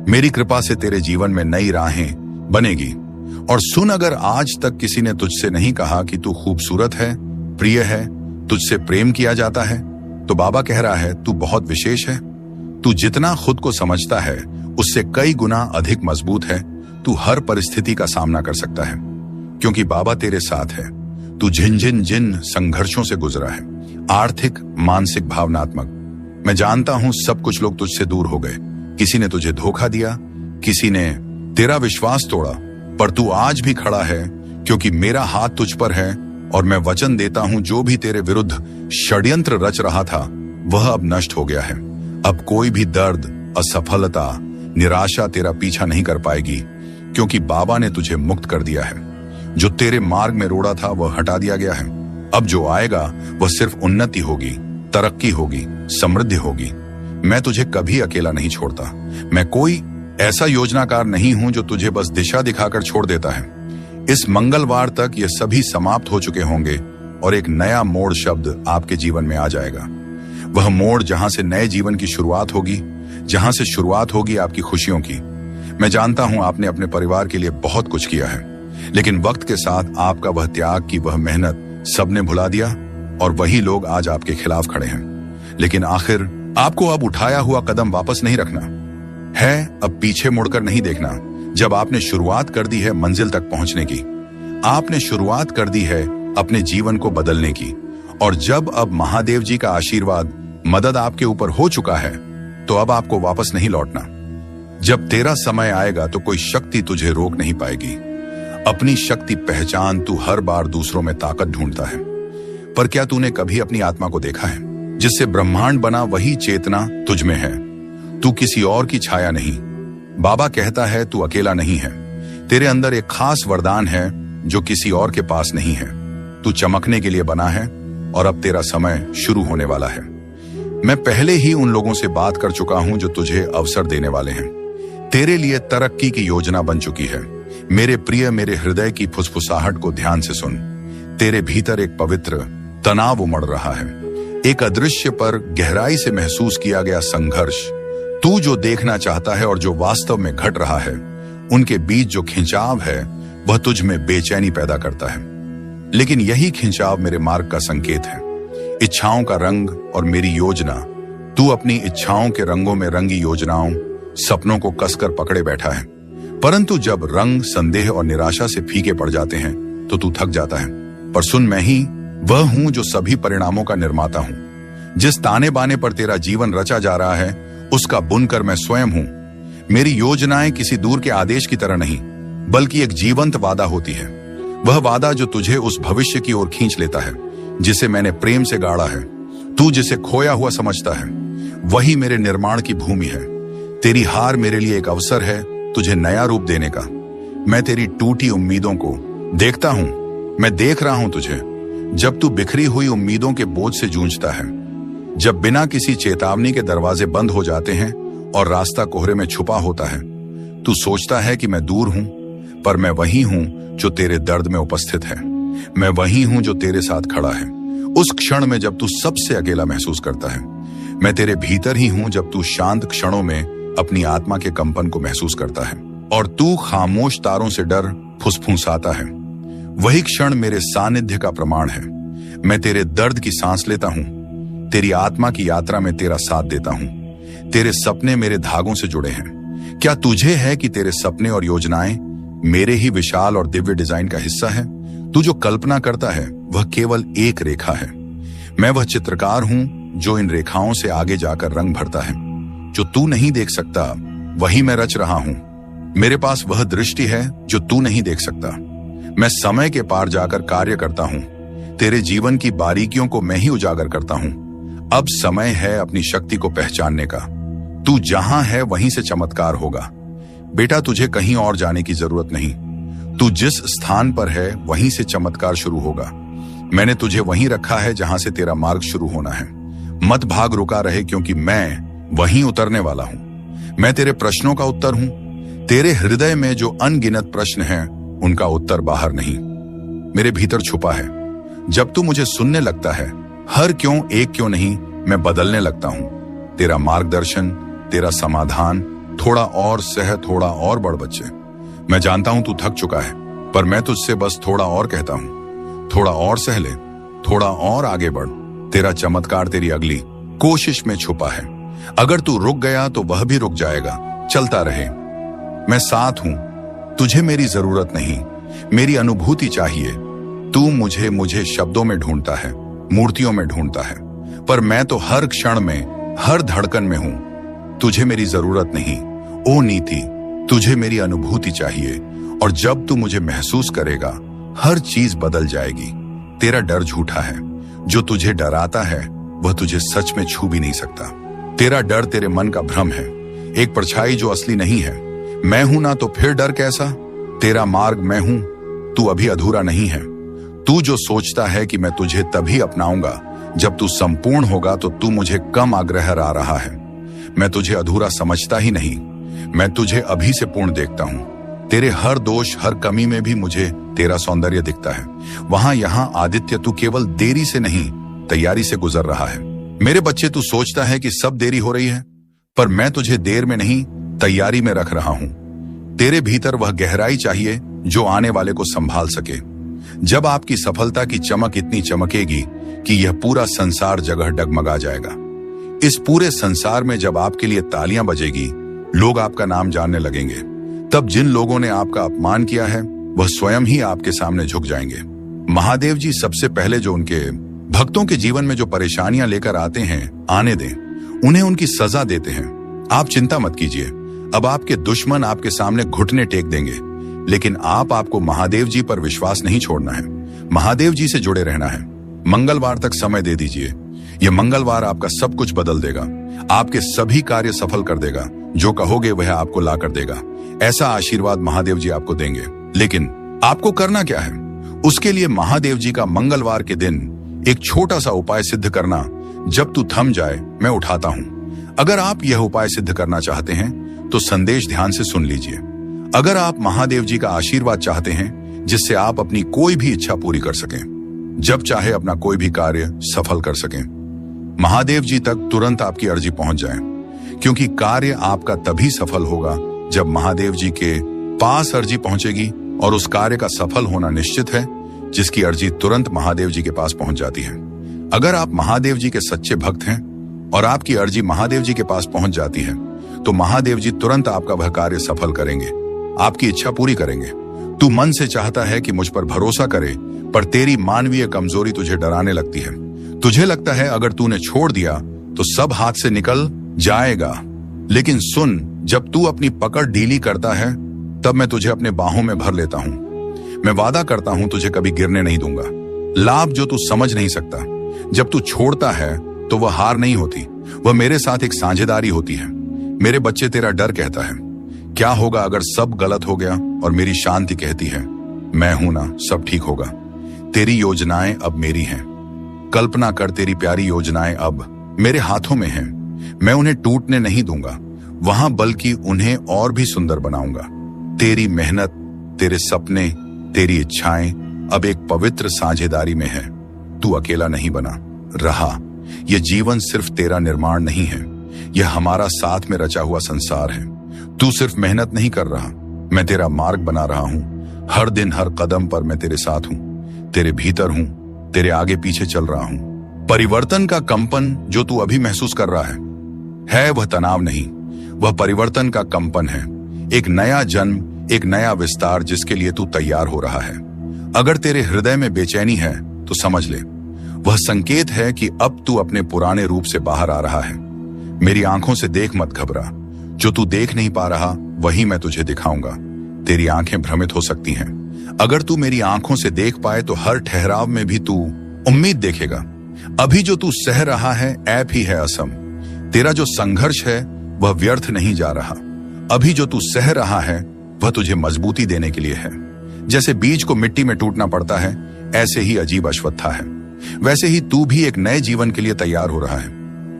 मेरी कृपा से तेरे जीवन में नई राहें बनेगी। और सुन, अगर आज तक किसी ने तुझसे नहीं कहा कि तू खूबसूरत है, प्रिय है, तुझसे प्रेम किया जाता है, तो बाबा कह रहा है तू बहुत विशेष है। तू जितना खुद को समझता है उससे कई गुना अधिक मजबूत है। तू हर परिस्थिति का सामना कर सकता है क्योंकि बाबा तेरे साथ है। तू जिन संघर्षों से गुजरा है, आर्थिक, मानसिक, भावनात्मक। मैं जानता हूं सब कुछ लोग तुझसे दूर हो गए। किसी ने तुझे धोखा दिया, किसी ने तेरा विश्वास तोड़ा, पर तू आज भी खड़ा है क्योंकि मेरा हाथ तुझ पर है और मैं वचन देता हूं जो भी तेरे विरुद्ध षड्यंत्र रच रहा था वह अब नष्ट हो गया है। अब कोई भी दर्द, असफलता, निराशा तेरा पीछा नहीं कर पाएगी क्योंकि बाबा ने तुझे मुक्त कर दिया है। जो तेरे मार्ग में रोड़ा था वह हटा दिया गया है। अब जो आएगा वह सिर्फ उन्नति होगी, तरक्की होगी, समृद्धि होगी। मैं तुझे कभी अकेला नहीं छोड़ता। मैं कोई ऐसा योजनाकार नहीं हूं जो तुझे बस दिशा दिखाकर छोड़ देता है। इस मंगलवार तक ये सभी समाप्त हो चुके होंगे और एक नया मोड़ शब्द आपके जीवन में आ जाएगा। वह मोड़ जहां से नए जीवन की शुरुआत होगी, जहां से शुरुआत होगी आपकी खुशियों की। मैं जानता हूं आपने अपने परिवार के लिए बहुत कुछ किया है, लेकिन वक्त के साथ आपका वह त्याग की वह मेहनत सबने भुला दिया और वही लोग आज आपके खिलाफ खड़े हैं। लेकिन आखिर आपको अब उठाया हुआ कदम वापस नहीं रखना है, अब पीछे मुड़कर नहीं देखना। जब आपने शुरुआत कर दी है मंजिल तक पहुंचने की, आपने शुरुआत कर दी है अपने जीवन को बदलने की, और जब अब महादेव जी का आशीर्वाद, मदद आपके ऊपर हो चुका है, तो अब आपको वापस नहीं लौटना। जब तेरा समय आएगा तो कोई शक्ति तुझे रोक नहीं पाएगी। अपनी शक्ति पहचान, तू हर बार दूसरों में ताकत ढूंढता है, पर क्या तूने कभी अपनी आत्मा को देखा है? जिससे ब्रह्मांड बना वही चेतना तुझ में है। तू किसी और की छाया नहीं। बाबा कहता है तू अकेला नहीं है। तेरे अंदर एक खास वरदान है जो किसी और के पास नहीं है। तू चमकने के लिए बना है और अब तेरा समय शुरू होने वाला है। मैं पहले ही उन लोगों से बात कर चुका हूं जो तुझे अवसर देने वाले हैं। तेरे लिए तरक्की की योजना बन चुकी है। मेरे प्रिय, मेरे हृदय की फुसफुसाहट को ध्यान से सुन। तेरे भीतर एक पवित्र तनाव उमड़ रहा है, एक अदृश्य पर गहराई से महसूस किया गया संघर्ष। तू जो देखना चाहता है और जो वास्तव में घट रहा है, उनके बीच जो खिंचाव है वह तुझ में बेचैनी पैदा करता है। लेकिन यही खिंचाव मेरे मार्ग का संकेत है। इच्छाओं का रंग और मेरी योजना। तू अपनी इच्छाओं के रंगों में रंगी योजनाओं, सपनों को कसकर पकड़े बैठा है, परंतु जब रंग संदेह और निराशा से फीके पड़ जाते हैं तो तू थक जाता है। पर सुन, मैं ही वह हूं जो सभी परिणामों का निर्माता हूं। जिस ताने बाने पर तेरा जीवन रचा जा रहा है उसका बुनकर मैं स्वयं हूं। मेरी योजनाएं किसी दूर के आदेश की तरह नहीं, बल्कि एक जीवंत वादा होती है। वह वादा जो तुझे उस भविष्य की ओर खींच लेता है जिसे मैंने प्रेम से गाड़ा है। तू जिसे खोया हुआ समझता है वही मेरे निर्माण की भूमि है। तेरी हार मेरे लिए एक अवसर है तुझे नया रूप देने का। मैं तेरी टूटी उम्मीदों को देखता हूं मैं देख रहा हूं तुझे, जब तू बिखरी हुई उम्मीदों के बोझ से जूझता है, जब बिना किसी चेतावनी के दरवाजे बंद हो जाते हैं और रास्ता कोहरे में छुपा होता है। तू सोचता है कि मैं दूर हूं, पर मैं वही हूं जो तेरे दर्द में उपस्थित है। मैं वही हूं जो तेरे साथ खड़ा है उस क्षण में जब तू सबसे अकेला महसूस करता है। मैं तेरे भीतर ही हूं जब तू शांत क्षणों में अपनी आत्मा के कंपन को महसूस करता है और तू खामोश तारों से डर फुसफुसाता है। वही क्षण मेरे सानिध्य का प्रमाण है। मैं तेरे दर्द की सांस लेता हूं, तेरी आत्मा की यात्रा में तेरा साथ देता हूं। तेरे सपने मेरे धागों से जुड़े हैं। क्या तुझे है कि तेरे सपने और योजनाएं मेरे ही विशाल और दिव्य डिजाइन का हिस्सा है? तू जो कल्पना करता है वह केवल एक रेखा है। मैं वह चित्रकार हूं जो इन रेखाओं से आगे जाकर रंग भरता है। जो तू नहीं देख सकता वही मैं रच रहा हूं। मेरे पास वह दृष्टि है जो तू नहीं देख सकता। मैं समय के पार जाकर कार्य करता हूं। तेरे जीवन की बारीकियों को मैं ही उजागर करता हूं। अब समय है अपनी शक्ति को पहचानने का। तू जहां है वहीं से चमत्कार होगा। बेटा, तुझे कहीं और जाने की जरूरत नहीं। तू जिस स्थान पर है वहीं से चमत्कार शुरू होगा। मैंने तुझे वहीं रखा है जहां से तेरा मार्ग शुरू होना है। मत भाग रुका रहे, क्योंकि मैं वहीं उतरने वाला हूं। मैं तेरे प्रश्नों का उत्तर हूं। तेरे हृदय में जो अनगिनत प्रश्न हैं, उनका उत्तर बाहर नहीं, मेरे भीतर छुपा है। जब तू मुझे सुनने लगता है, हर क्यों एक क्यों नहीं, मैं बदलने लगता हूं। तेरा मार्गदर्शन, तेरा समाधान, थोड़ा और सह, थोड़ा और बढ़ बच्चे। मैं जानता हूं तू थक चुका है, पर मैं तुझसे बस थोड़ा और कहता हूं। थोड़ा और सह ले, थोड़ा और आगे बढ़। तेरा चमत्कार तेरी अगली कोशिश में छुपा है। अगर तू रुक गया तो वह भी रुक जाएगा। चलता रहे, मैं साथ हूं। तुझे मेरी जरूरत नहीं, मेरी अनुभूति चाहिए। तू मुझे शब्दों में ढूंढता है, मूर्तियों में ढूंढता है, पर मैं तो हर क्षण में, हर धड़कन में हूं। तुझे मेरी जरूरत नहीं ओ नीति, तुझे मेरी अनुभूति चाहिए। और जब तू मुझे महसूस करेगा, हर चीज बदल जाएगी। तेरा डर झूठा है। जो तुझे डराता है वह तुझे सच में छू भी नहीं सकता। तेरा डर तेरे मन का भ्रम है, एक परछाई जो असली नहीं है। मैं हूं ना, तो फिर डर कैसा? तेरा मार्ग मैं हूं, तू अभी अधूरा नहीं है। तू जो सोचता है कि मैं तुझे तभी अपनाऊंगा जब तू संपूर्ण होगा, तो तू मुझे कम आग्रह आ रहा है। मैं तुझे अधूरा समझता ही नहीं, मैं तुझे अभी से पूर्ण देखता हूं। तेरे हर दोष, हर कमी में भी मुझे तेरा सौंदर्य दिखता है। वहां यहां आदित्य, तू केवल देरी से नहीं, तैयारी से गुजर रहा है। मेरे बच्चे, तू सोचता है कि सब देरी हो रही है, पर मैं तुझे देर में नहीं, तैयारी में रख रहा हूं। तेरे भीतर वह गहराई चाहिए जो आने वाले को संभाल सके। जब आपकी सफलता की चमक इतनी चमकेगी कि यह पूरा संसार जगह डगमगा जाएगा। इस पूरे संसार में जब आपके लिए तालियां बजेगी, लोग आपका नाम जानने लगेंगे, तब जिन लोगों ने आपका अपमान किया है वह स्वयं ही आपके सामने झुक जाएंगे। महादेव जी सबसे पहले जो उनके भक्तों के जीवन में जो परेशानियां लेकर आते हैं, आने दें, उन्हें उनकी सजा देते हैं। आप चिंता मत कीजिए, अब आपके दुश्मन आपके सामने घुटने टेक देंगे, लेकिन आपको महादेव जी पर विश्वास नहीं छोड़ना है। महादेव जी से जुड़े रहना है। मंगलवार तक समय दे दीजिए। यह मंगलवार आपका सब कुछ बदल देगा, आपके सभी कार्य सफल कर देगा। जो कहोगे वह आपको ला कर देगा। ऐसा आशीर्वाद महादेव जी आपको देंगे। लेकिन आपको करना क्या है? उसके लिए महादेव जी का मंगलवार के दिन एक छोटा सा उपाय सिद्ध करना। जब तू थम जाए, मैं उठाता हूं। अगर आप यह उपाय सिद्ध करना चाहते हैं तो संदेश ध्यान से सुन लीजिए। अगर आप महादेव जी का आशीर्वाद चाहते हैं जिससे आप अपनी कोई भी इच्छा पूरी कर सकें, जब चाहे अपना कोई भी कार्य सफल कर सकें, महादेव जी तक तुरंत आपकी अर्जी पहुंच जाए, क्योंकि कार्य आपका तभी सफल होगा जब महादेव जी के पास अर्जी पहुंचेगी। और उस कार्य का सफल होना निश्चित है जिसकी अर्जी तुरंत महादेव जी के पास पहुंच जाती है। अगर आप महादेव जी के सच्चे भक्त हैं और आपकी अर्जी महादेव जी के पास पहुंच जाती है, तो महादेव जी तुरंत आपका वह कार्य सफल करेंगे, आपकी इच्छा पूरी करेंगे। तू मन से चाहता है कि मुझ पर भरोसा करे, पर तेरी मानवीय कमजोरी तुझे डराने लगती है। तुझे लगता है अगर तूने छोड़ दिया तो सब हाथ से निकल जाएगा। लेकिन सुन, जब तू अपनी पकड़ ढीली करता है, तब मैं तुझे अपने बाहों में भर लेता हूं। मैं वादा करता हूं तुझे कभी गिरने नहीं दूंगा। लाभ जो तू समझ नहीं सकता, जब तू छोड़ता है तो वह हार नहीं होती, वह मेरे साथ एक साझेदारी होती है। मेरे बच्चे, तेरा डर कहता है क्या होगा अगर सब गलत हो गया, और मेरी शांति कहती है मैं हूं ना, सब ठीक होगा। तेरी योजनाएं अब मेरी हैं। कल्पना कर, तेरी प्यारी योजनाएं अब मेरे हाथों में हैं। मैं उन्हें टूटने नहीं दूंगा वहां, बल्कि उन्हें और भी सुंदर बनाऊंगा। तेरी मेहनत, तेरे सपने, तेरी इच्छाएं अब एक पवित्र साझेदारी में है। तू अकेला नहीं बना रहा। यह जीवन सिर्फ तेरा निर्माण नहीं है, यह हमारा साथ में रचा हुआ संसार है। तू सिर्फ मेहनत नहीं कर रहा, मैं तेरा मार्ग बना रहा हूं। हर दिन हर कदम पर मैं तेरे साथ हूं, तेरे भीतर हूं, तेरे आगे पीछे चल रहा हूं। परिवर्तन का कंपन जो तू अभी महसूस कर रहा है वह तनाव नहीं, वह परिवर्तन का कंपन है। एक नया जन्म, एक नया विस्तार जिसके लिए तू तैयार हो रहा है। अगर तेरे हृदय में बेचैनी है तो समझ ले, वह संकेत है कि अब तू अपने पुराने रूप से बाहर आ रहा है। मेरी आंखों से देख, मत घबरा। जो तू देख नहीं पा रहा वही मैं तुझे दिखाऊंगा। तेरी आंखें भ्रमित हो सकती हैं। अगर तू मेरी आंखों से देख पाए तो हर ठहराव में भी तू उम्मीद देखेगा। अभी जो तू सह रहा है ऐप ही है असम। तेरा जो संघर्ष है वह व्यर्थ नहीं जा रहा। अभी जो तू सह रहा है वह तुझे मजबूती देने के लिए है। जैसे बीज को मिट्टी में टूटना पड़ता है, ऐसे ही अजीब अश्वत्था है। वैसे ही तू भी एक नए जीवन के लिए तैयार हो रहा है।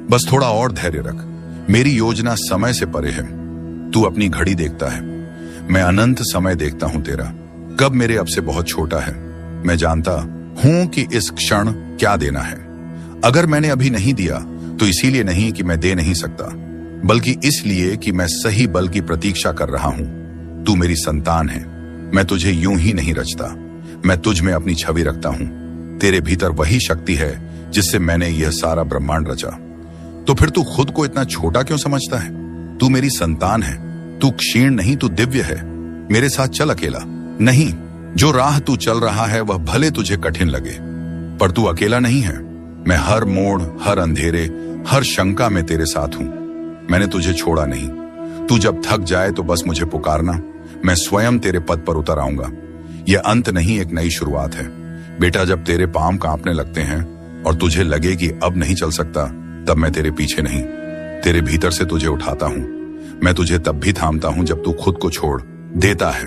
बस थोड़ा और धैर्य रख। मेरी योजना समय से परे है। तू अपनी घड़ी देखता है, मैं अनंत समय देखता हूं तेरा। कब मेरे अब से बहुत छोटा है। मैं जानता हूं कि इस क्षण क्या देना है। अगर मैंने अभी नहीं दिया तो इसीलिए नहीं कि मैं दे नहीं सकता, बल्कि इसलिए कि मैं सही बल की प्रतीक्षा कर रहा हूं। तू मेरी संतान है। मैं तुझे यूं ही नहीं रचता, मैं तुझ में अपनी छवि रखता हूं। तेरे भीतर वही शक्ति है जिससे मैंने यह सारा ब्रह्मांड रचा। तो फिर तू खुद को इतना छोटा क्यों समझता है? तू मेरी संतान है। तू क्षीण नहीं, तू दिव्य है। मेरे साथ चल अकेला नहीं। जो राह तू चल रहा है वह भले तुझे कठिन लगे, पर तू अकेला नहीं है। मैं हर मोड़, हर अंधेरे, हर शंका में तेरे साथ हूं। मैंने तुझे छोड़ा नहीं। तू जब थक जाए तो बस मुझे पुकारना, मैं स्वयं तेरे पद पर उतर आऊंगा। यह अंत नहीं, एक नई शुरुआत है। बेटा, जब तेरे पांव कांपने लगते हैं और तुझे लगे कि अब नहीं चल सकता, तब मैं तेरे पीछे नहीं, तेरे भीतर से तुझे उठाता हूं। मैं तुझे तब भी थामता हूं जब तू खुद को छोड़ देता है।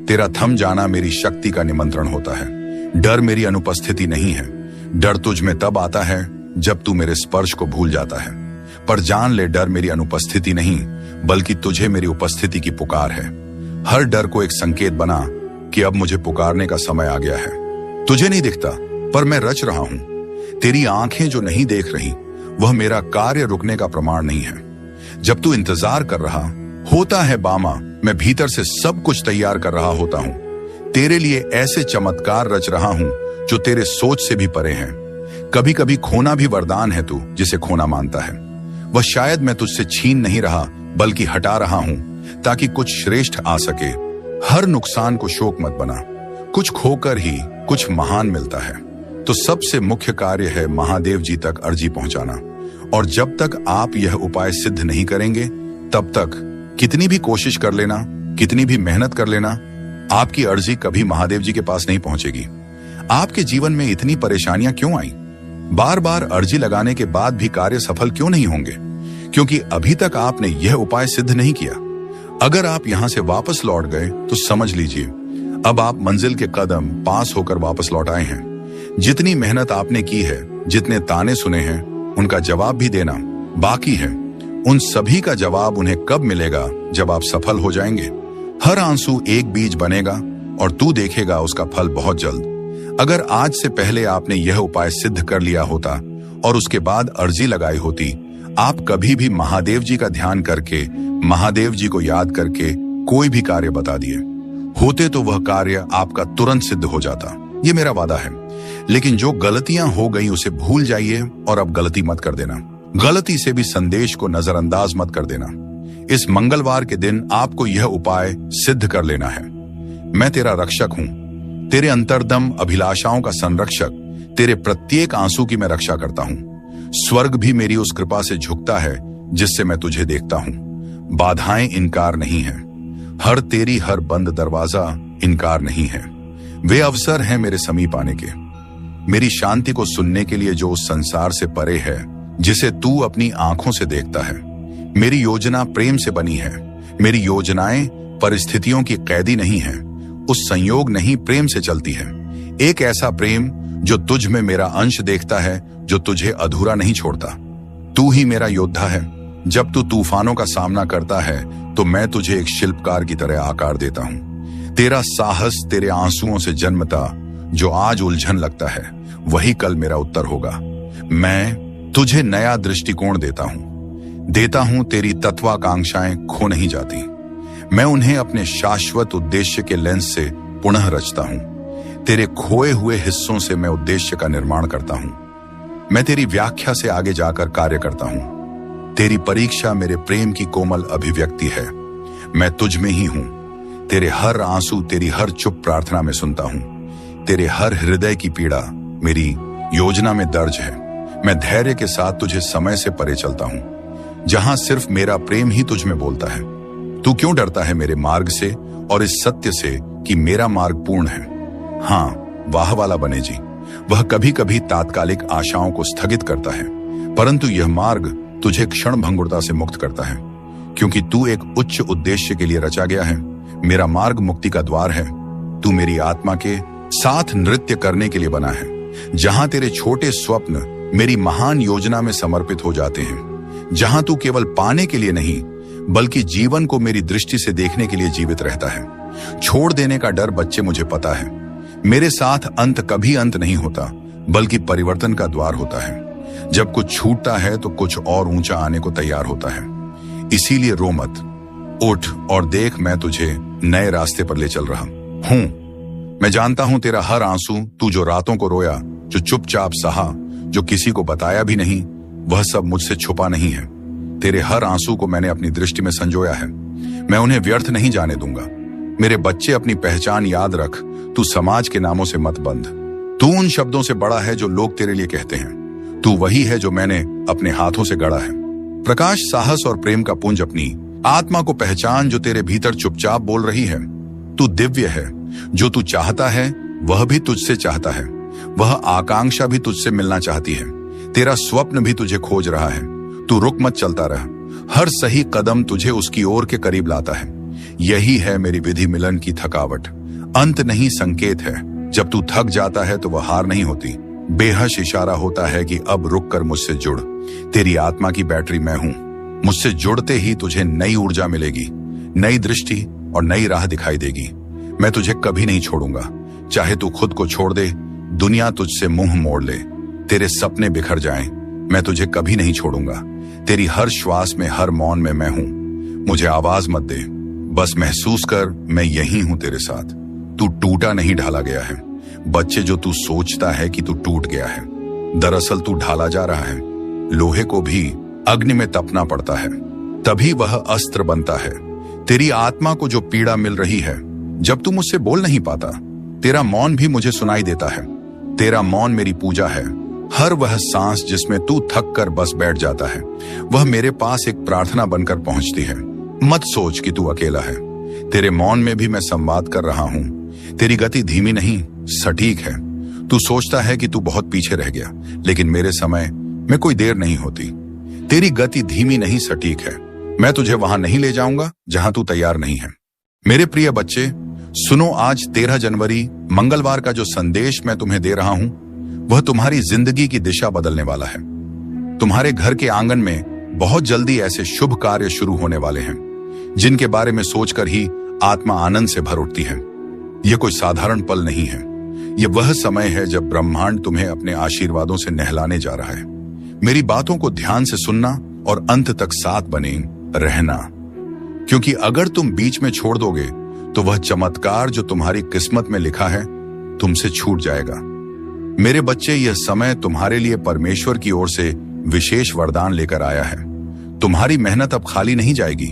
तेरा थम जाना मेरी शक्ति का निमंत्रण होता है। डर मेरी अनुपस्थिति नहीं है। डर तुझ में तब आता है जब तू मेरे स्पर्श को भूल जाता है। पर जान ले, डर मेरी अनुपस्थिति नहीं, बल्कि तुझे मेरी उपस्थिति की पुकार है। हर डर को एक संकेत बना कि अब मुझे पुकारने का समय आ गया है। तुझे नहीं दिखता, पर मैं रच रहा हूं। तेरी आंखें जो नहीं देख रही वह मेरा कार्य रुकने का प्रमाण नहीं है। जब तू इंतजार कर रहा होता है बामा, मैं भीतर से सब कुछ तैयार कर रहा होता हूं। तेरे लिए ऐसे चमत्कार रच रहा हूं जो तेरे सोच से भी परे हैं। कभी कभी खोना भी वरदान है तू जिसे खोना मानता है। वह शायद मैं तुझसे छीन नहीं रहा, बल्कि हटा रहा हूं ताकि कुछ श्रेष्ठ आ सके। हर नुकसान को शोक मत बना। कुछ खोकर ही कुछ महान मिलता है। तो सबसे मुख्य कार्य है महादेव जी तक अर्जी पहुंचाना। और जब तक आप यह उपाय सिद्ध नहीं करेंगे, तब तक कितनी भी कोशिश कर लेना, कितनी भी मेहनत कर लेना, आपकी अर्जी कभी महादेव जी के पास नहीं पहुंचेगी। आपके जीवन में इतनी परेशानियां क्यों आई? बार बार अर्जी लगाने के बाद भी कार्य सफल क्यों नहीं होंगे? क्योंकि अभी तक आपने यह उपाय सिद्ध नहीं किया। अगर आप यहां से वापस लौट गए तो समझ लीजिए अब आप मंजिल के कदम पास होकर वापस लौट आए हैं। जितनी मेहनत आपने की है, जितने ताने सुने हैं, उनका जवाब भी देना बाकी है। उन सभी का जवाब उन्हें कब मिलेगा? जब आप सफल हो जाएंगे। हर आंसू एक बीज बनेगा और तू देखेगा उसका फल बहुत जल्द। अगर आज से पहले आपने यह उपाय सिद्ध कर लिया होता और उसके बाद अर्जी लगाई होती, आप कभी भी महादेव जी का ध्यान करके, महादेव जी को याद करके कोई भी कार्य बता दिए होते तो वह कार्य आपका तुरंत सिद्ध हो जाता। ये मेरा वादा है। लेकिन जो गलतियां हो गई उसे भूल जाइए और अब गलती मत कर देना। गलती से भी संदेश को नजरअंदाज मत कर देना। इस मंगलवार के दिन आपको यह उपाय सिद्ध कर लेना है। मैं तेरा रक्षक हूं, तेरे अंतर्दम अभिलाषाओं का संरक्षक। तेरे प्रत्येक आंसू की मैं रक्षा करता हूं। स्वर्ग भी मेरी उस कृपा से झुकता है जिससे मैं तुझे देखता हूं। बाधाएं इनकार नहीं है। हर बंद दरवाजा इनकार नहीं है। वे अवसर हैं मेरे समीप आने के, मेरी शांति को सुनने के लिए जो उस संसार से परे है जिसे तू अपनी आंखों से देखता है। मेरी योजना प्रेम से बनी है। मेरी योजनाएं परिस्थितियों की कैदी नहीं है। उस संयोग नहीं, प्रेम से चलती है। एक ऐसा प्रेम जो तुझ में मेरा अंश देखता है, जो तुझे अधूरा नहीं छोड़ता। तू ही मेरा योद्धा है। जब तू तूफानों का सामना करता है तो मैं तुझे एक शिल्पकार की तरह आकार देता हूं। तेरा साहस तेरे आंसुओं से जन्मता, जो आज उलझन लगता है वही कल मेरा उत्तर होगा। मैं तुझे नया दृष्टिकोण देता हूं तेरी तत्वाकांक्षाएं खो नहीं जाती। मैं उन्हें अपने शाश्वत उद्देश्य के लेंस से पुनः रचता हूं। तेरे खोए हुए हिस्सों से मैं उद्देश्य का निर्माण करता हूं। मैं तेरी व्याख्या से आगे जाकर कार्य करता हूं। तेरी परीक्षा मेरे प्रेम की कोमल अभिव्यक्ति है। मैं तुझ में ही हूं। तेरे हर आंसू, तेरी हर चुप प्रार्थना में सुनता हूं। तेरे हर हृदय की पीड़ा मेरी योजना में दर्ज है। मैं धैर्य के साथ तुझे समय से परे चलता हूं, जहां सिर्फ मेरा प्रेम ही तुझ में बोलता है। तू क्यों डरता है मेरे मार्ग से और इस सत्य से कि मेरा मार्ग पूर्ण है? हाँ, वाह वाला बने जी, वह कभी कभी तात्कालिक आशाओं को स्थगित करता है, परंतु यह मार्ग तुझे क्षण भंगुरता से मुक्त करता है, क्योंकि तू एक उच्च उद्देश्य के लिए रचा गया है। मेरा मार्ग मुक्ति का द्वार है। तू मेरी आत्मा के साथ नृत्य करने के लिए बना है, जहां तेरे छोटे स्वप्न मेरी महान योजना में समर्पित हो जाते हैं, जहां तू केवल पाने के लिए नहीं बल्कि जीवन को मेरी दृष्टि से देखने के लिए जीवित रहता है। छोड़ देने का डर बच्चे मुझे पता है। मेरे साथ अंत कभी अंत नहीं होता, बल्कि परिवर्तन का द्वार होता है। जब कुछ छूटता है तो कुछ और ऊंचा आने को तैयार होता है। इसीलिए रो मत, उठ और देख, मैं तुझे नए रास्ते पर ले चल रहा हूं। मैं जानता हूं तेरा हर आंसू, तू जो रातों को रोया, जो चुपचाप सहा, जो किसी को बताया भी नहीं, वह सब मुझसे छुपा नहीं है। तेरे हर आंसू को मैंने अपनी दृष्टि में संजोया है। मैं उन्हें व्यर्थ नहीं जाने दूंगा। मेरे बच्चे, अपनी पहचान याद रख। तू समाज के नामों से मत बंध। तू उन शब्दों से बड़ा है जो लोग तेरे लिए कहते हैं। तू वही है जो मैंने अपने हाथों से गढ़ा है। प्रकाश, साहस और प्रेम का पुंज अपनी आत्मा को पहचान, जो तेरे भीतर चुपचाप बोल रही है। तू दिव्य है। जो तू चाहता है वह भी तुझसे चाहता है। वह आकांक्षा भी तुझसे मिलना चाहती है। तेरा स्वप्न भी तुझे खोज रहा है। तू रुक मत, चलता रह। हर सही कदम तुझे उसकी ओर के करीब लाता है। यही है मेरी विधि मिलन की थकावट। अंत नहीं, संकेत है। जब तू थक जाता है तो वह हार नहीं होती, बेहश इशारा होता है कि अब रुक कर मुझसे जुड़। तेरी आत्मा की बैटरी मैं हूं। मुझसे जुड़ते ही तुझे नई ऊर्जा मिलेगी, नई दृष्टि और नई राह दिखाई देगी। मैं तुझे कभी नहीं छोड़ूंगा। चाहे तू खुद को छोड़ दे, दुनिया तुझसे मुंह मोड़ ले, तेरे सपने बिखर जाएं, मैं तुझे कभी नहीं छोड़ूंगा। तेरी हर श्वास में, हर मौन में मैं हूं। मुझे आवाज मत दे, बस महसूस कर, मैं यही हूं तेरे साथ। तू टूटा नहीं, ढाला गया है। बच्चे, जो तू सोचता है कि तू टूट गया है, दरअसल तू ढाला जा रहा है। लोहे को भी अग्नि में तपना पड़ता है, तभी वह अस्त्र बनता है। तेरी आत्मा को जो पीड़ा मिल रही है, जब तू मुझसे बोल नहीं पाता, तेरा मौन भी मुझे सुनाई देता है। तेरा मौन मेरी पूजा है। हर वह सांस जिसमें तू थक कर बस बैठ जाता है, वह मेरे पास एक प्रार्थना बनकर पहुंचती है। मत सोच कि तू अकेला है। तेरे मौन में भी मैं संवाद कर रहा हूं। तेरी गति धीमी नहीं, सटीक है। तू सोचता है कि तू बहुत पीछे रह गया, लेकिन मेरे समय में कोई देर नहीं होती। तेरी गति धीमी नहीं, सटीक है। मैं तुझे वहां नहीं ले जाऊंगा जहां तू तैयार नहीं है। मेरे प्रिय बच्चे, सुनो, आज 13 जनवरी मंगलवार का जो संदेश मैं तुम्हें दे रहा हूं, वह तुम्हारी जिंदगी की दिशा बदलने वाला है। तुम्हारे घर के आंगन में बहुत जल्दी ऐसे शुभ कार्य शुरू होने वाले हैं, जिनके बारे में सोचकर ही आत्मा आनंद से भर उठती है। यह कोई साधारण पल नहीं है। यह वह समय है जब ब्रह्मांड तुम्हें अपने आशीर्वादों से नहलाने जा रहा है। मेरी बातों को ध्यान से सुनना और अंत तक साथ बने रहना, क्योंकि अगर तुम बीच में छोड़ दोगे तो वह चमत्कार जो तुम्हारी किस्मत में लिखा है तुमसे छूट जाएगा। मेरे बच्चे, यह समय तुम्हारे लिए परमेश्वर की ओर से विशेष वरदान लेकर आया है। तुम्हारी मेहनत अब खाली नहीं जाएगी।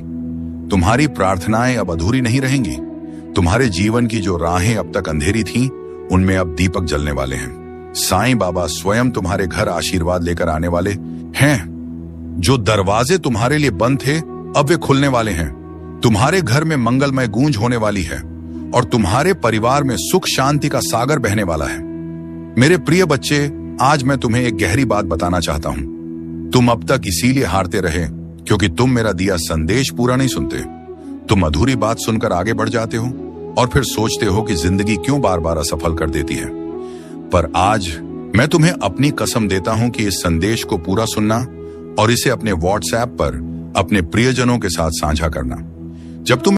तुम्हारी प्रार्थनाएं अब अधूरी नहीं रहेंगी। तुम्हारे जीवन की जो राहें अब तक अंधेरी थीं, उनमें अब दीपक जलने वाले हैं। साईं बाबा स्वयं तुम्हारे घर आशीर्वाद लेकर आने वाले हैं। जो दरवाजे तुम्हारे लिए बंद थे, अब वे खुलने वाले हैं। तुम्हारे घर में मंगलमय गूंज होने वाली है और तुम्हारे परिवार में सुख शांति का सागर बहने वाला है। मेरे प्रिय बच्चे, आज मैं तुम्हें एक गहरी बात बताना चाहता हूं। तुम अब तक इसीलिए हारते रहे क्योंकि तुम मेरा दिया संदेश पूरा नहीं सुनते। तुम अधूरी बात सुनकर आगे बढ़ जाते हो और फिर सोचते हो कि जिंदगी क्यों बार बार असफल कर देती है। पर आज मैं तुम्हें अपनी कसम देता हूं कि इस संदेश को पूरा सुनना और इसे अपने व्हाट्सएप पर अपने प्रियजनों के साथ साझा करना। जब तुम